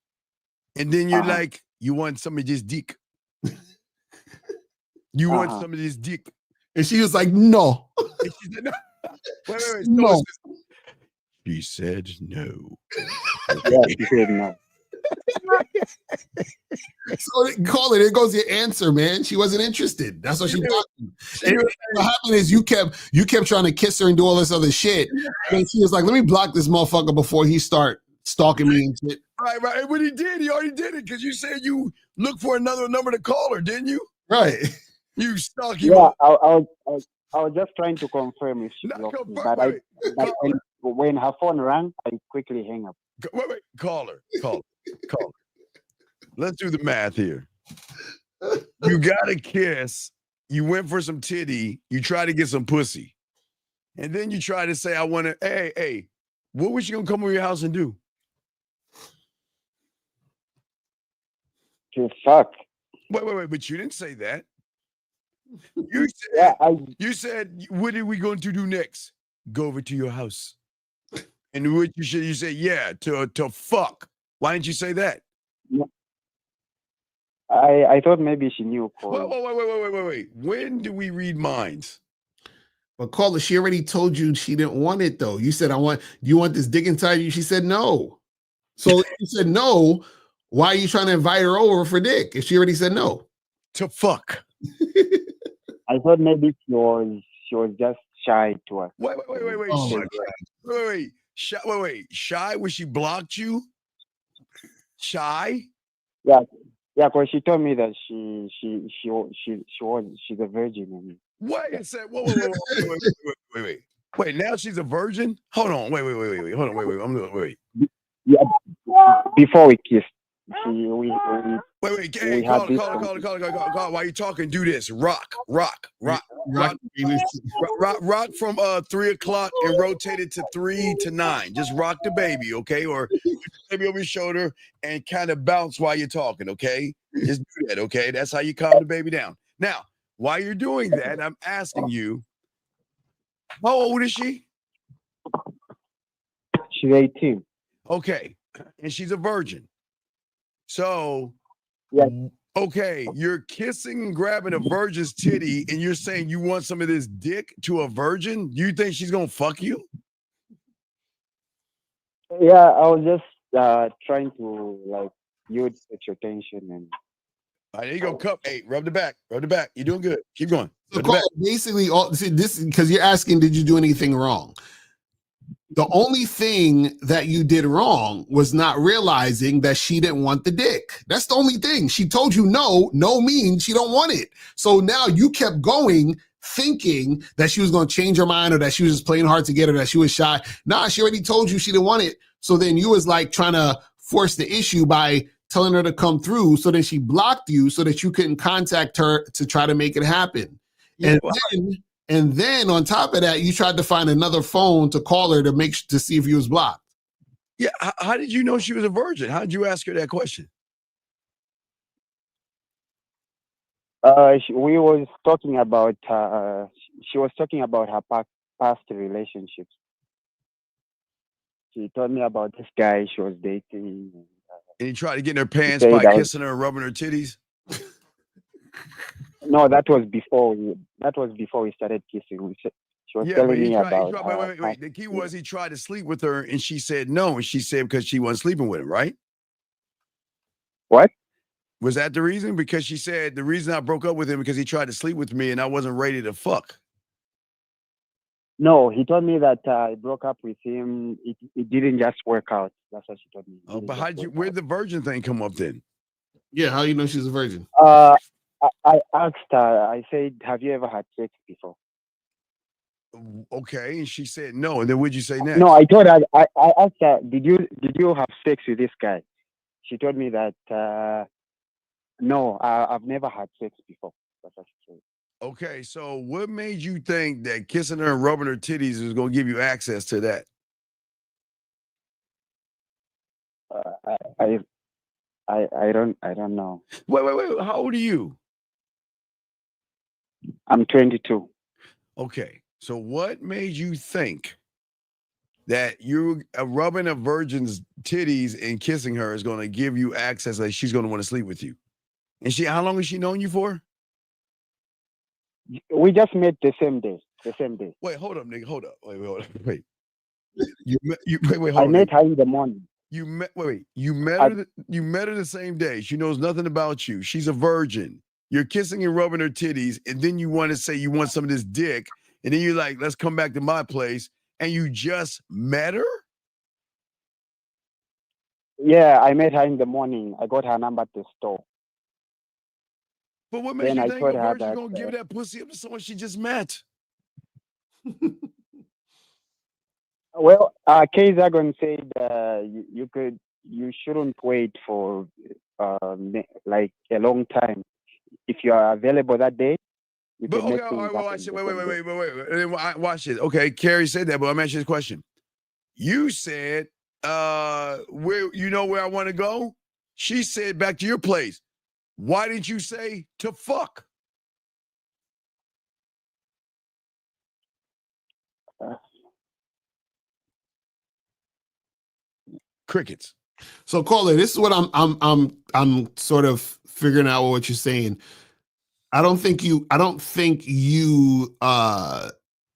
and then you're like, you want some of this dick. You want some of this dick. And she was like, no. And she said, no. Wait. No. She said no. Yeah, she said no. So call it. There goes your answer, man. She wasn't interested. That's what she blocked you. And what happened is you kept trying to kiss her and do all this other shit. And she was like, let me block this motherfucker before he start stalking me and shit. Right. And when he already did it because you said you looked for another number to call her, didn't you? Right. You stalk you. Yeah, I was just trying to confirm if she blocked me, but when her phone rang, I quickly hang up. Wait, call her. Let's do the math here. You got a kiss. You went for some titty. You try to get some pussy. And then you try to say, I want to, hey, what was you going to come over your house and do? To fuck. Wait, but you didn't say that. You said, Yeah, you said, what are we going to do next? Go over to your house. And what you said, yeah, to fuck. Why didn't you say that? I thought maybe she knew. Wait. When do we read minds? But Carla, she already told you she didn't want it though. You said, do you want this dick inside you? She said no. So if you said no, why are you trying to invite her over for dick if she already said no? To fuck. I thought maybe she was just shy to us. Wait. Oh my God. Wait. Shy when she blocked you? Shy? Yeah, because she told me that she's a virgin. Wait a second. Wait. Wait, now she's a virgin? Hold on. Wait. Hold on. Wait. Yeah, before we kissed, we Hey, had call. While you talking, do this. Rock from 3 o'clock and rotate it to 3 to 9. Just rock the baby, okay? Or put the baby over your shoulder and kind of bounce while you're talking, okay? Just do that, okay? That's how you calm the baby down. Now, while you're doing that, I'm asking you, how old is she? She's 18. Okay, and she's a virgin. So, yeah. Okay, you're kissing and grabbing a virgin's titty, and you're saying you want some of this dick to a virgin? You think she's gonna fuck you? Yeah, I was just trying to use your attention and. All right, there you go. Cup. Hey, rub the back. You're doing good. Keep going. So basically, this because you're asking, did you do anything wrong? The only thing that you did wrong was not realizing that she didn't want the dick. That's the only thing. She told you no. No means she don't want it. So now you kept going thinking that she was going to change her mind or that she was just playing hard to get or that she was shy. Nah, she already told you she didn't want it. So then you was like trying to force the issue by telling her to come through. So then she blocked you so that you couldn't contact her to try to make it happen. Yeah, and then on top of that, you tried to find another phone to call her to see if you was blocked. Yeah. How did you know she was a virgin? How did you ask her that question? We was talking about. She was talking about her past relationships. She told me about this guy she was dating. And he tried to get in her pants by kissing her and rubbing her titties. No, that was before we started kissing. She was telling me about. Wait. The key was he tried to sleep with her, and she said no, and she said because she wasn't sleeping with him, right? What? Was that the reason? Because she said the reason I broke up with him because he tried to sleep with me, and I wasn't ready to fuck. No, he told me that I broke up with him. It didn't just work out. That's what she told me. Oh, but where'd the virgin thing come up then? Yeah, how you know she's a virgin? I asked her, I said, have you ever had sex before? Okay, and she said no. And then what'd you say next? No, I told her, I asked her, did you have sex with this guy? She told me that, no, I've never had sex before. That's what she said. Okay, so what made you think that kissing her and rubbing her titties was going to give you access to that? I don't know. Wait. How old are you? I'm 22. Okay, so what made you think that you rubbing a virgin's titties and kissing her is going to give you access, like she's going to want to sleep with you? And how long has she known you for? We just met the same day. Wait, hold up, nigga. Hold up. Wait. I met her in the morning. You met her the same day. She knows nothing about you. She's a virgin. You're kissing and rubbing her titties, and then you want to say you want some of this dick, and then you're like, let's come back to my place, and you just met her? Yeah, I met her in the morning. I got her number at the store. But what makes you think a virgin's going to give that pussy up to someone she just met? Well, Kaysagon said you shouldn't wait for like a long time. If you are available that day, you can make things happen. Wait. Watch it. Okay, Carrie said that, but I'm asking you this question. You said, where I want to go? She said back to your place. Why didn't you say to fuck? Crickets. So caller, this is what I'm sort of figuring out what you're saying. I don't think you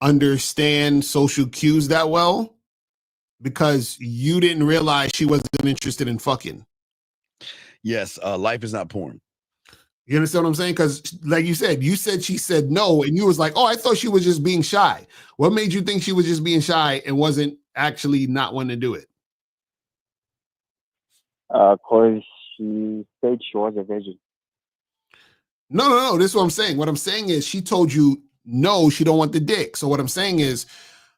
understand social cues that well, because you didn't realize she wasn't interested in fucking. Yes, life is not porn. You understand what I'm saying? Because like you said she said no, and you was like, oh, I thought she was just being shy. What made you think she was just being shy and wasn't actually not wanting to do it? Because she said she was a virgin. No. This is what I'm saying. What I'm saying is she told you no, she don't want the dick. So what I'm saying is,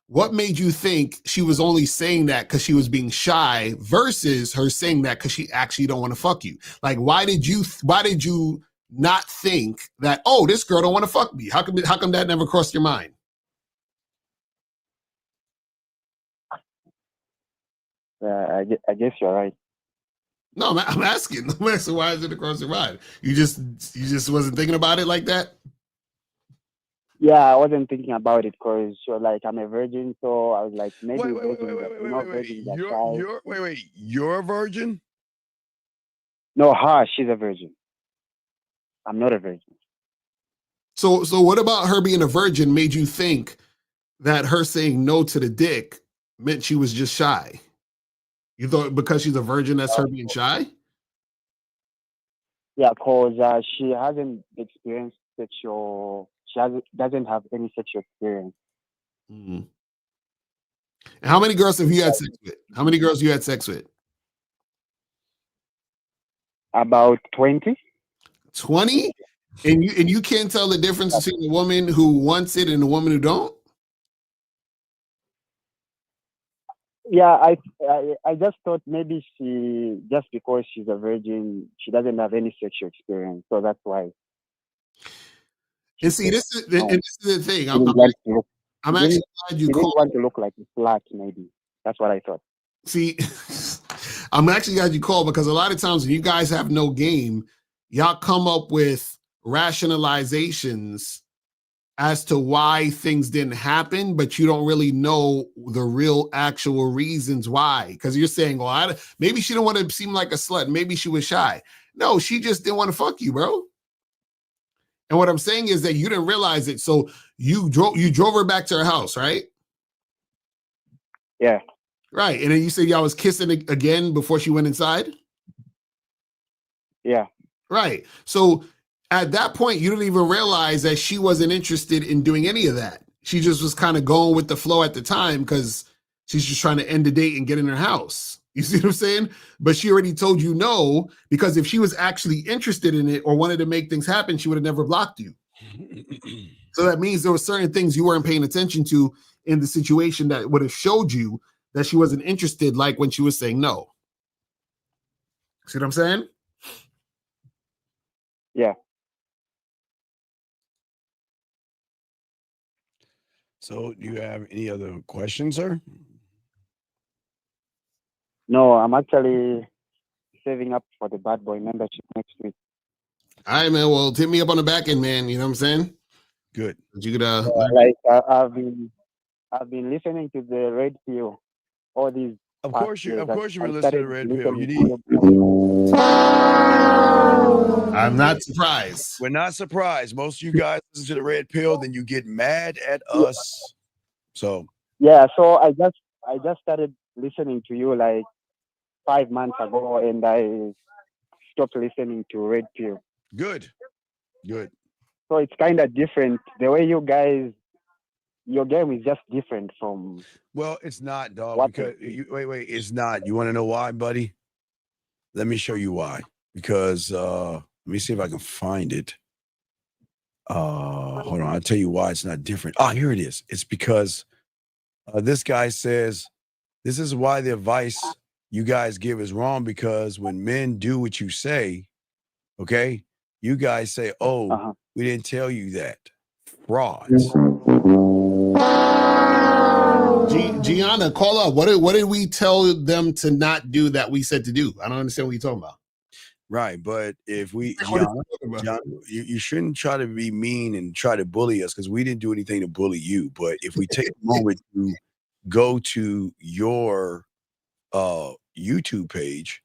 what made you think she was only saying that because she was being shy versus her saying that because she actually don't want to fuck you? Like, why did you not think that, oh, this girl don't want to fuck me? How come that never crossed your mind? I guess you're right. No, I'm asking. Why is it across your mind? You just wasn't thinking about it like that? Yeah, I wasn't thinking about it because she was like, I'm a virgin, so I was like, maybe You're a virgin? No, she's a virgin. I'm not a virgin. So what about her being a virgin made you think that her saying no to the dick meant she was just shy? You thought because she's a virgin, that's her being shy? Yeah, because she hasn't experienced sexual. She doesn't have any sexual experience. Mm-hmm. And how many girls have you had sex with? How many girls you had sex with? About 20. 20? And you can't tell the difference between a woman who wants it and a woman who don't? Yeah, I just thought maybe she, just because she's a virgin, she doesn't have any sexual experience, so that's why. And see, this is the thing. I'm actually glad you called. Want to look like a slut, maybe. That's what I thought. See, I'm actually glad you called, because a lot of times when you guys have no game, y'all come up with rationalizations as to why things didn't happen, but you don't really know the real actual reasons why. Because you're saying, well, maybe she didn't want to seem like a slut. Maybe she was shy. No, she just didn't want to fuck you, bro. And what I'm saying is that you didn't realize it. So you drove her back to her house, right? Yeah. Right. And then you said y'all was kissing again before she went inside? Yeah. Right. So at that point, you didn't even realize that she wasn't interested in doing any of that. She just was kind of going with the flow at the time because she's just trying to end the date and get in her house. You see what I'm saying? But she already told you no, because if she was actually interested in it or wanted to make things happen, she would have never blocked you. So that means there were certain things you weren't paying attention to in the situation that would have showed you that she wasn't interested, like when she was saying no. See what I'm saying? Yeah. So do you have any other questions, sir? No, I'm actually saving up for the Bad Boy membership next week. All right, man. Well, hit me up on the back end, man. You know what I'm saying? Good. You could I've been listening to the Red Pill, all these. Of course you were listening to the Red Pill. You need. I'm not surprised. We're not surprised. Most of you guys listen to the Red Pill, then you get mad at us. So yeah, so I just started listening to you like 5 months ago, and I stopped listening to Red Pill. Good. So it's kind of different. The way you guys, your game is just different from. Well, it's not, dog. Because wait, it's not. You want to know why, buddy? Let me show you why. Because let me see if I can find it. Hold on, I'll tell you why it's not different. Here it is. It's because this guy says this is why the advice you guys give is wrong, because when men do what you say, okay, you guys say, oh, we didn't tell you that. Frauds. Gianna, call up. What did we tell them to not do that we said to do? I don't understand what you're talking about. Right, but if Gianna, you shouldn't try to be mean and try to bully us because we didn't do anything to bully you. But if we take a moment to go to your YouTube page,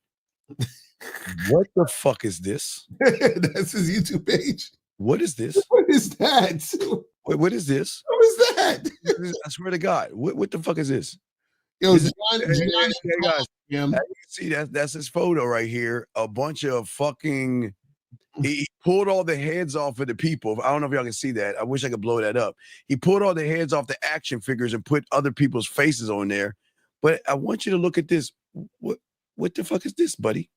what the fuck is this? That's his YouTube page. What is this? What is that? Wait, what is this? What is that? I swear to God, what the fuck is this? Yo, This is- John, hey, guys, him. as you can see that's his photo right here. A bunch of fucking. He pulled all the heads off of the people. I don't know if y'all can see that. I wish I could blow that up. He pulled all the heads off the action figures and put other people's faces on there. But I want you to look at this. What the fuck is this, buddy?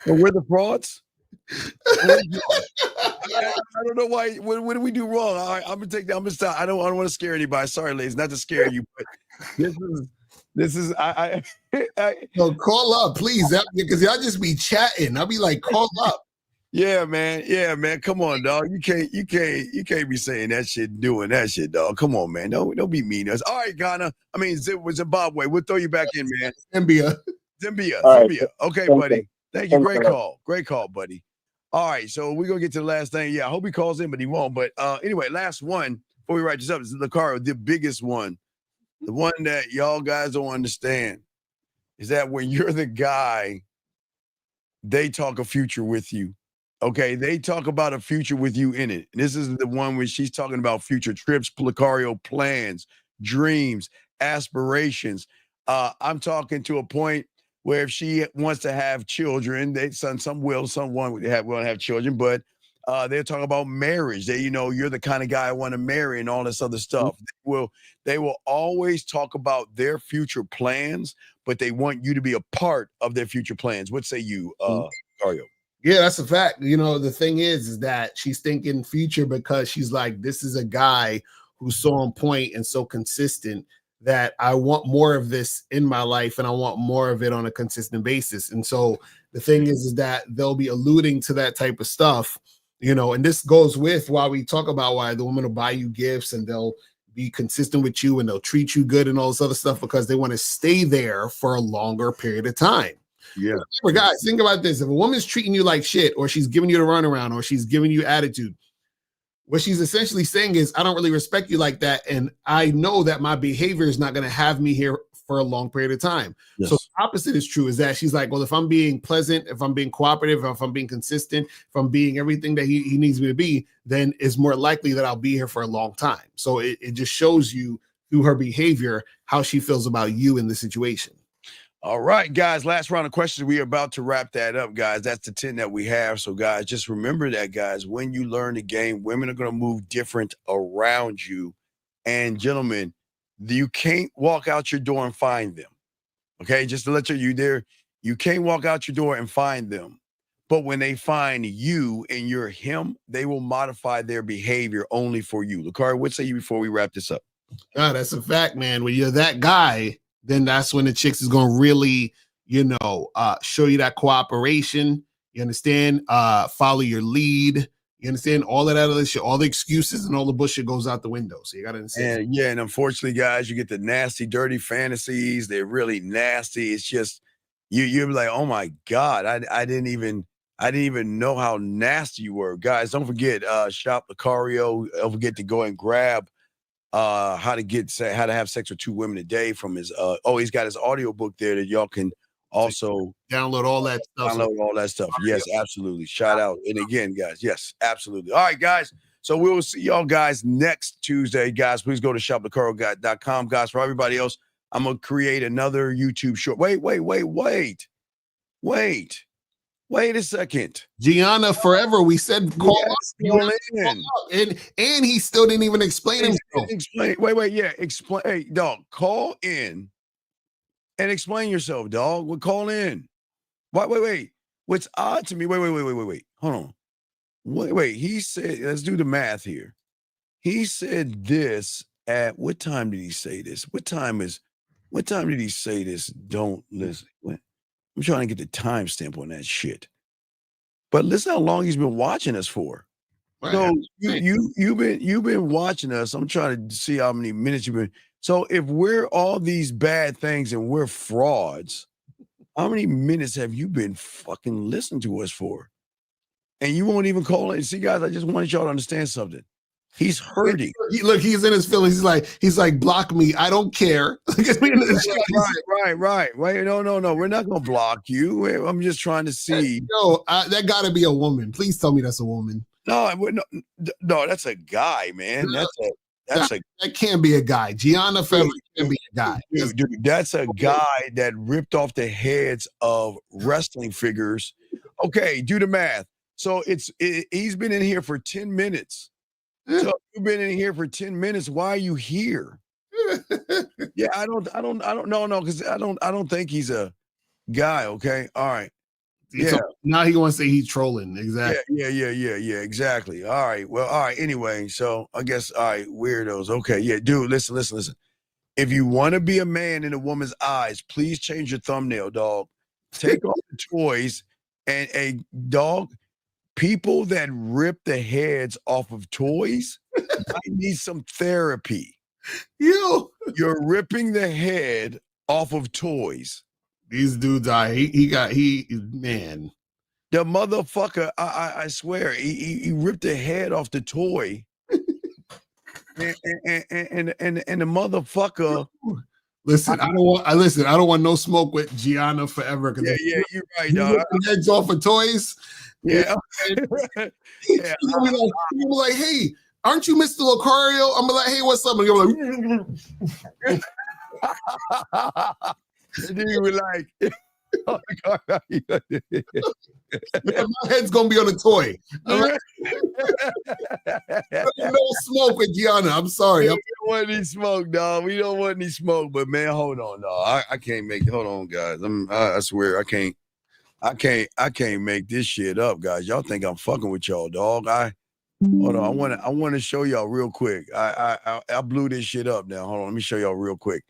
Well, we're the frauds. I don't know why. What did we do wrong? I'm gonna take that. I'm gonna stop. I don't want to scare anybody. Sorry, ladies, not to scare you, but this is. No, call up, please, because y'all just be chatting. I'll be like, call up. Yeah, man. Come on, dog. You can't be saying that shit, doing that shit, dog. Come on, man. Don't be mean to us. All right, Ghana. I mean, Zimbabwe. We'll throw you back in, man. Zambia. Right. Okay, Thank buddy. you. Thank you. Thank Great call, buddy. All right, so we're gonna get to the last thing. Yeah, I hope he calls in, but he won't. But anyway, last one before we write this up is Lucario, the biggest one, the one that y'all guys don't understand is that when you're the guy, they talk a future with you. Okay, they talk about a future with you in it. And this is the one where she's talking about future trips, Lucario, plans, dreams, aspirations. I'm talking to a point where if she wants to have children, some will, some won't have children, but they're talking about marriage. You're the kind of guy I want to marry and all this other stuff. They will always talk about their future plans, but they want you to be a part of their future plans. What say you, Lucario? Yeah, that's a fact. The thing is that she's thinking future because she's like, this is a guy who's so on point and so consistent that I want more of this in my life and I want more of it on a consistent basis. And so the thing is that they'll be alluding to that type of stuff, and this goes with why we talk about why the woman will buy you gifts and they'll be consistent with you and they'll treat you good and all this other stuff because they want to stay there for a longer period of time. Yeah. Remember, guys, think about this. If a woman's treating you like shit or she's giving you the runaround or she's giving you attitude, what she's essentially saying is, I don't really respect you like that. And I know that my behavior is not going to have me here for a long period of time. Yes. So the opposite is true, is that she's like, well, if I'm being pleasant, if I'm being cooperative, if I'm being consistent, if I'm being everything that he needs me to be, then it's more likely that I'll be here for a long time. So it just shows you through her behavior how she feels about you in the situation. All right, guys, last round of questions. We are about to wrap that up, guys. That's the 10 that we have. So, guys, just remember that, guys, when you learn the game, women are going to move different around you. And, gentlemen, you can't walk out your door and find them. Okay, just to let you there, you can't walk out your door and find them. But when they find you and you're him, they will modify their behavior only for you. Lucario, what say you before we wrap this up? That's a fact, man. When you're that guy, then that's when the chicks is going to really, show you that cooperation. You understand? Follow your lead. You understand? All of that other shit, all the excuses and all the bullshit goes out the window. So you got to understand. And unfortunately, guys, you get the nasty, dirty fantasies. They're really nasty. It's just, you're like, oh my God, I didn't even know how nasty you were. Guys, don't forget, Shop Lucario. Don't forget to go and grab how to have sex with 2 women a day from his he's got his audio book there that y'all can also download all that stuff. Yes, absolutely. Shout out. And again, guys, yes, absolutely. All right, guys. So we will see y'all guys next Tuesday. Guys, please go to shoplucario.com. Guys, for everybody else, I'm gonna create another YouTube short. Wait a second. Gianna Forever, we said call in. And he still didn't even explain himself. Explain. Hey, dog, call in and explain yourself, dog. We'll call in. Wait. What's odd to me? Wait. Hold on. Wait. He said, let's do the math here. He said this at what time did he say this? What time did he say this? Don't listen. I'm trying to get the timestamp on that shit. But listen how long he's been watching us for. Right. So you've been watching us. I'm trying to see how many minutes you've been. So if we're all these bad things and we're frauds, How many minutes have you been fucking listening to us for? And you won't even call it. See, guys, I just wanted y'all to understand something. He's hurting. Look, he's in his feelings. He's like, block me. I don't care. Right. No. We're not gonna block you. I'm just trying to see. No, that gotta be a woman. Please tell me that's a woman. No, that's a guy, man. That can't be a guy. Gianna Feather can't be a guy. Dude, that's a guy that ripped off the heads of wrestling figures. Okay, do the math. So he's been in here for 10 minutes. So you've been in here for 10 minutes. Why are you here? Yeah, I don't know, because I don't think he's a guy. Okay, all right. Yeah. So now he wants to say he's trolling. Exactly. Yeah. Exactly. All right. Well, all right. Anyway, so I guess all right, weirdos. Okay, yeah, dude. Listen. If you want to be a man in a woman's eyes, please change your thumbnail, dog. Take off the toys and a dog. People that rip the heads off of toys might need some therapy. You're ripping the head off of toys. These dudes are man. The motherfucker, I swear, he ripped the head off the toy. and the motherfucker. Listen, I don't want no smoke with Gianna forever. Yeah, you're right, dog. Heads off of toys. Yeah. He'll be like, hey, aren't you Mr. Lucario? I'm like, hey, what's up? And you're like, and then you were like, oh God. My head's gonna be on a toy. Like, no smoke with Gianna. I'm sorry. We don't want any smoke, dog. We don't want any smoke. But man, hold on, dog. I can't make it. Hold on, guys. I swear I can't make this shit up, guys. Y'all think I'm fucking with y'all, dog. Hold on. I want to show y'all real quick. I blew this shit up now. Hold on. Let me show y'all real quick.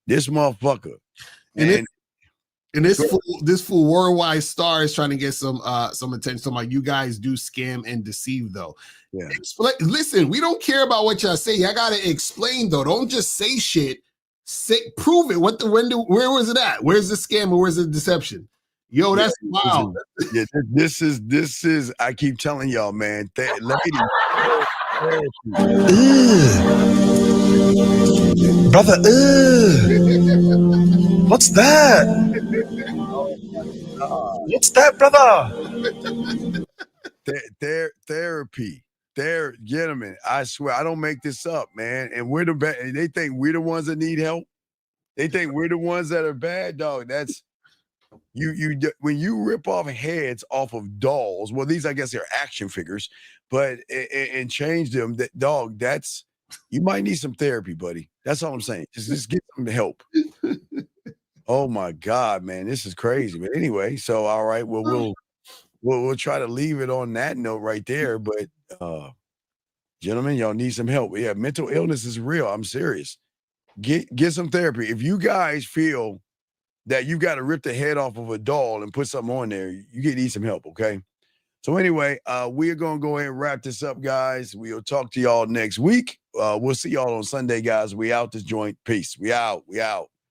This motherfucker. And this fool worldwide star is trying to get some attention. So like, you guys do scam and deceive though. Yeah. Listen, we don't care about what y'all say. I gotta explain though. Don't just say shit. Prove it. Where was it at? Where's the scam and where's the deception? Yo, that's wild. Yeah, this is. I keep telling y'all, man. Lady, brother, what's that? What's that, brother? Therapy. Gentlemen, I swear, I don't make this up, man. And we're they think we're the ones that need help. They think we're the ones that are bad, dog. That's you when you rip off heads off of dolls. Well, these I guess they're action figures, but and change them. Dog, that's you might need some therapy, buddy. That's all I'm saying. Just get some help. Oh my God, man, this is crazy. But anyway, so all right, well, we'll try to leave it on that note right there. But gentlemen, y'all need some help. Yeah, mental illness is real. I'm serious. Get some therapy. If you guys feel that you got to rip the head off of a doll and put something on there, you need some help, okay? So anyway, we are going to go ahead and wrap this up, guys. We'll talk to y'all next week. We'll see y'all on Sunday, guys. We out this joint. Peace. We out.